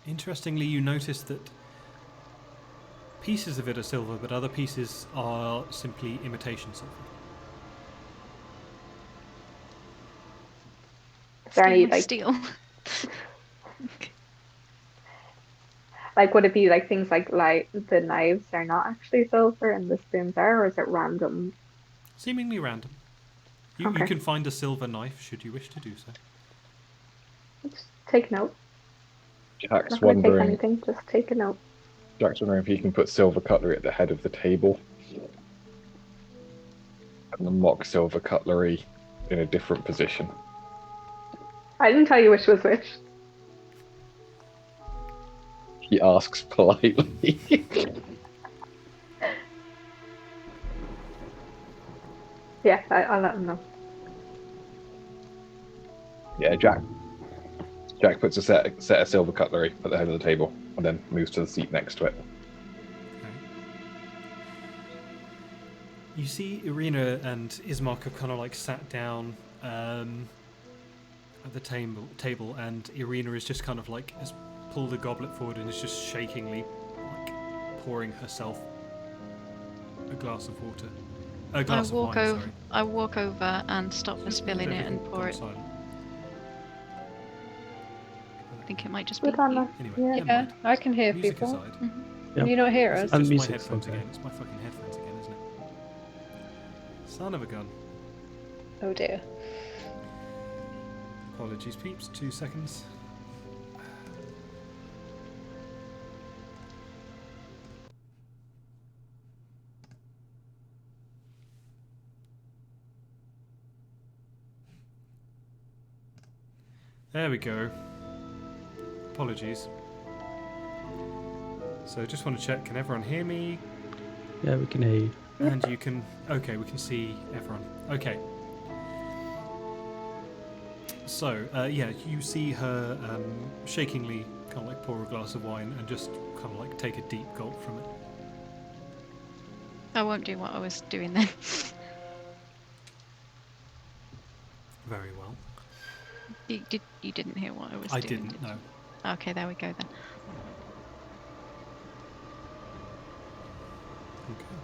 Interestingly, you notice that pieces of it are silver, but other pieces are simply imitation silver. Is there any Steel. would it be like things like the knives are not actually silver and the spoons are, or is it random? Seemingly random. You Okay. can find a silver knife should you wish to do so. Just take note. Jack's Not going to take wondering. anything. Just take a note. Jack's wondering if he can put silver cutlery at the head of the table, and the mock silver cutlery in a different position. I didn't tell you which was which. He asks politely. Yeah, I'll let him know. Yeah, Jack puts a set of silver cutlery at the head of the table and then moves to the seat next to it. Okay. You see Irina and Ismark have kind of like sat down at the table, and Irina is just kind of like has pulled a goblet forward and is just shakingly like pouring herself a glass of water. A glass of wine, sorry. I walk over and stop her spilling it and pour it. Silent. I think it might just be Good on you. her. Anyway, Yeah. never Yeah, mind. I can hear Music people. aside, Can you not hear us? it's And just my music's headphones okay. again. It's my fucking headphones again, isn't it? Son of a gun. Oh dear. Apologies, peeps. 2 seconds. There we go. Apologies. So just want to check, can everyone hear me? Yeah, we can hear you. And you can... Okay, we can see everyone. Okay. So, yeah, you see her shakingly kind of like pour a glass of wine and just kind of like take a deep gulp from it. I won't do what I was doing then. Very well. You didn't hear what I was I doing? didn't, did no. you? Okay, there we go then. Okay.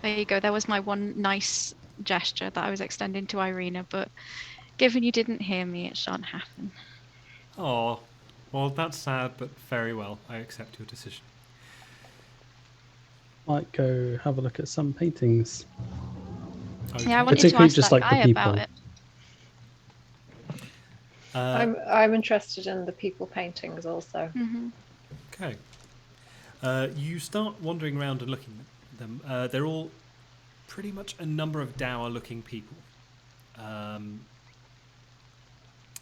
There you go. That was my one nice gesture that I was extending to Irina, but given you didn't hear me, it shan't happen. Oh, well, that's sad, but very well. I accept your decision. Might go have a look at some paintings. Okay. Yeah, I wanted to Particularly ask just that like the guy about people. it. I'm interested in the people paintings also. Mm-hmm. Okay. You start wandering around and looking at them. They're all pretty much a number of dour-looking people.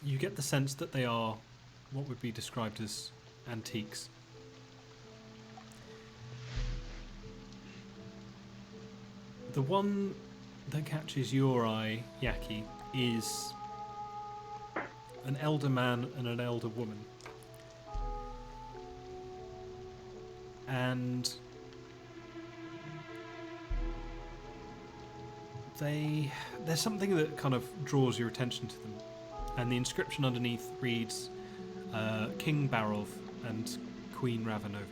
You get the sense that they are what would be described as antiques. The one that catches your eye, Yaki, is an elder man and an elder woman. and there's something that kind of draws your attention to them, and the inscription underneath reads King Barov and Queen Ravenovia.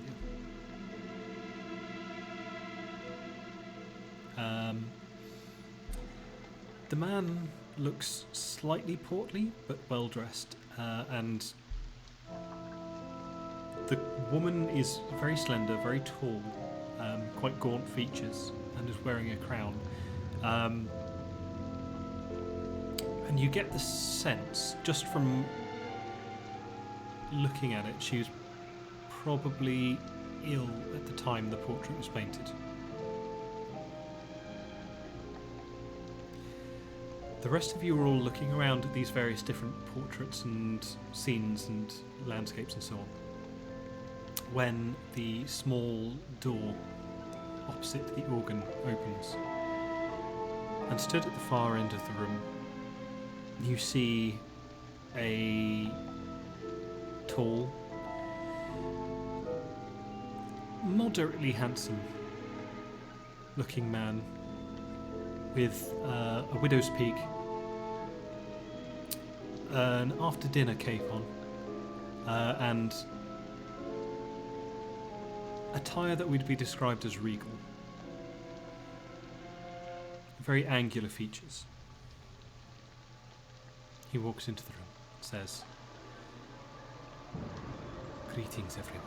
The man looks slightly portly but well dressed, and the woman is very slender, very tall, quite gaunt features, and is wearing a crown. And you get the sense, just from looking at it, she was probably ill at the time the portrait was painted. The rest of you are all looking around at these various different portraits and scenes and landscapes and so on, when the small door opposite the organ opens, and stood at the far end of the room, you see a tall, moderately handsome looking man with a widow's peak, an after dinner cape on, and attire that would be described as regal. Very angular features. He walks into the room and says, "Greetings, everyone.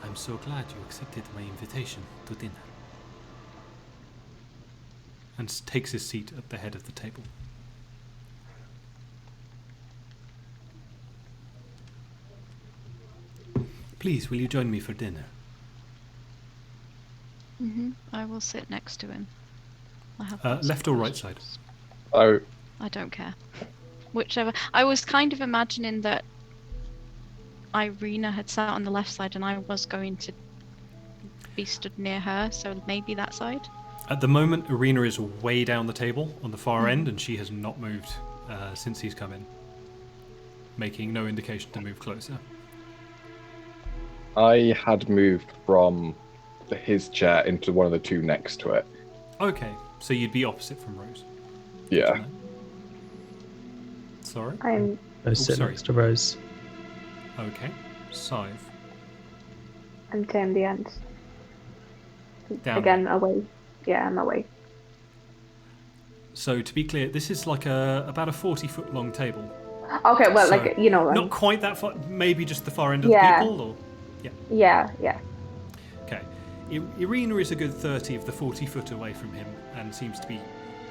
I'm so glad you accepted my invitation to dinner." And takes his seat at the head of the table. "Please, will you join me for dinner?" I will sit next to him. I have Left or right side? Oh, I don't care. Whichever. I was kind of imagining that Irina had sat on the left side and I was going to be stood near her, so maybe that side. At the moment, Irina is way down the table on the far end, and she has not moved since he's come in, making no indication to move closer. I had moved from his chair into one of the two next to it. Okay, so you'd be opposite from Rose. Yeah. I'm Sorry? I sit sorry. next to Rose. Okay. Scythe. down the end. Down. Again, away. Yeah, I'm away. So to be clear, this is like about a 40-foot long table. Okay, well, So, like, you know, Not quite that far, maybe just the far end of Yeah. the people, or? yeah. Okay. Irina is a good 30 of the 40 foot away from him and seems to be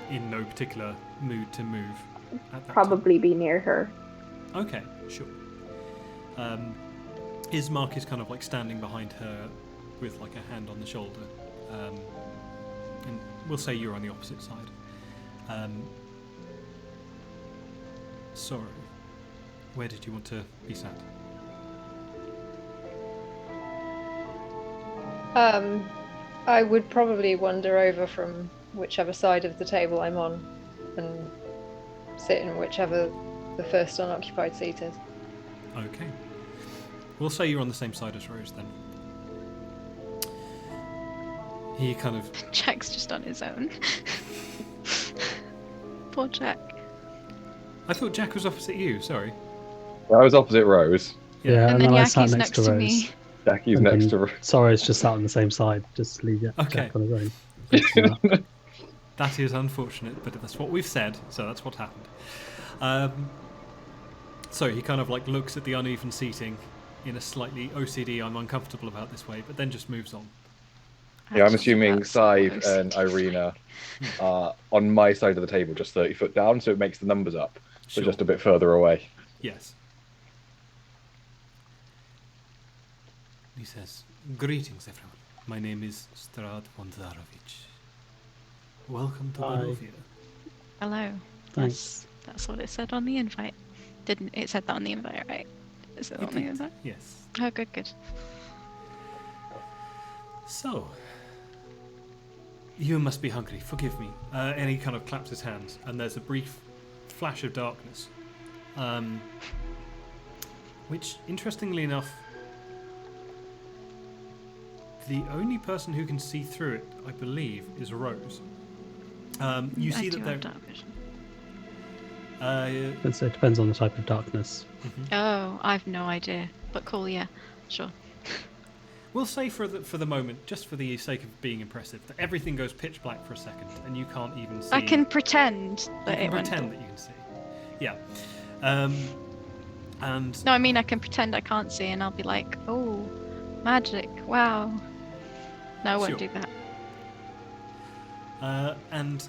in no particular mood to move at that Probably be near her. time. Okay, sure. Ismark is kind of like standing behind her with like a hand on the shoulder. And we'll say you're on the opposite side. Sorry. Where did you want to be sat? I would probably wander over from whichever side of the table I'm on and sit in whichever the first unoccupied seat is. Okay. We'll say you're on the same side as Rose then. He kind of... Jack's just on his own. Poor Jack. I thought Jack was opposite you, sorry. I was opposite Rose. Yeah, And then I sat Yaki's next to to Rose. me. Jackie's And next then to Rose. Sorry's just sat on the same side. Just leave Okay. Jack on his own. Facing up. That is unfortunate, but that's what we've said, so that's what happened. So he kind of like looks at the uneven seating in a slightly OCD, I'm uncomfortable about this way, but then just moves on. Yeah, I'm Actually, assuming that's Scythe so and OCD. Irina are on my side of the table, just 30 foot down, so it makes the numbers up. So Sure. just a bit further away. Yes. He says, "Greetings, everyone. My name is Strahd Bondarovich. Welcome to Hi. Barovia." Hello. Thanks. That's what it said on the invite. Didn't it said that on the invite, right? Is it on the invite? Yes. Oh, good, good. So, you must be hungry. Forgive me. And he kind of claps his hands, and there's a brief flash of darkness, which, interestingly enough, The only person who can see through it, I believe, is Rose. You see that there. Dark vision. And so it depends on the type of darkness. Oh, I've no idea. But cool, yeah. Sure. We'll say for the moment, just for the sake of being impressive, that everything goes pitch black for a second, and you can't even see. I can pretend that you it can went. pretend that you can see. Yeah. And No, I mean I can pretend I can't see, and I'll be like, "Oh, magic! Wow." No, I won't Sure. do that. and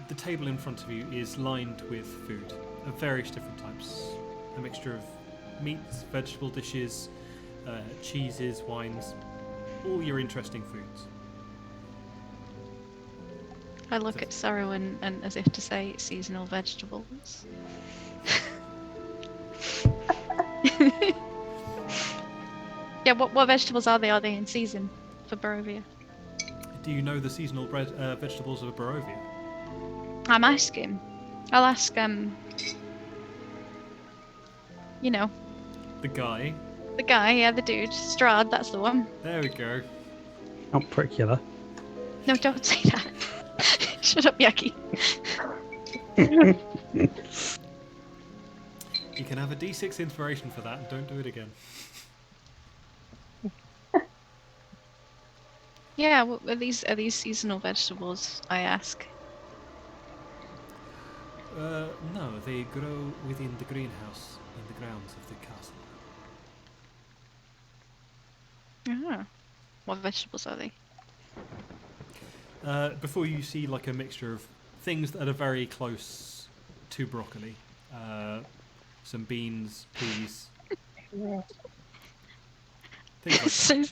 the table in front of you is lined with food of various different types. A mixture of meats, vegetable dishes, cheeses, wines, all your interesting foods. I look at Sorrow and as if to say seasonal vegetables. Yeah, what vegetables are they? Are they in season for Barovia? Do you know the seasonal vegetables of Barovia? I'm asking. I'll ask, you know, The guy. the guy, yeah, the dude, Strahd, that's the one. There we go. Not particular. No, don't say that. Shut up, Yaki. You can have a D6 inspiration for that, and don't do it again. Yeah, are these seasonal vegetables? I ask. No, they grow within the greenhouse in the grounds of the castle. Ah, what vegetables are they? Before you see like a mixture of things that are very close to broccoli. Some beans, peas. Things like So,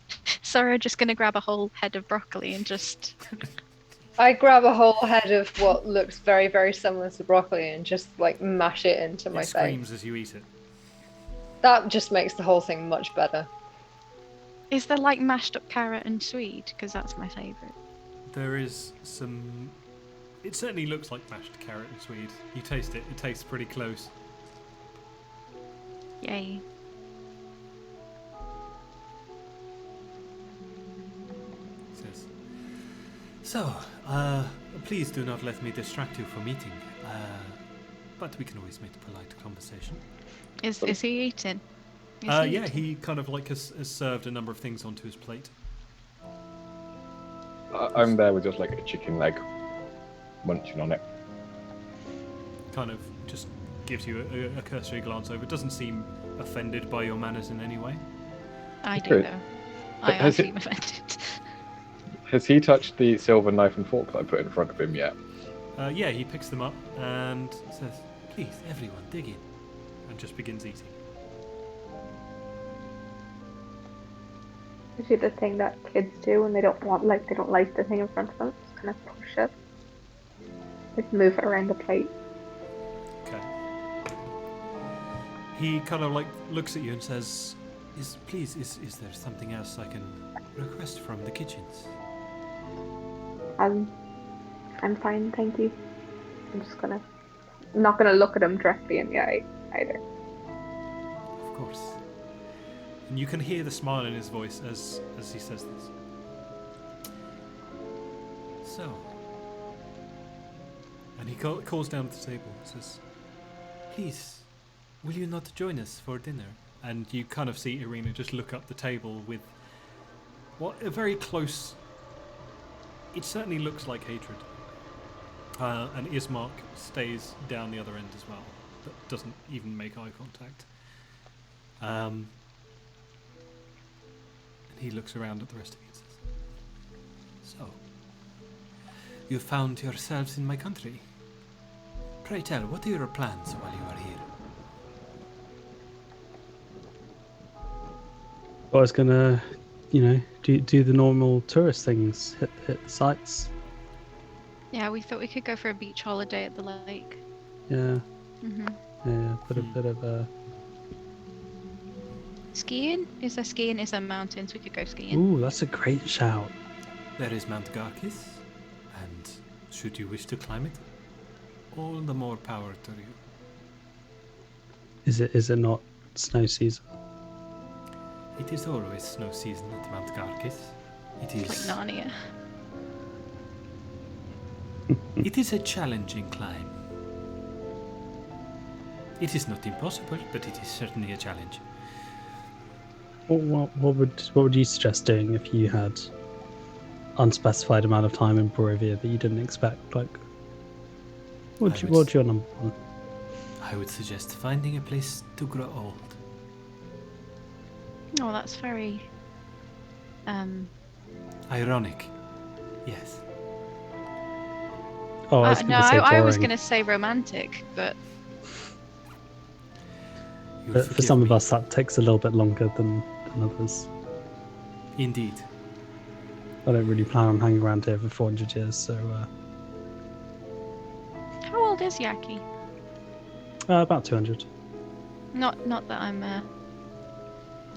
Sarah just gonna grab a whole head of broccoli and just. I grab a whole head of what looks very, very similar to broccoli and just like mash it into my it face. screams as you eat it. That just makes the whole thing much better. Is there like mashed up carrot and swede? Because that's my favourite. There is some. It certainly looks like mashed carrot and swede. You taste it. It tastes pretty close. Yay. It says. So, please do not let me distract you from eating. But we can always make a polite conversation. Is he eating? Is Yeah, eating? he kind of like has served a number of things onto his plate. I'm there with just like a chicken leg, munching on it. Kind of just gives you a cursory glance over. Doesn't seem offended by your manners in any way. I do Good. though. I Has it- seem offended. Has he touched the silver knife and fork that I put in front of him yet? Yeah, he picks them up and says, "Please, everyone, dig in," and just begins eating. Is it the thing that kids do when they don't like the thing in front of them? Just kind of push it. Like move it around the plate. Okay. He kind of like looks at you and says, is there something else I can request from the kitchens?" I'm fine, thank you. I'm not gonna look at him directly in the eye either. Of course. And you can hear the smile in his voice as he says this. So. And he calls down at the table and says, "Please, will you not join us for dinner?" And you kind of see Irina just look up the table with what a very close. It certainly looks like hatred. And Ismark stays down the other end as well, but doesn't even make eye contact. And he looks around at the rest of you and says, "So, you found yourselves in my country. Pray tell, what are your plans while you are here?" I was gonna, do the normal tourist things, hit the sites. Yeah, we thought we could go for a beach holiday at the lake. Yeah, Hmm yeah, put a bit of Skiing? Is there skiing? Is there mountains? We could go skiing. Ooh, that's a great shout. There is Mount Garkis, and should you wish to climb it, all the more power to you. Is it not snow season? It is always snow season at Mount Garkis. It It's is. like Narnia. It is a challenging climb. It is not impossible, but it is certainly a challenge. What would you suggest doing if you had unspecified amount of time in Barovia that you didn't expect? Like, what's your number one? I would suggest finding a place to grow old. Oh, that's very Ironic. Yes. Oh, I was no, going to say boring. I was going to say romantic, but You'll But for forgive some of me. us, that takes a little bit longer than others. Indeed. I don't really plan on hanging around here for 400 years, so how old is Yaki? about 200. Not that I'm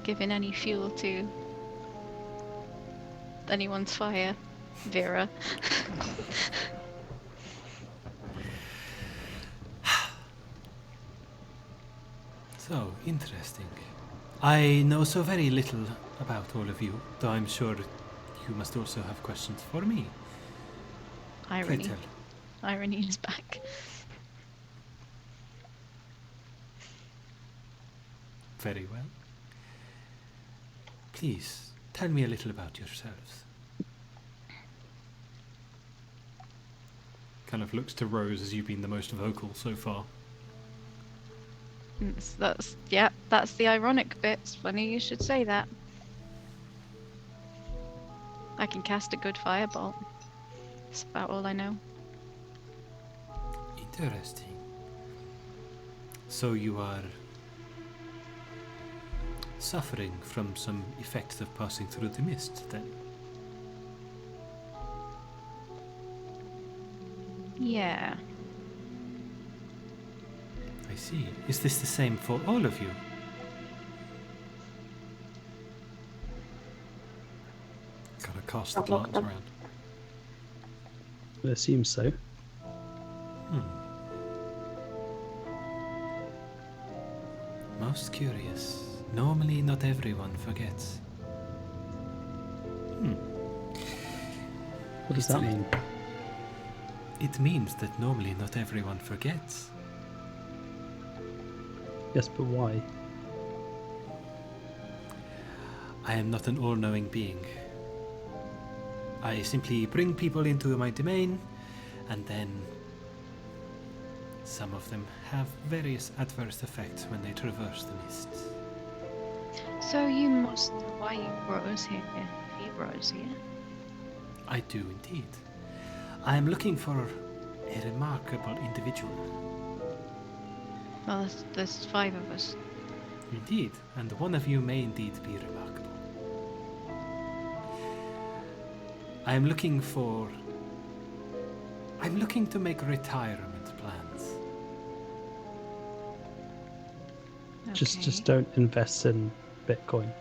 giving any fuel to anyone's fire, Vera. So, interesting. I know so very little about all of you, though I'm sure you must also have questions for me. Pray Irony. tell. Irony is back. Very well. Please, tell me a little about yourselves. Kind of looks to Rose as you've been the most vocal so far. That's the ironic bit. It's funny you should say that. I can cast a good firebolt. That's about all I know. Interesting. So you are suffering from some effects of passing through the mist, then? Yeah. I see. Is this the same for all of you? Gotta cast the glance around. I assume so. Most curious. Normally, not everyone forgets. What does that mean? It means that normally not everyone forgets. Yes, but why? I am not an all-knowing being. I simply bring people into my domain, and then some of them have various adverse effects when they traverse the mists. So you must know why you brought us here. You brought us here. I do indeed. I am looking for a remarkable individual. Well, there's 5 of us. Indeed, and one of you may indeed be remarkable. I'm looking to make retirement plans. Just don't invest in Bitcoin.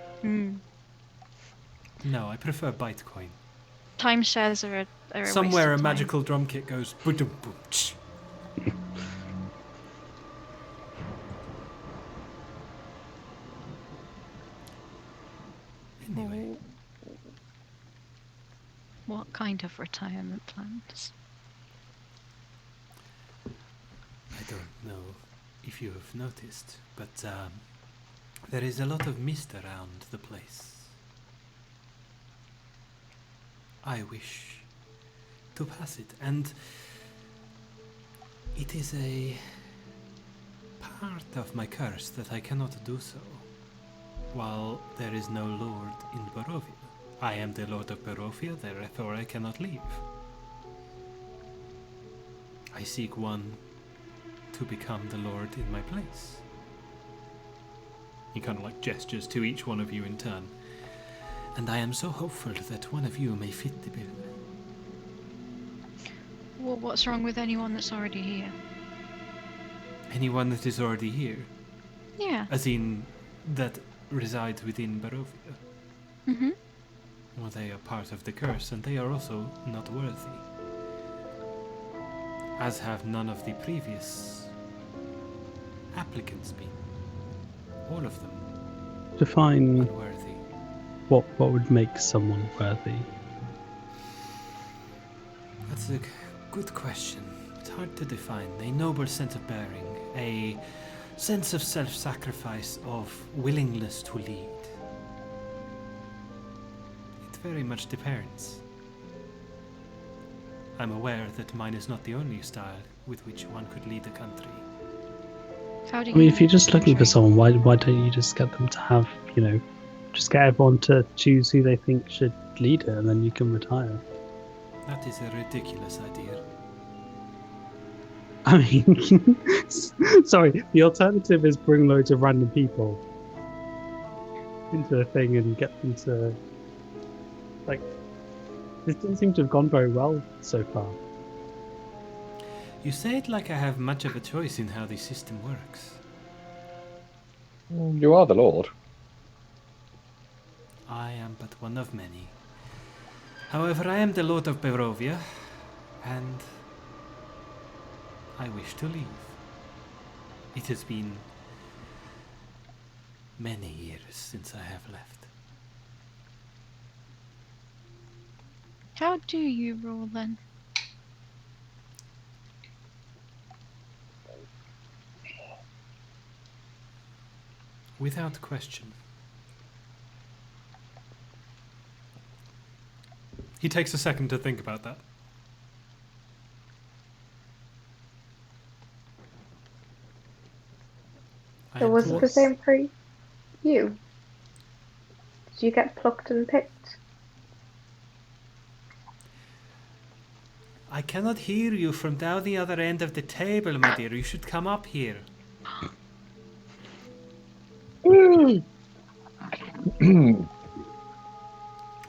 No, I prefer Bitcoin. Timeshares are a waste Somewhere of a time. magical drum kit goes boom boom. Anyway, What kind of retirement plans? I don't know if you have noticed, but there is a lot of mist around the place. I wish to pass it, and it is a part of my curse that I cannot do so while there is no lord in Barovia. I am the lord of Barovia, therefore I cannot leave. I seek one to become the lord in my place. He kind of like gestures to each one of you in turn. And I am so hopeful that one of you may fit the bill. Well, what's wrong with anyone that's already here? Anyone that is already here, Yeah. as in that resides within Barovia. Mm-hmm. Well, they are part of the curse, and they are also not worthy. As have none of the previous applicants been. All of them Define unworthy. what would make someone worthy? That's a good question. It's hard to define. A noble sense of bearing, a sense of self-sacrifice, of willingness to lead. It very much depends. I'm aware that mine is not the only style with which one could lead a country. How do I mean, you if you're just looking for portray- someone, why don't you just get them to have, just get everyone to choose who they think should lead it, and then you can retire. That is a ridiculous idea. I mean, sorry, the alternative is bring loads of random people into a thing and get them to, like, this doesn't seem to have gone very well so far. You say it like I have much of a choice in how the system works. You are the Lord. I am but one of many. However, I am the Lord of Barovia, and I wish to leave. It has been many years since I have left. How do you rule then? Without question. He takes a second to think about that. I So am was it the towards- same for you? Did you get plucked and picked? I cannot hear you from down the other end of the table, my dear. You should come up here.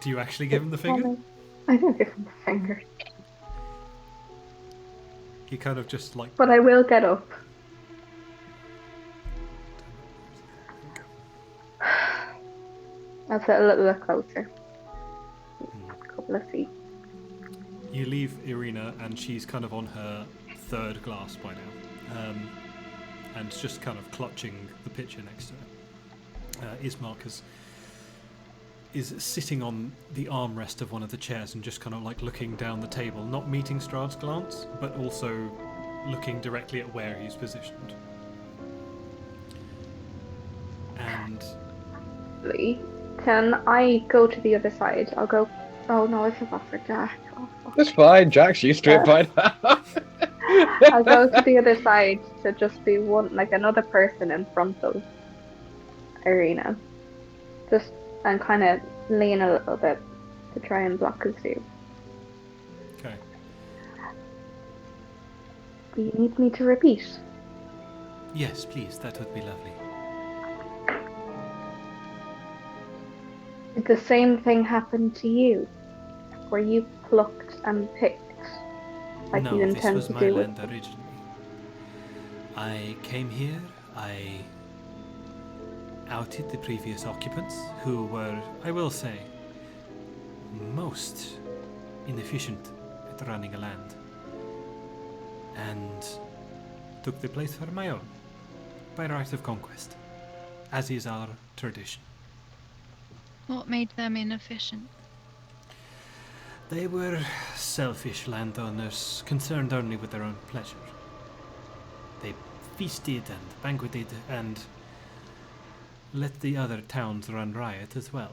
Do you actually give him the finger? I don't give him the finger, He kind of just like... but I will get up. I'll sit a little bit closer. A couple of feet. You leave Irina, and she's kind of on her third glass by now, and just kind of clutching the pitcher next to her. Ismark is sitting on the armrest of one of the chairs and just kind of like looking down the table, not meeting Strahd's glance, but also looking directly at where he's positioned. And Can I go to the other side? I'll go. Oh no, I forgot for Jack. Oh, fuck. It's fine, Jack's used to it by now. I'll go to the other side to just be another person in front of Irina. Just and kind of lean a little bit to try and block his view. okay, Do you need me to repeat? yes, please, that would be lovely. Did the same thing happen to you? Were you plucked and picked like No, you this intend was to my do land originally. I came here, I outed the previous occupants, who were, I will say, most inefficient at running a land, and took the place for my own, by right of conquest, as is our tradition. What made them inefficient? They were selfish landowners, concerned only with their own pleasure. They feasted and banqueted and let the other towns run riot as well.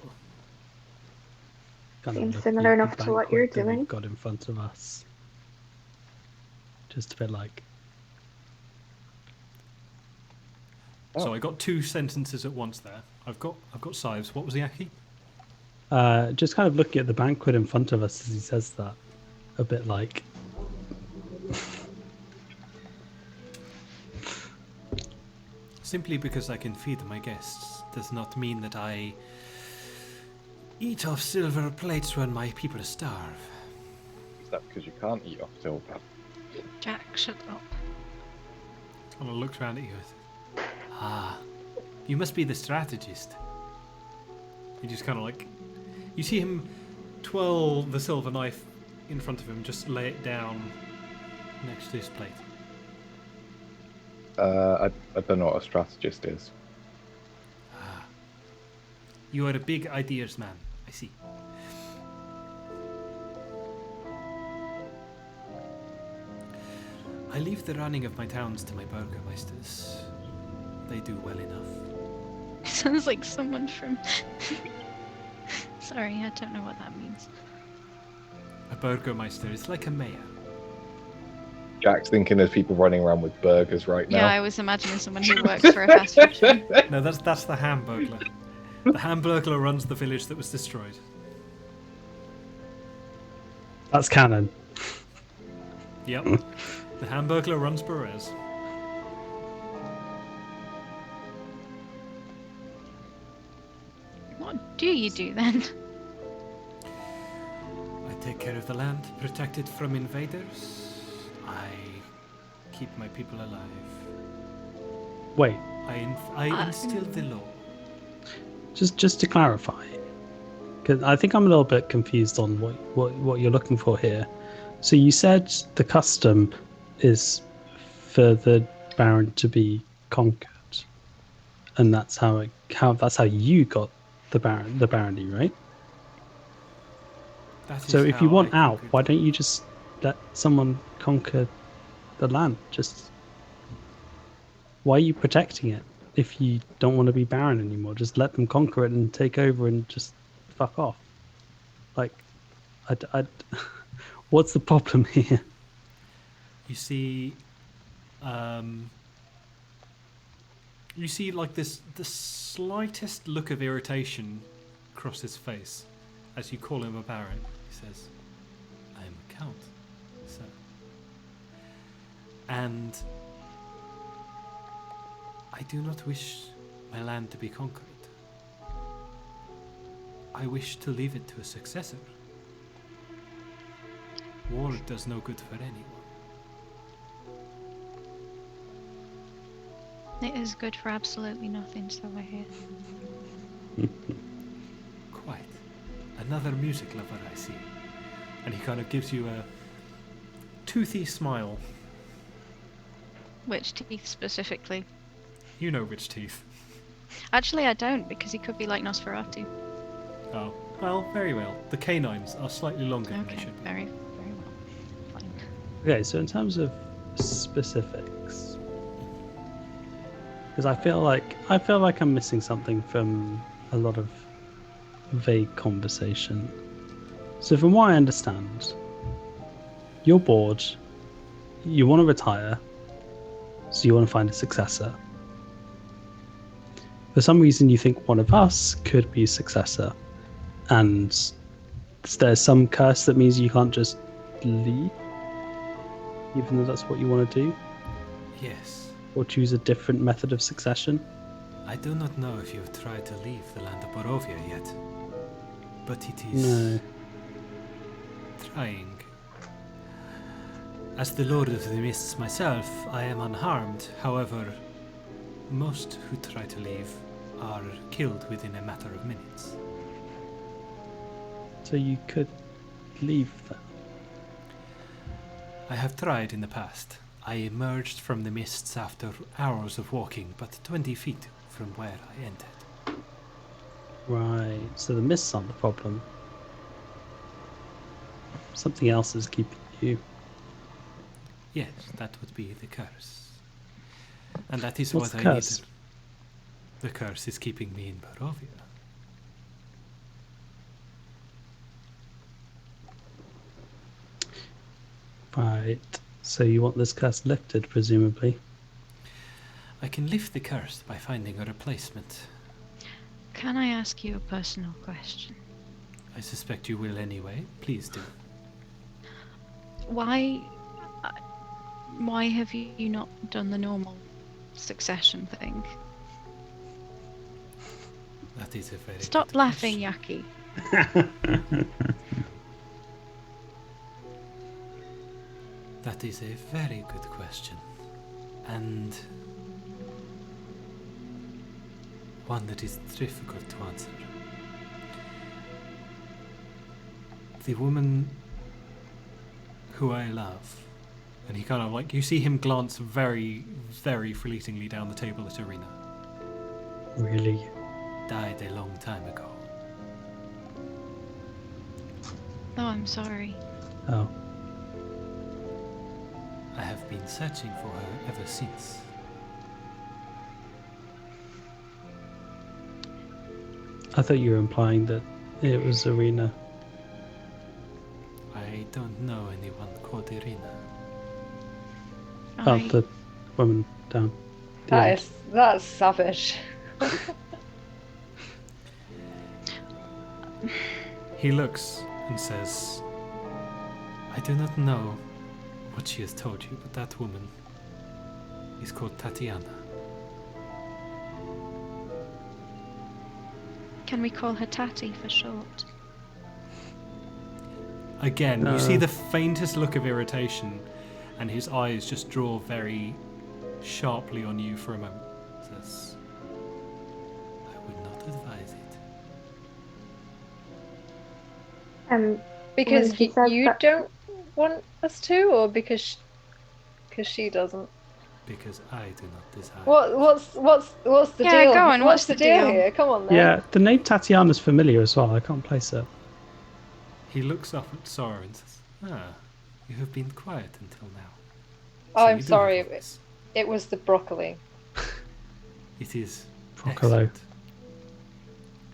Kind Seems look similar at the enough to what you're banquet that doing. we've got in front of us. Just a bit like, So I got two sentences at once there. I've got Sives. What was the Aki? just kind of looking at the banquet in front of us as he says that. A bit like, Simply because I can feed my guests does not mean that I eat off silver plates when my people starve. Is that because you can't eat off silver? Jack, shut up. Kind of looks around at you. Ah, you must be the strategist. He just kind of like, you see him twirl the silver knife in front of him, just lay it down next to his plate. I don't know what a strategist is. Ah, You are a big ideas man. I see. I leave the running of my towns to my burgomeisters. They do well enough. Sounds like someone from. Sorry, I don't know what that means. A burgomeister is like a mayor. Jack's thinking there's people running around with burgers right now. Yeah, I was imagining someone who works for a fast food chain. No, that's the Hamburglar. The Hamburglar runs the village that was destroyed. That's canon. Yep. The Hamburglar runs Perez. What do you do then? I take care of the land, protect it from invaders. I keep my people alive. Wait, I instill the law. just to clarify, because I think I'm a little bit confused on what you're looking for here. So you said the custom is for the Baron to be conquered, and that's how you got the barony, right? That So is if you how want I out, conquered why them. don't you just let someone conquer the land? Just why are you protecting it if you don't want to be Baron anymore? Just let them conquer it and take over and just fuck off. Like, what's the problem here? You see, like the slightest look of irritation cross his face as you call him a baron. He says, "I am a count, sir, and I do not wish my land to be conquered. I wish to leave it to a successor. War does no good for anyone." It is good for absolutely nothing, so I hear. Quite. Another music lover, I see. And he kind of gives you a toothy smile. Which teeth specifically? You know which teeth. Actually, I don't, because he could be like Nosferatu. Oh, well, very well. The canines are slightly longer than they Okay, should be. very well. Fine. Okay, so in terms of specifics, because I feel like I'm missing something from a lot of vague conversation. So from what I understand, you're bored, you want to retire, so you want to find a successor. For some reason you think one of us could be a successor, and there's some curse that means you can't just leave, even though that's what you want to do, Yes. or choose a different method of succession. I do not know if you've tried to leave the land of Borovia yet, but it is No. trying. As the Lord of the Mists myself, I am unharmed. However, most who try to leave are killed within a matter of minutes. So you could leave them. I have tried in the past. I emerged from the mists after hours of walking, but 20 feet from where I entered. Right, so the mists aren't the problem. Something else is keeping you. Yes, that would be the curse. And that is What's what the I curse? needed. The curse is keeping me in Barovia. Right, so you want this curse lifted, presumably. I can lift the curse by finding a replacement. Can I ask you a personal question? I suspect you will anyway. Please do. Why have you not done the normal succession thing? That is a very Stop good laughing, question. Yaki. That is a very good question. And one that is difficult to answer. The woman who I love, and he kind of like, you see him glance very, very fleetingly down the table at Arena. Really? died a long time ago. Oh, I'm sorry. Oh, I have been searching for her ever since. I thought you were implying that it was Irina. I don't know anyone called Irina. Oh, I- the woman down. the end. That's savage. He looks and says, I do not know what she has told you, but that woman is called Tatiana. Can we call her Tatty for short? Again, you see Uh. the faintest look of irritation, and his eyes just draw very sharply on you for a moment. Says, I would not advise it. Because When she says you that- don't want us to, or because she doesn't. Because I do not desire. What's the Yeah, deal? go on, what's the deal deal? here? Come on, then. Yeah, the name Tatiana's familiar as well. I can't place it. He looks up at Sora and says, you have been quiet until now. Oh, So I'm you do sorry. have this. It was the broccoli. It is Broccolo. excellent.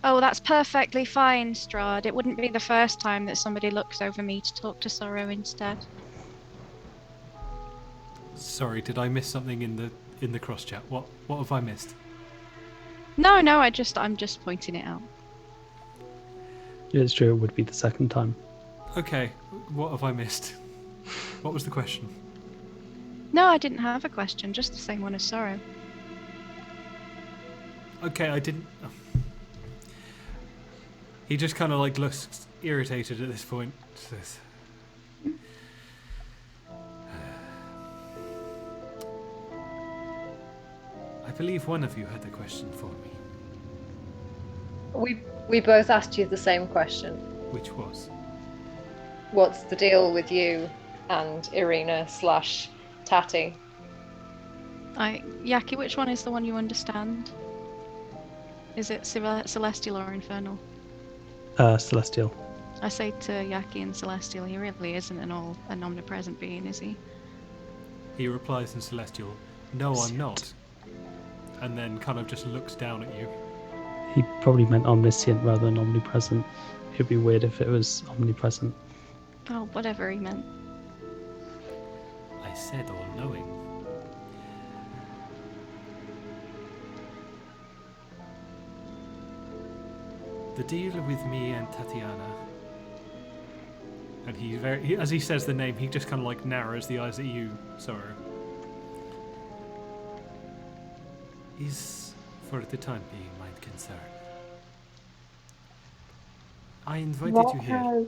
Oh, that's perfectly fine, Strahd. It wouldn't be the first time that somebody looks over me to talk to Sorrow instead. Sorry, did I miss something in the cross chat? What have I missed? No, I'm just pointing it out. It's true, it would be the second time. Okay, what have I missed? What was the question? No, I didn't have a question, just the same one as Sorrow. Okay, I didn't. Oh. He just kind of like looks irritated at this point. Says, I believe one of you had a question for me. We both asked you the same question. Which was? What's the deal with you and Irina / Tatty? Yaki, which one is the one you understand? Is it Celestial or Infernal? Celestial. I say to Yaki and Celestial, he really isn't an omnipresent being, is he? He replies in Celestial, no, I'm not. And then kind of just looks down at you. He probably meant omniscient rather than omnipresent. It'd be weird if it was omnipresent. Oh, whatever he meant. I said all-knowing. The deal with me and Tatiana, and as he says the name, he just kind of like narrows the eyes at you, Sora, is for the time being my concern. I invited What you here. has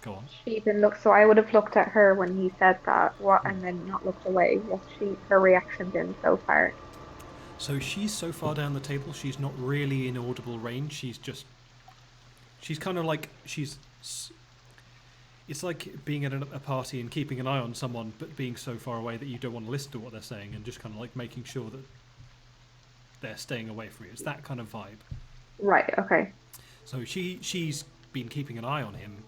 Go on. she been looked? So I would have looked at her when he said that, and then not looked away. What's her reaction been so far? So she's so far down the table, she's not really in audible range. She's kind of like, it's like being at a party and keeping an eye on someone, but being so far away that you don't want to listen to what they're saying, and just kind of like making sure that they're staying away from you. It's that kind of vibe. Right. Okay. So she's been keeping an eye on him,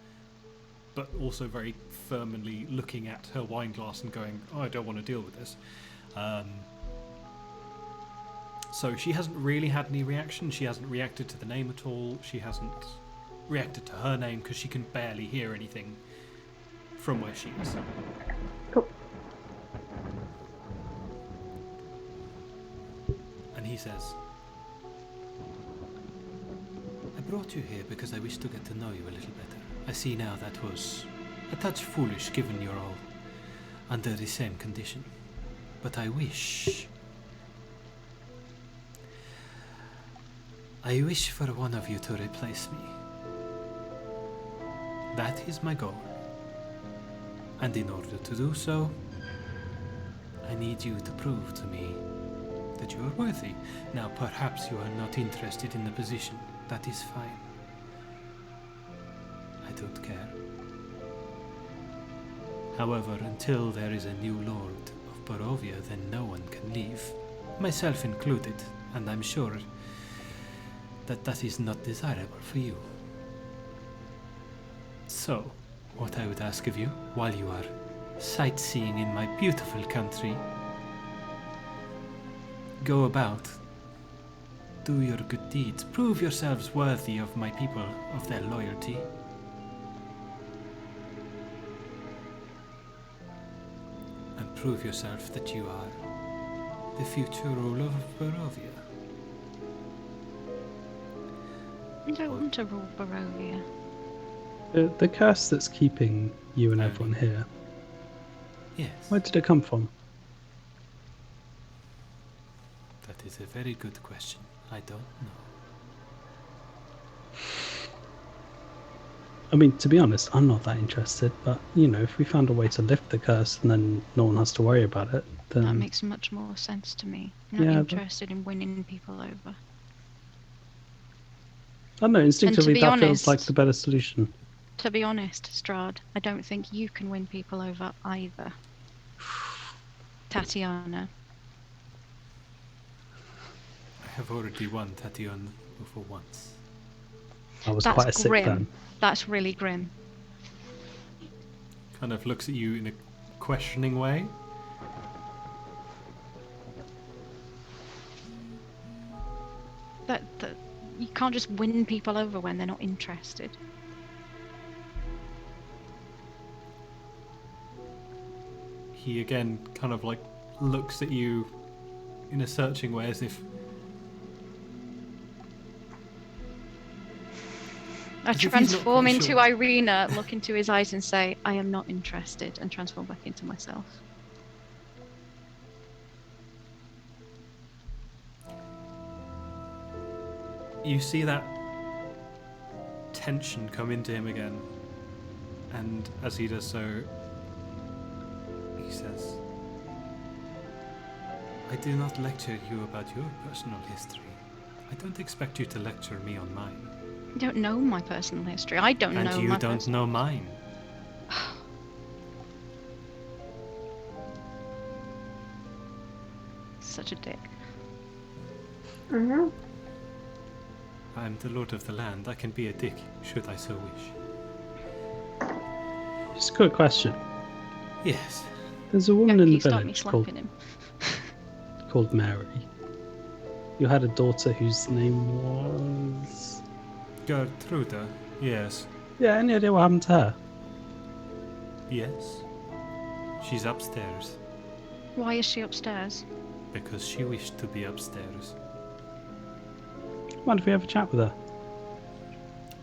but also very firmly looking at her wine glass and going, oh, I don't want to deal with this. So she hasn't really had any reaction. She hasn't reacted to the name at all. She hasn't reacted to her name because she can barely hear anything from where she is. Cool. And he says, I brought you here because I wish to get to know you a little better. I see now that was a touch foolish given you're all under the same condition. But I wish for one of you to replace me. That is my goal. And in order to do so, I need you to prove to me that you are worthy. Now, perhaps you are not interested in the position. That is fine. I don't care. However, until there is a new Lord of Barovia, then no one can leave. Myself included, and I'm sure that is not desirable for you. So, what I would ask of you, while you are sightseeing in my beautiful country, go about, do your good deeds, prove yourselves worthy of my people, of their loyalty. And prove yourself that you are the future ruler of Barovia. I don't want to rule Barovia. The curse that's keeping you and Oh. everyone here, Yes, where did it come from? that is a very good question. I don't know. I mean, to be honest, I'm not that interested, but, you know, if we found a way to lift the curse and then no one has to worry about it, then... That makes much more sense to me. I'm not Yeah, interested in winning people over. I don't know, instinctively be that feels like honest- the better solution. To be honest, Strahd, I don't think you can win people over either. Tatiana. I have already won Tatiana for once. I was That's quite a sick grim. burn. That's really grim. Kind of looks at you in a questioning way. That you can't just win people over when they're not interested. He again kind of like looks at you in a searching way as if I As if he's not transform quite into sure. Irina, look into his eyes and say, I am not interested, and transform back into myself. you see that tension come into him again. And as he does so, he says, I do not lecture you about your personal history. I don't expect you to lecture me on mine. You don't know my personal history. I don't And know you my don't personal... know mine. Such a dick. Mm-hmm. I'm the lord of the land. I can be a dick, should I so wish. Just a quick question. Yes. There's a woman Don't in you the stop me village called, slapping him. called Mary. You had a daughter whose name was... Gertruda. Yes. Yeah, any idea what happened to her? Yes. She's upstairs. Why is she upstairs? Because she wished to be upstairs. Mind if we have a chat with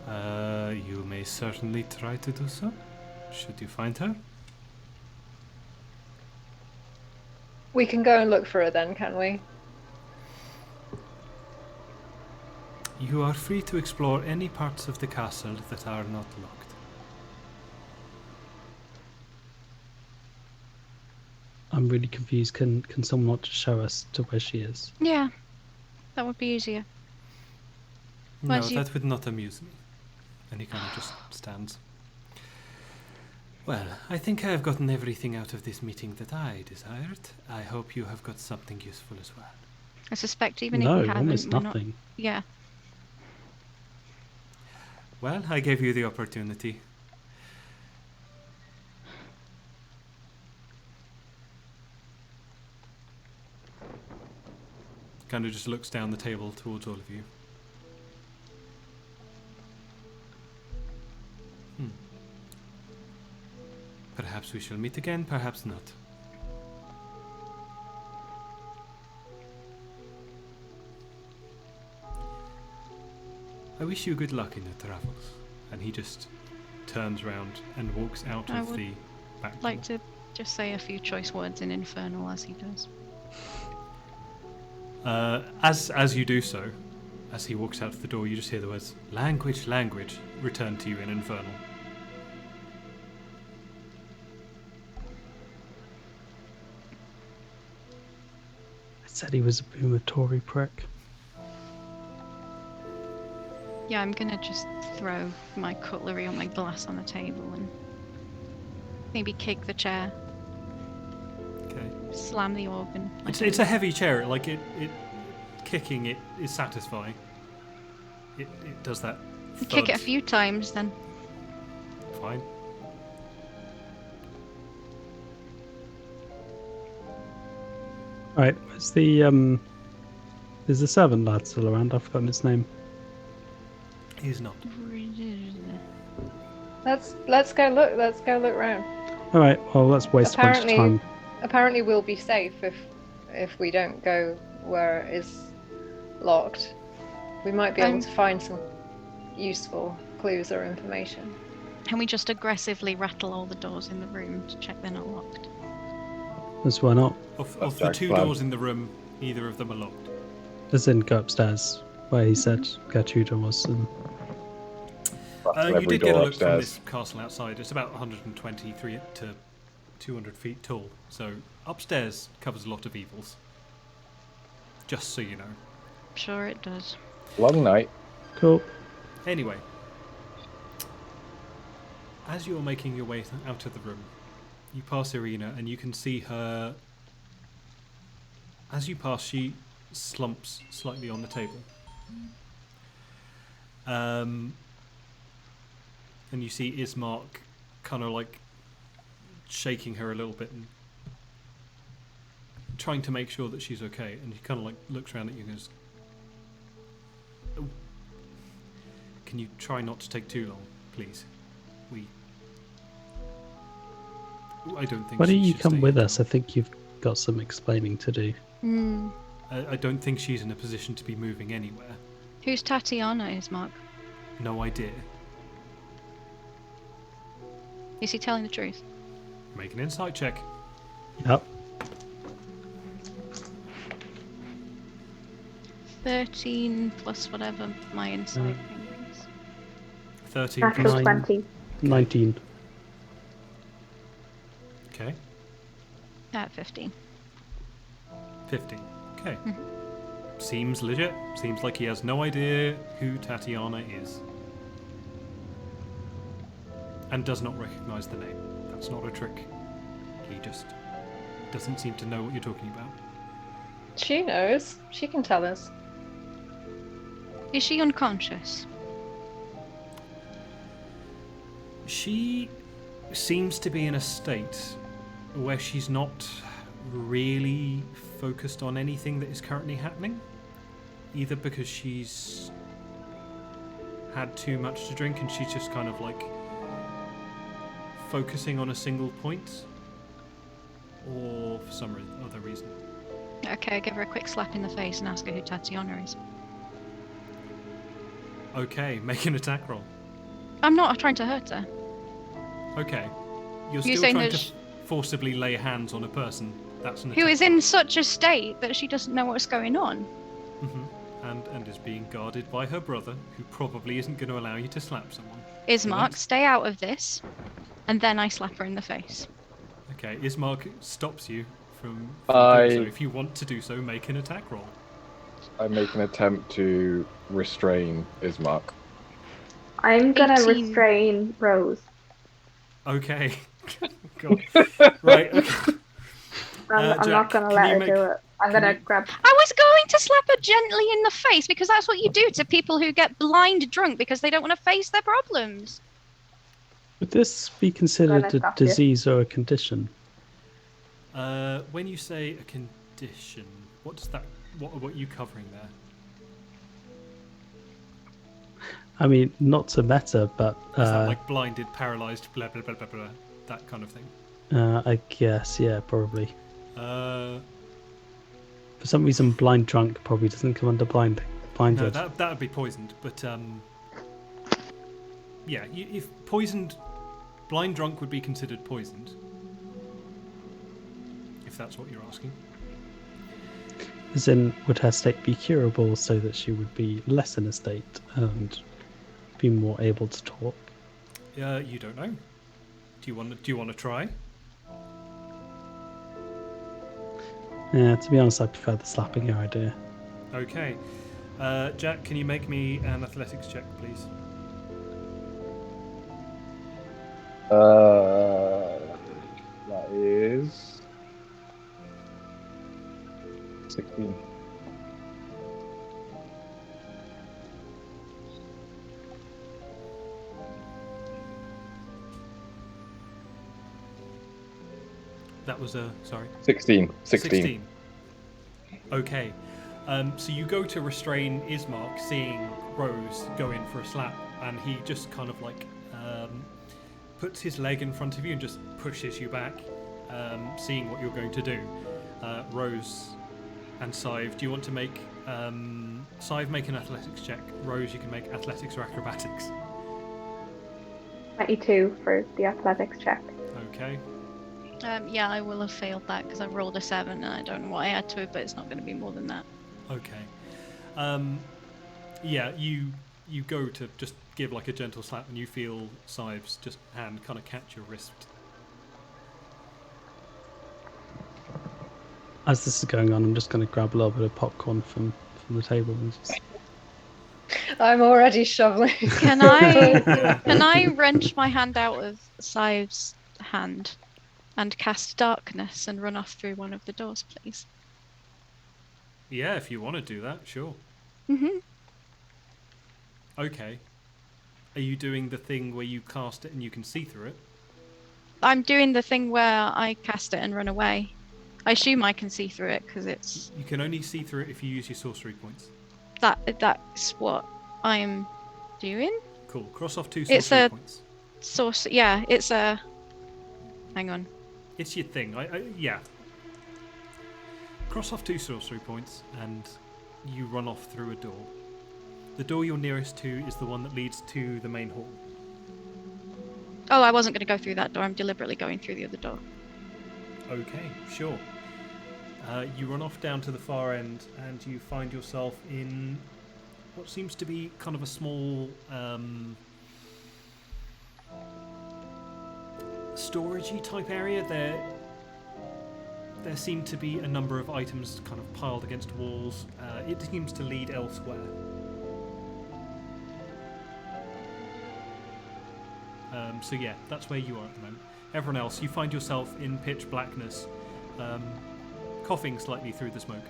her? You may certainly try to do so. Should you find her? We can go and look for her then, can we? You are free to explore any parts of the castle that are not locked. I'm really confused. Can someone not just show us to where she is? Yeah, that would be easier. No, Once you- that would not amuse me. And he kind of just stands. Well, I think I have gotten everything out of this meeting that I desired. I hope you have got something useful as well. I suspect even No, if we haven't, almost we're nothing. not... Yeah. Well, I gave you the opportunity. Kind of just looks down the table towards all of you. Perhaps we shall meet again, perhaps not. I wish you good luck in your travels. And he just turns round and walks out I of would the back door. Like to just say a few choice words in Infernal as he does. As you do so, as he walks out of the door, you just hear the words, language, language, return to you in Infernal. I said he was a boomer Tory prick. Yeah, I'm gonna just throw my cutlery or my glass on the table and maybe kick the chair, Okay. slam the organ. It's a heavy chair, like it kicking it is satisfying. it does that. Kick it a thud. few times then. Fine. Right, is the servant lad still around? I've forgotten his name. He's not. Let's go look. Let's go look round. All right, well, let's waste a bunch of time. Apparently, we'll be safe if we don't go where it is locked. We might be able to find some useful clues or information. Can we just aggressively rattle all the doors in the room to check they're not locked? That's why not. Of the two doors in the room, neither of them are locked. As in, go upstairs, where he said Gertruda was. And... You did get a look from this castle outside. It's about 123 to 200 feet tall. So upstairs covers a lot of evils. Just so you know. Sure it does. Long night. Cool. Anyway, as you're making your way out of the room, you pass Irina and you can see her. As you pass, she slumps slightly on the table. And you see Ismark kind of like shaking her a little bit and trying to make sure that she's okay. And he kind of like looks around at you and goes, "Oh, can you try not to take too long, please? I don't think. Why don't she you should come stay with here. us? I think you've got some explaining to do. I don't think she's in a position to be moving anywhere. Who's Tatiana, Ismark? No idea. Is he telling the truth? Make an insight check. Yep. 13 plus whatever my insight thing is. 13 Natural plus. 20. 19. Okay. 15. 15. Okay. Mhm. Seems legit. Seems like he has no idea who Tatiana is. And does not recognize the name. That's not a trick. He just doesn't seem to know what you're talking about. She knows. She can tell us. Is she unconscious? She seems to be in a state where she's not really focused on anything that is currently happening. Either because she's had too much to drink and she's just kind of like focusing on a single point, or for some other reason. Okay, I give her a quick slap in the face and ask her who Tatiana is. Okay, make an attack roll. I'm not trying to hurt her. Okay. You're You're still saying trying that to forcibly lay hands on a person. That's an Who attack is in such a state that she doesn't know what's going on. and is being guarded by her brother, who probably isn't going to allow you to slap someone. Ismark, stay out of this. And then I slap her in the face. Okay, Ismark stops you from I- doing so. If you want to do so, make an attack roll. I make an attempt to restrain Ismark. I'm gonna 18. restrain Rose. Okay. God. Right, okay. I'm Jack, not gonna can let you her make- do it. I'm can gonna you- grab. I was going to slap her gently in the face because that's what you do to people who get blind drunk because they don't want to face their problems. Would this be considered a stop you. disease or a condition? When you say a condition, what does that? What are you covering there? I mean, not to meta, but Is that like blinded, paralyzed, blah blah blah blah blah, that kind of thing? I guess, yeah, probably. Uh, For some reason, blind drunk probably doesn't come under no, blinded. that would be poisoned. But yeah, if poisoned, blind drunk would be considered poisoned. If that's what you're asking. As in, would her state be curable so that she would be less in a state and be more able to talk? You don't know. Do you want to try? Yeah, to be honest, I prefer the slapping her idea. Okay. Jack, can you make me an athletics check, please? That is 16. That was a sorry. 16. 16. Okay. So you go to restrain Ismark, seeing Rose go in for a slap, and he just kind of like puts his leg in front of you and just pushes you back, seeing what you're going to do. Rose and Sive, do you want to make Sive make an athletics check? Rose, you can make athletics or acrobatics. 22 for the athletics check. Okay. Yeah, I will have failed that because I rolled a 7 and I don't know what I add to it, but it's not going to be more than that. Okay. Yeah, you go to just give like a gentle slap and you feel Sive's just hand kind of catch your wrist. As this is going on, I'm just going to grab a little bit of popcorn from the table and just... I'm already shoveling. Can I wrench my hand out of Sive's hand and cast darkness and run off through one of the doors, please? Yeah, if you want to do that, sure. Mhm. Okay. Are you doing the thing where you cast it and you can see through it? I'm doing the thing where I cast it and run away. I assume I can see through it because it's You can only see through it if you use your sorcery points. that's what I'm doing. Cool. Cross off 2 It's sorcery points. Yeah, it's a. Hang on. It's your thing. Yeah. Cross off 2 sorcery points and you run off through a door. The door you're nearest to is the one that leads to the main hall. Oh, I wasn't going to go through that door. I'm deliberately going through the other door. Okay, sure. You run off down to the far end and you find yourself in what seems to be kind of a small storagey type area. There seem to be a number of items kind of piled against walls. It seems to lead elsewhere. So yeah, that's where you are at the moment. Everyone else, you find yourself in pitch blackness, coughing slightly through the smoke.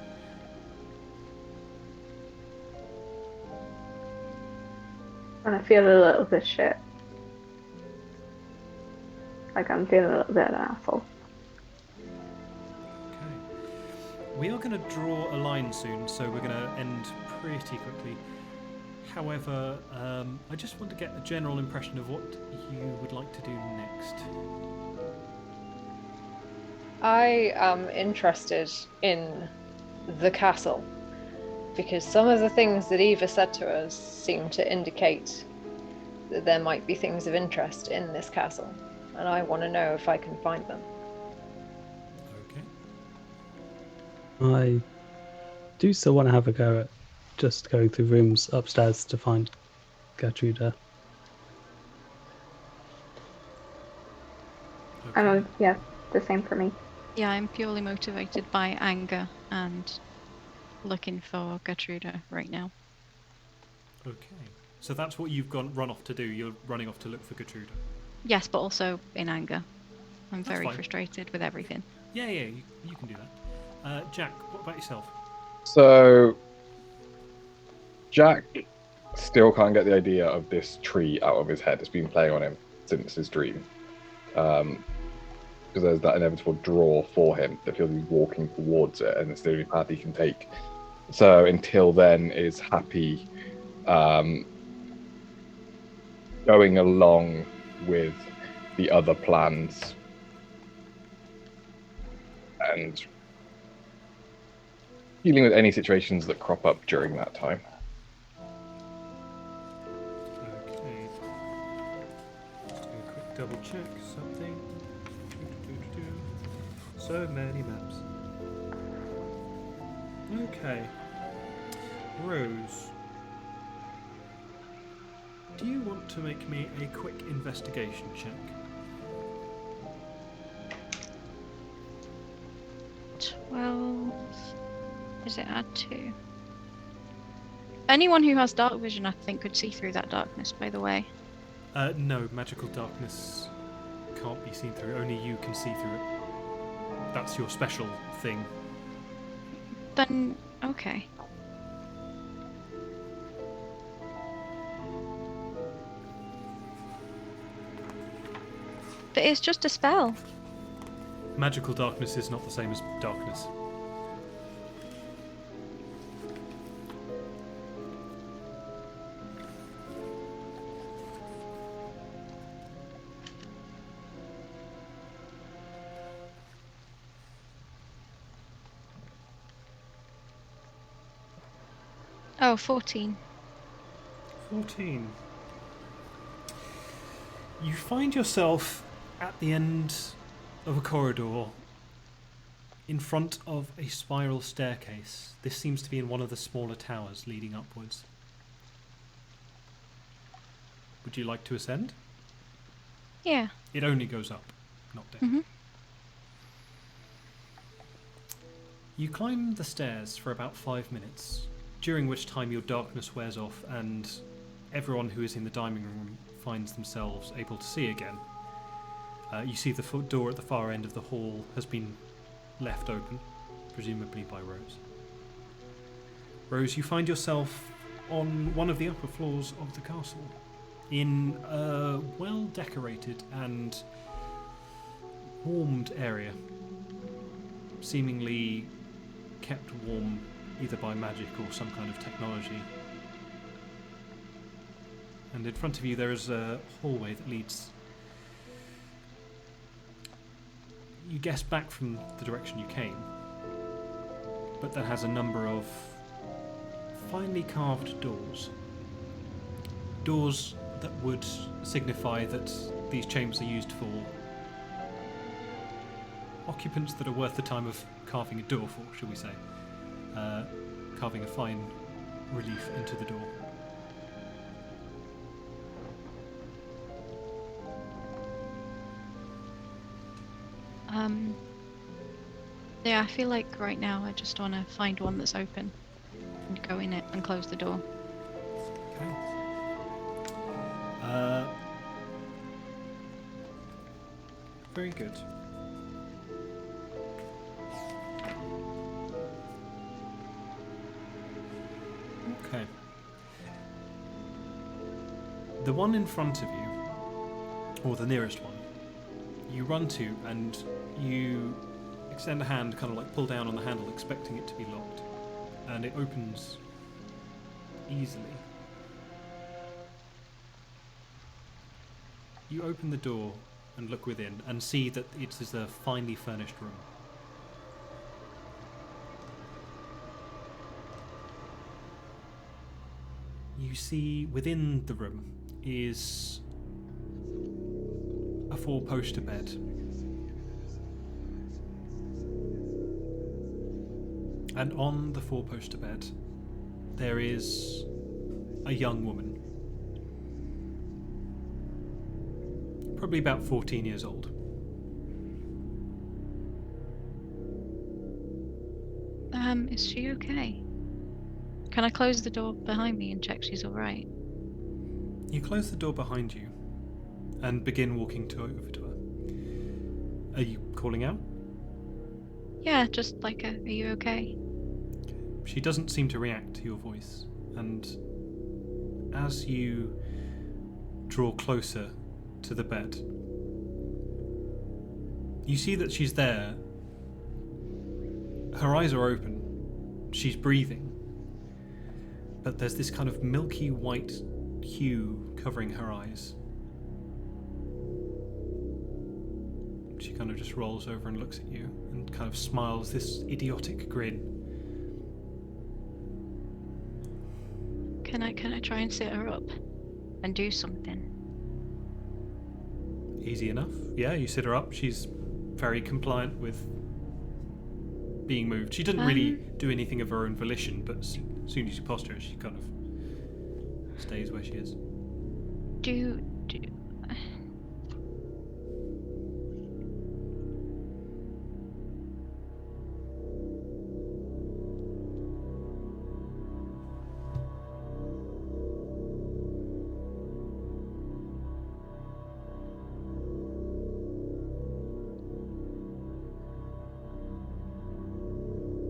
And I feel a little bit shit. Like I'm feeling a little bit of an asshole. Okay. We are going to draw a line soon, so we're going to end pretty quickly. However, I just want to get a general impression of what you would like to do next. I am interested in the castle because some of the things that Eva said to us seem to indicate that there might be things of interest in this castle, and I want to know if I can find them. Okay. I do still want to have a go at just going through rooms upstairs to find Gertruda. Okay. Yeah, the same for me. Yeah, I'm purely motivated by anger and looking for Gertruda right now. Okay. So that's what you've run off to do. You're running off to look for Gertruda. Yes, but also in anger. I'm That's very fine. frustrated with everything. Yeah, you can do that. Jack, what about yourself? So, Jack still can't get the idea of this tree out of his head. It's been playing on him since his dream. Because there's that inevitable draw for him that he'll be walking towards it, and it's the only path he can take. So until then, is happy going along with the other plans and dealing with any situations that crop up during that time. Okay. Just do a quick double check something. So many maps. Okay. Rose. Do you want to make me a quick investigation check? 12. Does it add 2? Anyone who has dark vision, I think, could see through that darkness, by the way. No, magical darkness can't be seen through. Only you can see through it. That's your special thing. Then, okay. But it's just a spell. Magical darkness is not the same as darkness. Oh, 14. 14. You find yourself at the end of a corridor in front of a spiral staircase. This seems to be in one of the smaller towers leading upwards. Would you like to ascend? Yeah. It only goes up, not down. Mm-hmm. You climb the stairs for about 5 minutes, during which time your darkness wears off and everyone who is in the dining room finds themselves able to see again. You see the door at the far end of the hall has been left open, presumably by Rose. Rose, you find yourself on one of the upper floors of the castle, in a well-decorated and warmed area, seemingly kept warm either by magic or some kind of technology. And in front of you there is a hallway that leads, you guess, back from the direction you came, but that has a number of finely carved doors. Doors that would signify that these chambers are used for occupants that are worth the time of carving a door for, shall we say. Carving a fine relief into the door. Yeah, I feel like right now I just want to find one that's open and go in it and close the door. Okay. Very good. Okay. The one in front of you, or the nearest one, you run to and you extend a hand, kind of like pull down on the handle, expecting it to be locked, and it opens easily. You open the door and look within and see that it is a finely furnished room. You see within the room is a 4-poster bed. And on the 4-poster bed there is a young woman. Probably about 14 years old. Is she okay? Can I close the door behind me and check she's alright? You close the door behind you and begin walking over to her. Are you calling out? Yeah, just like are you okay? She doesn't seem to react to your voice, and as you draw closer to the bed, you see that she's there. Her eyes are open, she's breathing, but there's this kind of milky white hue covering her eyes. She kind of just rolls over and looks at you and kind of smiles this idiotic grin. Can I try and sit her up and do something? Easy enough. Yeah, you sit her up. She's very compliant with being moved. She doesn't really do anything of her own volition, but as soon as you posture her, she kind of stays where she is. Do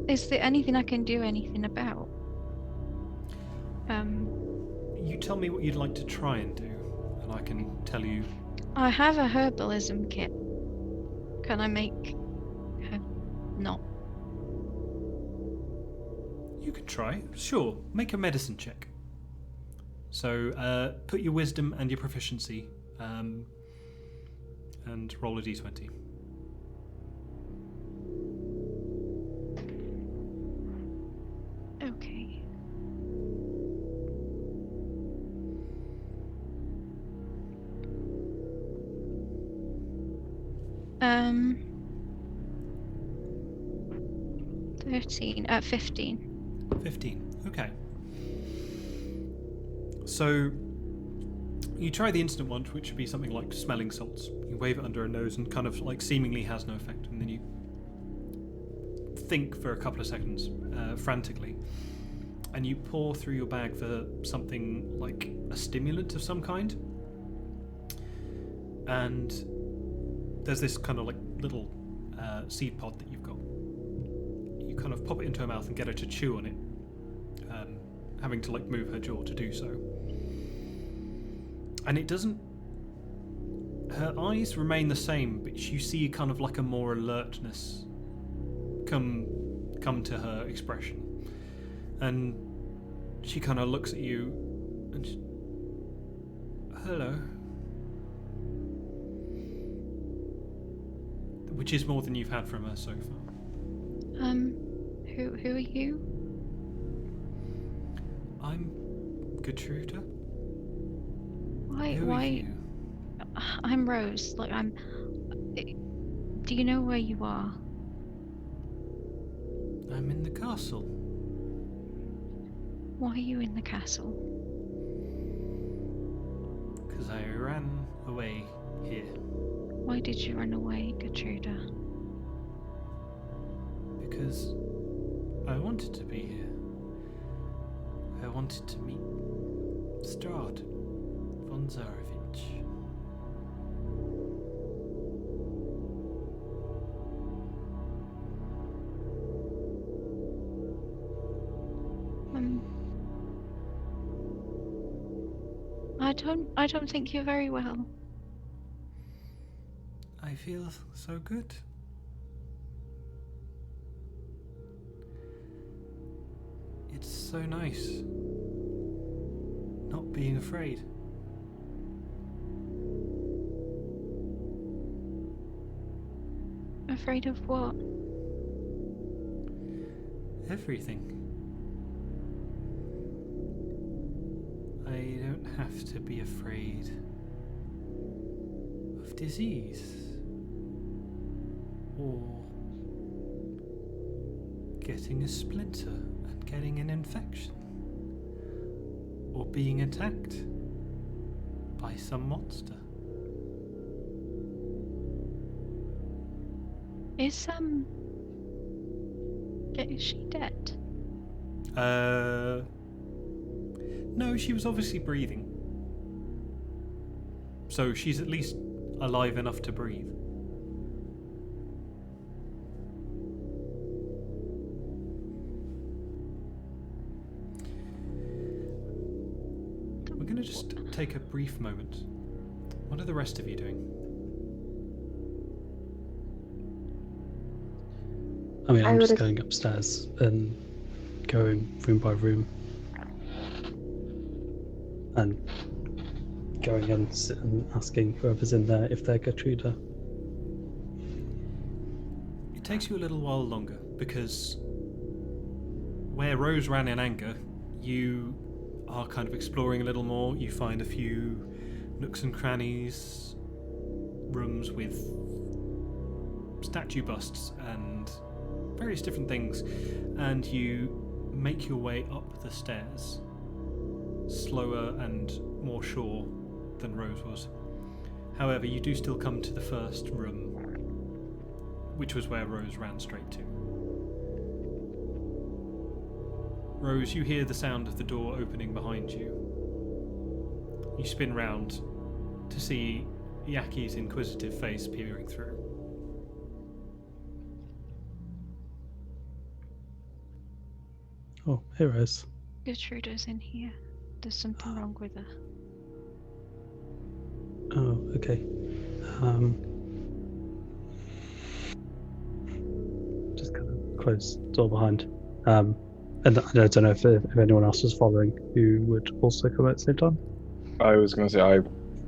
Is there anything I can do anything about? You tell me what you'd like to try and do, and I can tell you. I have a herbalism kit. Can I make not. You could try. Sure. Make a medicine check. So put your wisdom and your proficiency and roll a d20. Okay. Um. 15. 15. Okay. So you try the instant one, which would be something like smelling salts. You wave it under a nose and kind of like seemingly has no effect, and then you think for a couple of seconds frantically, and you pour through your bag for something like a stimulant of some kind, and there's this kind of like little seed pod that you've got. You kind of pop it into her mouth and get her to chew on it, having to like move her jaw to do so. And it doesn't... Her eyes remain the same, but you see kind of like a more alertness come to her expression. And she kind of looks at you and hello. Which is more than you've had from her so far. Who are you? I'm Gertruda. Why? You? I'm Rose. Like, do you know where you are? I'm in the castle. Why are you in the castle? Because I ran away here. Why did you run away, Gertruda? Because I wanted to be here. I wanted to meet Strahd von Zarovich. I don't think you're very well. I feel so good. It's so nice not being afraid. Afraid of what? Everything. I don't have to be afraid of disease or getting a splinter and getting an infection or being attacked by some monster. Is she dead? No, she was obviously breathing. So she's at least alive enough to breathe. We're going to just take a brief moment. What are the rest of you doing? I mean, I'm I just would've- going upstairs and going room by room. And going and asking whoever's in there if they're Gertruda. It takes you a little while longer because where Rose ran in anger, you are kind of exploring a little more. You find a few nooks and crannies, rooms with statue busts and various different things, and you make your way up the stairs, slower and more sure than Rose was. However, you do still come to the first room, which was where Rose ran straight to. Rose, you hear the sound of the door opening behind you. You spin round to see Yaki's inquisitive face peering through. Oh, here it is. Gertruda's in here. There's something wrong with her. Oh, okay. Just closed door behind. And I don't know if anyone else was following who would also come at the same time. I was going to say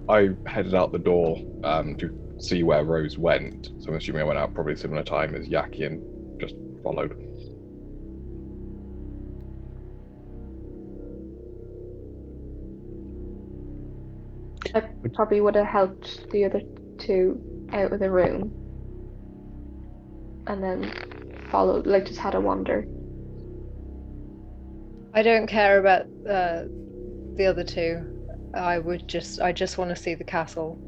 I headed out the door to see where Rose went. So I'm assuming I went out probably similar time as Yaki and just followed. I probably would have helped the other two out of the room and then followed, like just had a wander. I don't care about the other two. I just want to see the castle.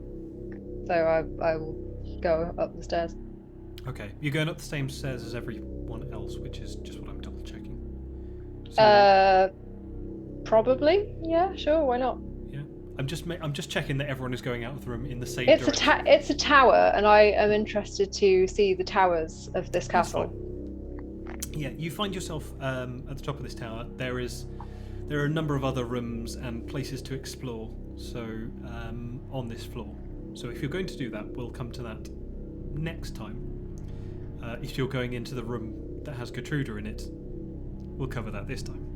So I will go up the stairs. Okay, you're going up the same stairs as everyone else, which is just what I'm double checking. Probably. Yeah, sure. Why not? Yeah, I'm just checking that everyone is going out of the room in the same It's direction. it's a tower, and I am interested to see the towers of this castle. Yeah, you find yourself at the top of this tower. There are a number of other rooms and places to explore. So on this floor. So if you're going to do that, we'll come to that next time. If you're going into the room that has Gertruda in it, we'll cover that this time.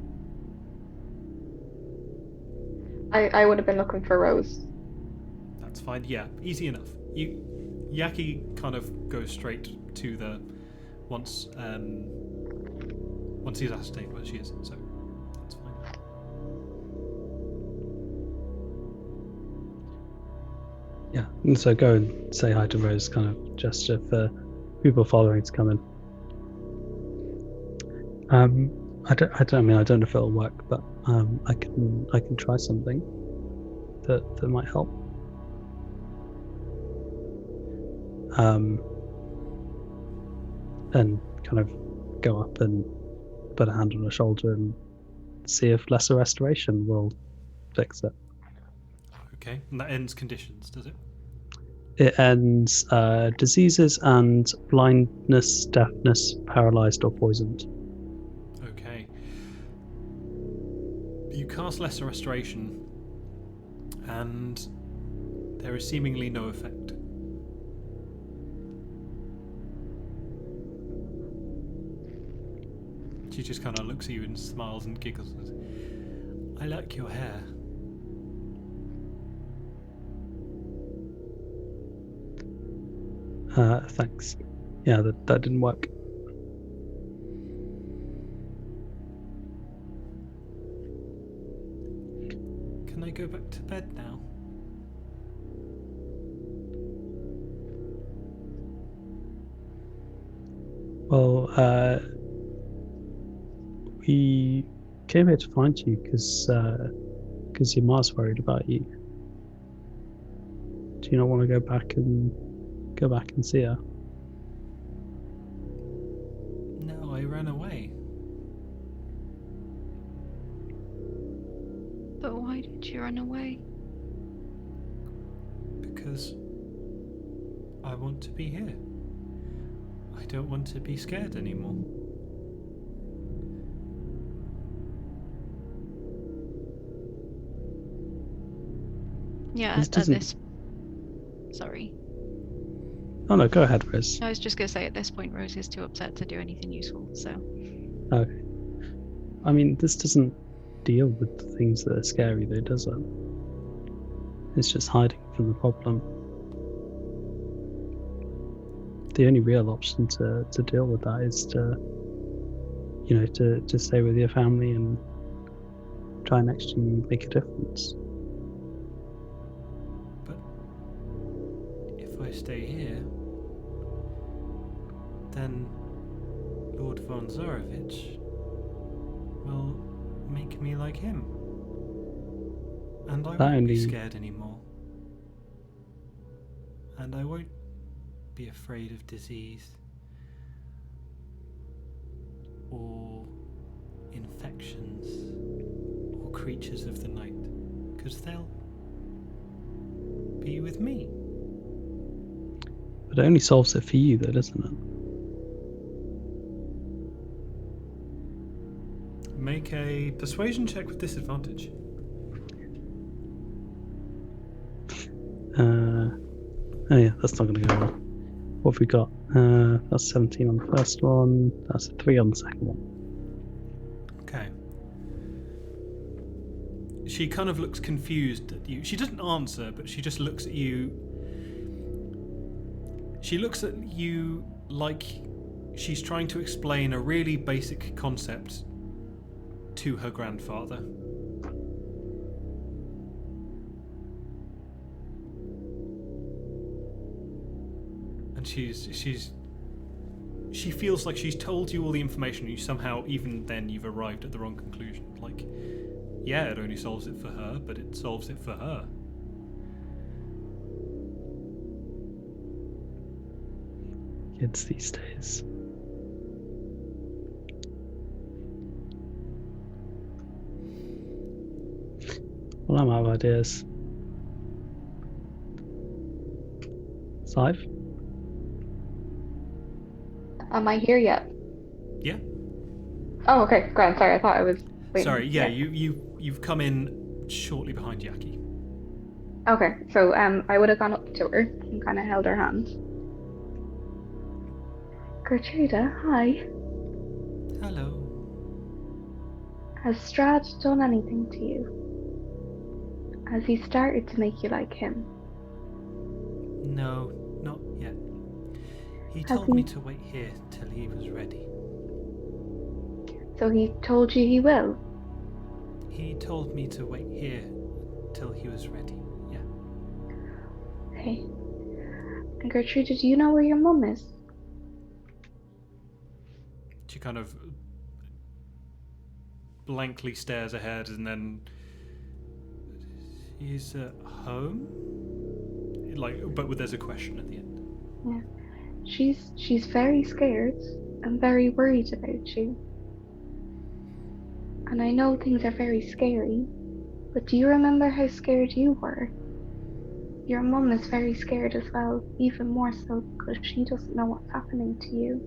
I would have been looking for Rose. That's fine. Yeah, easy enough. Yaki kind of goes straight to the once he's ascertained where she is. So that's fine. Yeah, and so go and say hi to Rose, kind of gesture for people following to come in. I don't know if it'll work, but I can try something that might help. And kind of go up and put a hand on her shoulder and see if lesser restoration will fix it. Okay, and that ends conditions, does it? It ends diseases and blindness, deafness, paralyzed, or poisoned. Okay. You cast lesser restoration, and there is seemingly no effect. She just kind of looks at you and smiles and giggles and says, "I like your hair." Thanks. Yeah, that didn't work. Can I go back to bed now? Well, we came here to find you because your ma's worried about you. Do you not want to go back and see her? No, I ran away. But why did you run away? Because I want to be here. I don't want to be scared anymore. Yeah, This at doesn't- this. Sorry. Oh no, go ahead, Rose. I was just going to say at this point, Rose is too upset to do anything useful, so. Okay. I mean, this doesn't deal with the things that are scary, though, does it? It's just hiding from the problem. The only real option to deal with that is to stay with your family and try and actually make a difference. But if I stay here, then Lord von Zarovich will make me like him. And I won't be scared anymore. And I won't be afraid of disease or infections or creatures of the night, because they'll be with me. But it only solves it for you, though, doesn't it? Make a persuasion check with disadvantage. Oh yeah, that's not going to go well. What have we got? That's 17 on the first one. That's a 3 on the second one. Okay. She kind of looks confused at you. She doesn't answer, but she just looks at you. She looks at you like she's trying to explain a really basic concept to her grandfather. And she feels like she's told you all the information, and you somehow, even then, you've arrived at the wrong conclusion. Like, yeah, it only solves it for her, but it solves it for her. Kids these days. Well, I'm out of ideas. Scythe? Am I here yet? Yeah. Oh, okay, grand. Sorry, I thought I was waiting. Sorry, yeah, you've come in shortly behind Yaki. Okay, so I would have gone up to her and kind of held her hand. Gertruda, hi. Hello. Has Strahd done anything to you? Has he started to make you like him? No, not yet. He Has told he? me to wait here till he was ready. So he told you he will? He told me to wait here till he was ready. Yeah. Okay. And Gertrude, do you know where your mum is? She kind of blankly stares ahead and then... He's at home? Like, but there's a question at the end. Yeah. She's very scared and very worried about you. And I know things are very scary, but do you remember how scared you were? Your mum is very scared as well, even more so because she doesn't know what's happening to you.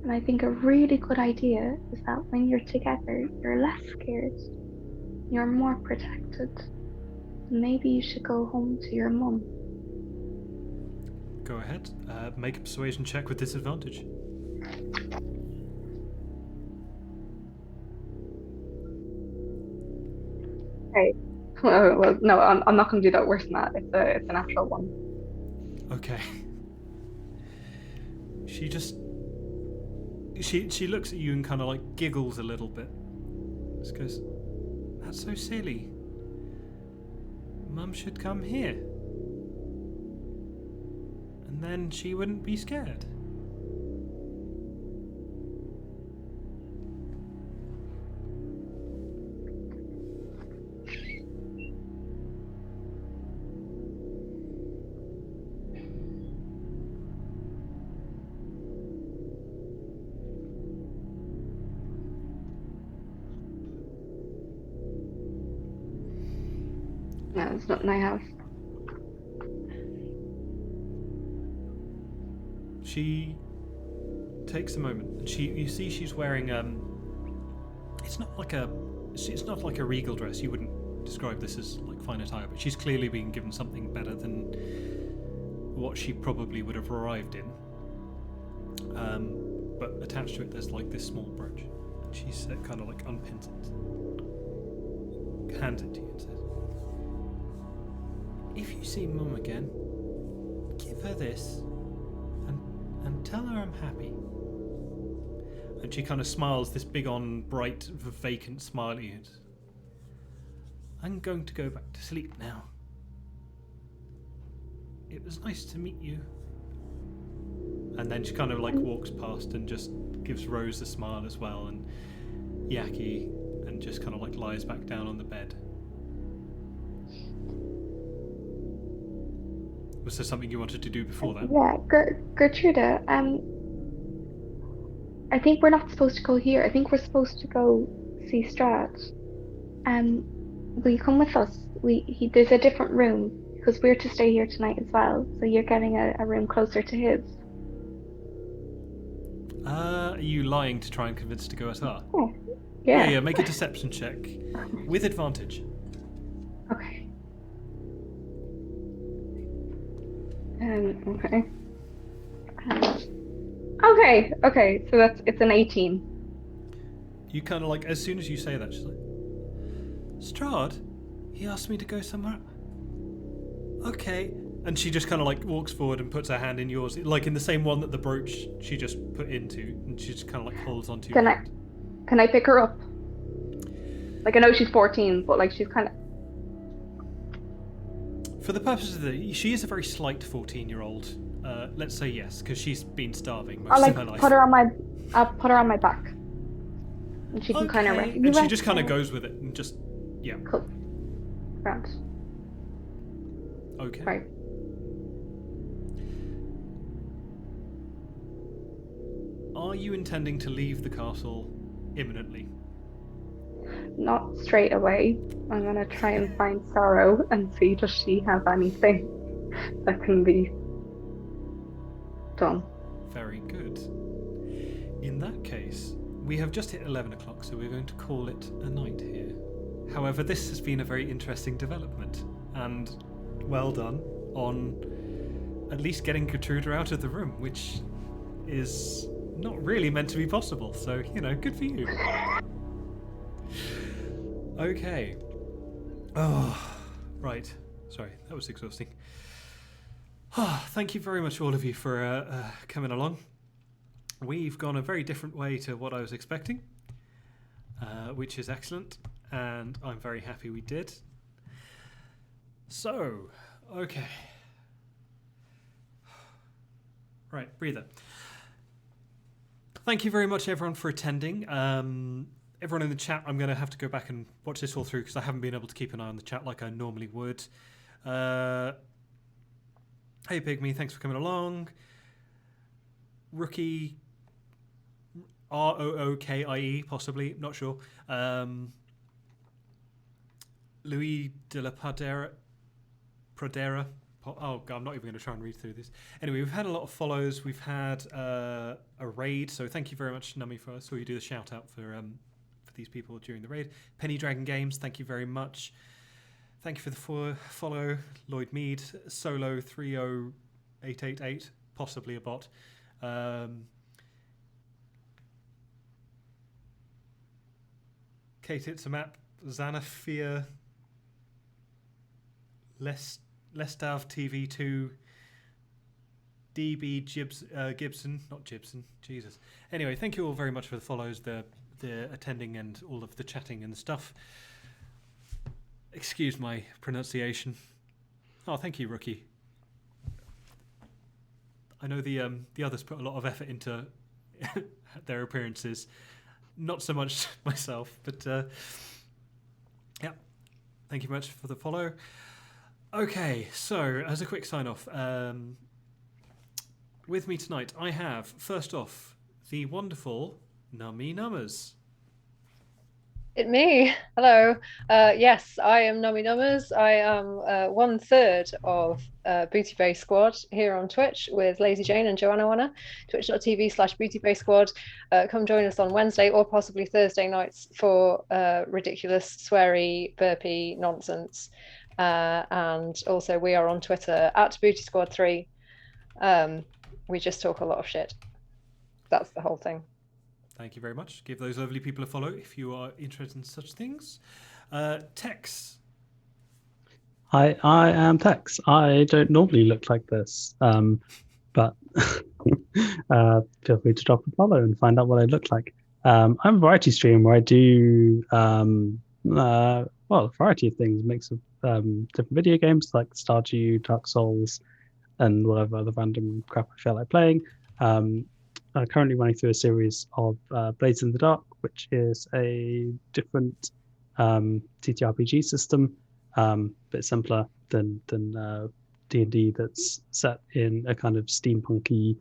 And I think a really good idea is that when you're together, you're less scared. You're more protected. Maybe you should go home to your mum. Go ahead. Make a persuasion check with disadvantage. Right. Well, no, I'm not going to do that worse than that. It's a natural one. Okay. She just... She looks at you and kind of like giggles a little bit. Just goes, "That's so silly. Mum should come here. And then she wouldn't be scared." No, it's not my house. She takes a moment, and you see she's wearing it's not like a regal dress. You wouldn't describe this as like fine attire, but she's clearly been given something better than what she probably would have arrived in. But attached to it, there's like this small brooch. And she's kind of like unpins it, hands it to you, and says, "If you see Mum again, give her this. And tell her I'm happy." And she kind of smiles, this big on bright vacant smile at you. "I'm going to go back to sleep now. It was nice to meet you." And then she kind of like walks past and just gives Rose a smile as well, and Yaki, and just kind of like lies back down on the bed. Was there something you wanted to do before that? Yeah, Gertruda, I think we're not supposed to go here. I think we're supposed to go see Strahd. Will you come with us? There's a different room because we're to stay here tonight as well. So you're getting a room closer to his. Are you lying to try and convince to go as well? Oh, yeah. Yeah, make a deception check with advantage. Okay. Okay. Okay. So it's an 18. You kind of like, as soon as you say that, she's like, Strahd, he asked me to go somewhere. Okay. And she just kind of like walks forward and puts her hand in yours, like in the same one that the brooch she just put into, and she just kind of like holds onto your hand. Can I pick her up? Like, I know she's 14, but like she's kind of. For the purposes of she is a very slight 14-year-old. Let's say yes, because she's been starving most of her life. I'll put her on my back, and she can kind of. And she just kind of goes with it and just, yeah. Cool. Grand. Okay. Right. Are you intending to leave the castle imminently? Not straight away. I'm gonna try and find Sorrow and see does she have anything that can be done. Very good. In that case, we have just hit 11 o'clock, so we're going to call it a night here. However, this has been a very interesting development, and well done on at least getting Gertruda out of the room, which is not really meant to be possible, so, good for you. Okay. Oh, right. Sorry, that was exhausting. Thank you very much, all of you, for coming along. We've gone a very different way to what I was expecting, which is excellent, and I'm very happy we did. So, okay. Right, breather. Thank you very much, everyone, for attending. Everyone in the chat, I'm going to have to go back and watch this all through because I haven't been able to keep an eye on the chat like I normally would. Hey, Pygmy, thanks for coming along. Rookie, Rookie, possibly, not sure. Louis de la Pradera. Oh, God, I'm not even going to try and read through this. Anyway, we've had a lot of follows. We've had a raid, so thank you very much, Nummy, I saw you do the shout out for these people during the raid. Penny Dragon Games, thank you very much. Thank you for the follow. Lloyd Mead, Solo 30888, possibly a bot. Kate Itzamap, Xanaphia, Lestav TV2, DB Gibson, not Gibson, Jesus. Anyway, thank you all very much for the follows, the attending and all of the chatting and stuff. Excuse my pronunciation. Oh, thank you, Rookie. I know the others put a lot of effort into their appearances. Not so much myself, but yeah. Thank you much for the follow. Okay, so as a quick sign off, with me tonight I have, first off, the wonderful Nummy Numbers. It's me. Hello. Yes, I am Nummy Numbers. I am 1/3 of Booty Bay Squad here on Twitch with Lazy Jane and Joanna Wanna. Twitch.tv/Booty Bay Squad. Come join us on Wednesday or possibly Thursday nights for ridiculous, sweary, burpy nonsense. And also we are on Twitter at Booty Squad 3. We just talk a lot of shit. That's the whole thing. Thank you very much. Give those lovely people a follow if you are interested in such things. Tex. Hi, I am Tex. I don't normally look like this, but feel free to drop a follow and find out what I look like. I'm a variety stream where I do a variety of things, mix of different video games like Stardew, Dark Souls, and whatever other random crap I feel like playing. Currently running through a series of Blades in the Dark, which is a different TTRPG system, bit simpler than D&D, that's set in a kind of steampunky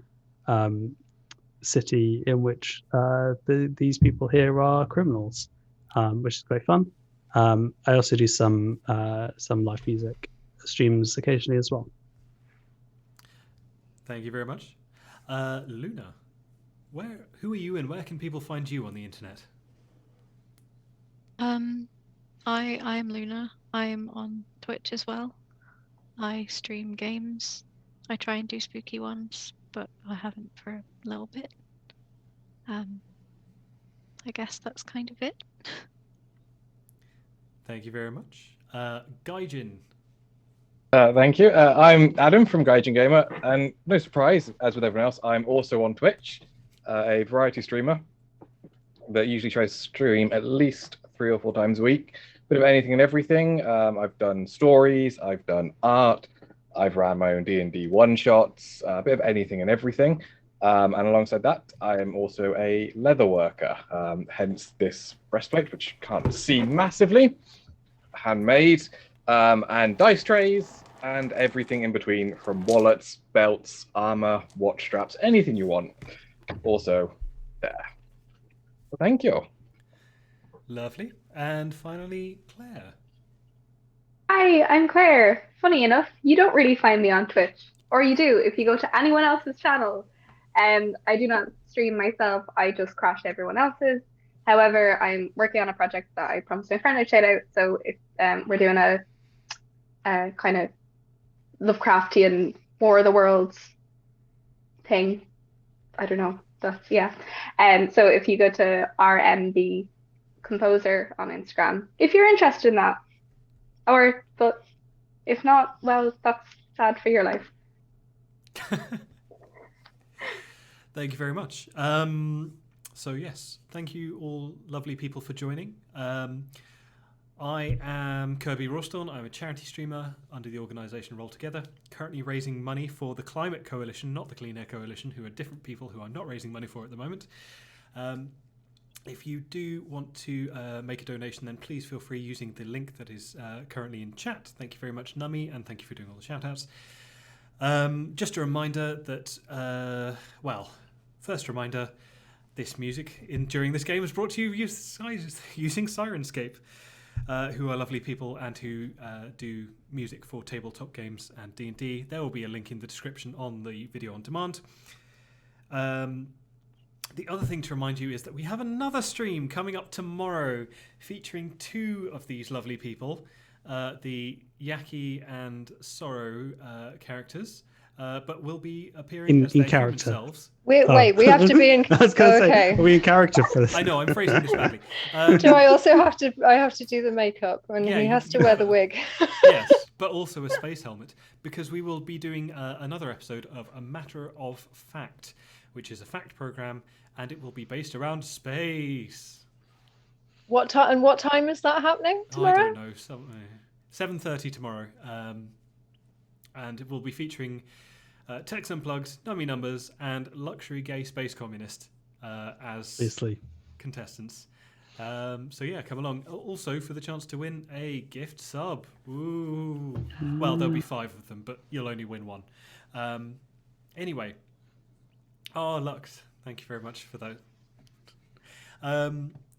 city in which these people here are criminals, which is great fun. I also do some live music streams occasionally as well. Thank you very much. Luna, who are you and where can people find you on the internet? I am Luna. I am on Twitch as well. I stream games. I try and do spooky ones, but I haven't for a little bit. I guess that's kind of it. Thank you very much. Gaijin. Thank you. I'm Adam from Gaijin Gamer, and no surprise, as with everyone else, I'm also on Twitch, a variety streamer that usually tries to stream at least 3 or 4 times a week. Bit of anything and everything. I've done stories, I've done art, I've ran my own D&D one-shots, a bit of anything and everything. And alongside that, I am also a leather worker, hence this breastplate, which you can't see massively, handmade, and dice trays, and everything in between, from wallets, belts, armor, watch straps, anything you want. Also there. Well, thank you. Lovely. And finally, Claire. Hi, I'm Claire. Funny enough, you don't really find me on Twitch, or you do if you go to anyone else's channel. I do not stream myself, I just crash everyone else's. However, I'm working on a project that I promised my friend I'd shout out. So if we're doing a kind of Lovecraftian War of the Worlds thing. I don't know. That's yeah. So if you go to RMB Composer on Instagram, if you're interested in that, but if not, well, that's sad for your life. Thank you very much. So yes, thank you all lovely people for joining. I am Kirby Rawstorn. I'm a charity streamer under the organisation Roll Together, currently raising money for the Climate Coalition, not the Clean Air Coalition, who are different people who I'm not raising money for at the moment. If you do want to make a donation, then please feel free using the link that is currently in chat. Thank you very much, Nummy, and thank you for doing all the shout-outs. Just a reminder that, first reminder, this music during this game was brought to you using Syrinscape, who are lovely people and who do music for tabletop games and D&D. There will be a link in the description on the video on demand. The other thing to remind you is that we have another stream coming up tomorrow featuring 2 of these lovely people, the Yaki and Sorrow characters, but will be appearing as in their character. human selves. Wait, we have to be in. I was going to Okay. say, are we in character for this? I know, I'm phrasing this badly. Do I also have to? I have to do the makeup, and Yeah, he has to you- wear the wig. Yes, but also a space helmet, because we will be doing another episode of A Matter of Fact, which is a fact program, and it will be based around space. What time? And what time is that happening I tomorrow? don't know, 7:30 tomorrow, and it will be featuring Text Unplugged, Dummy Numbers, and Luxury Gay Space Communist as Obviously. contestants. So yeah, come along. Also for the chance to win a gift sub. Ooh. Well, there'll be 5 of them, but you'll only win 1. Anyway. Oh, Lux. Thank you very much for that.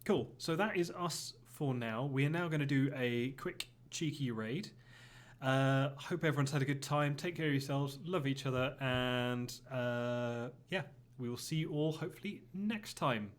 Cool. So that is us for now. We are now going to do a quick cheeky raid. Hope everyone's had a good time. Take care of yourselves. Love each other. And yeah, we will see you all hopefully next time.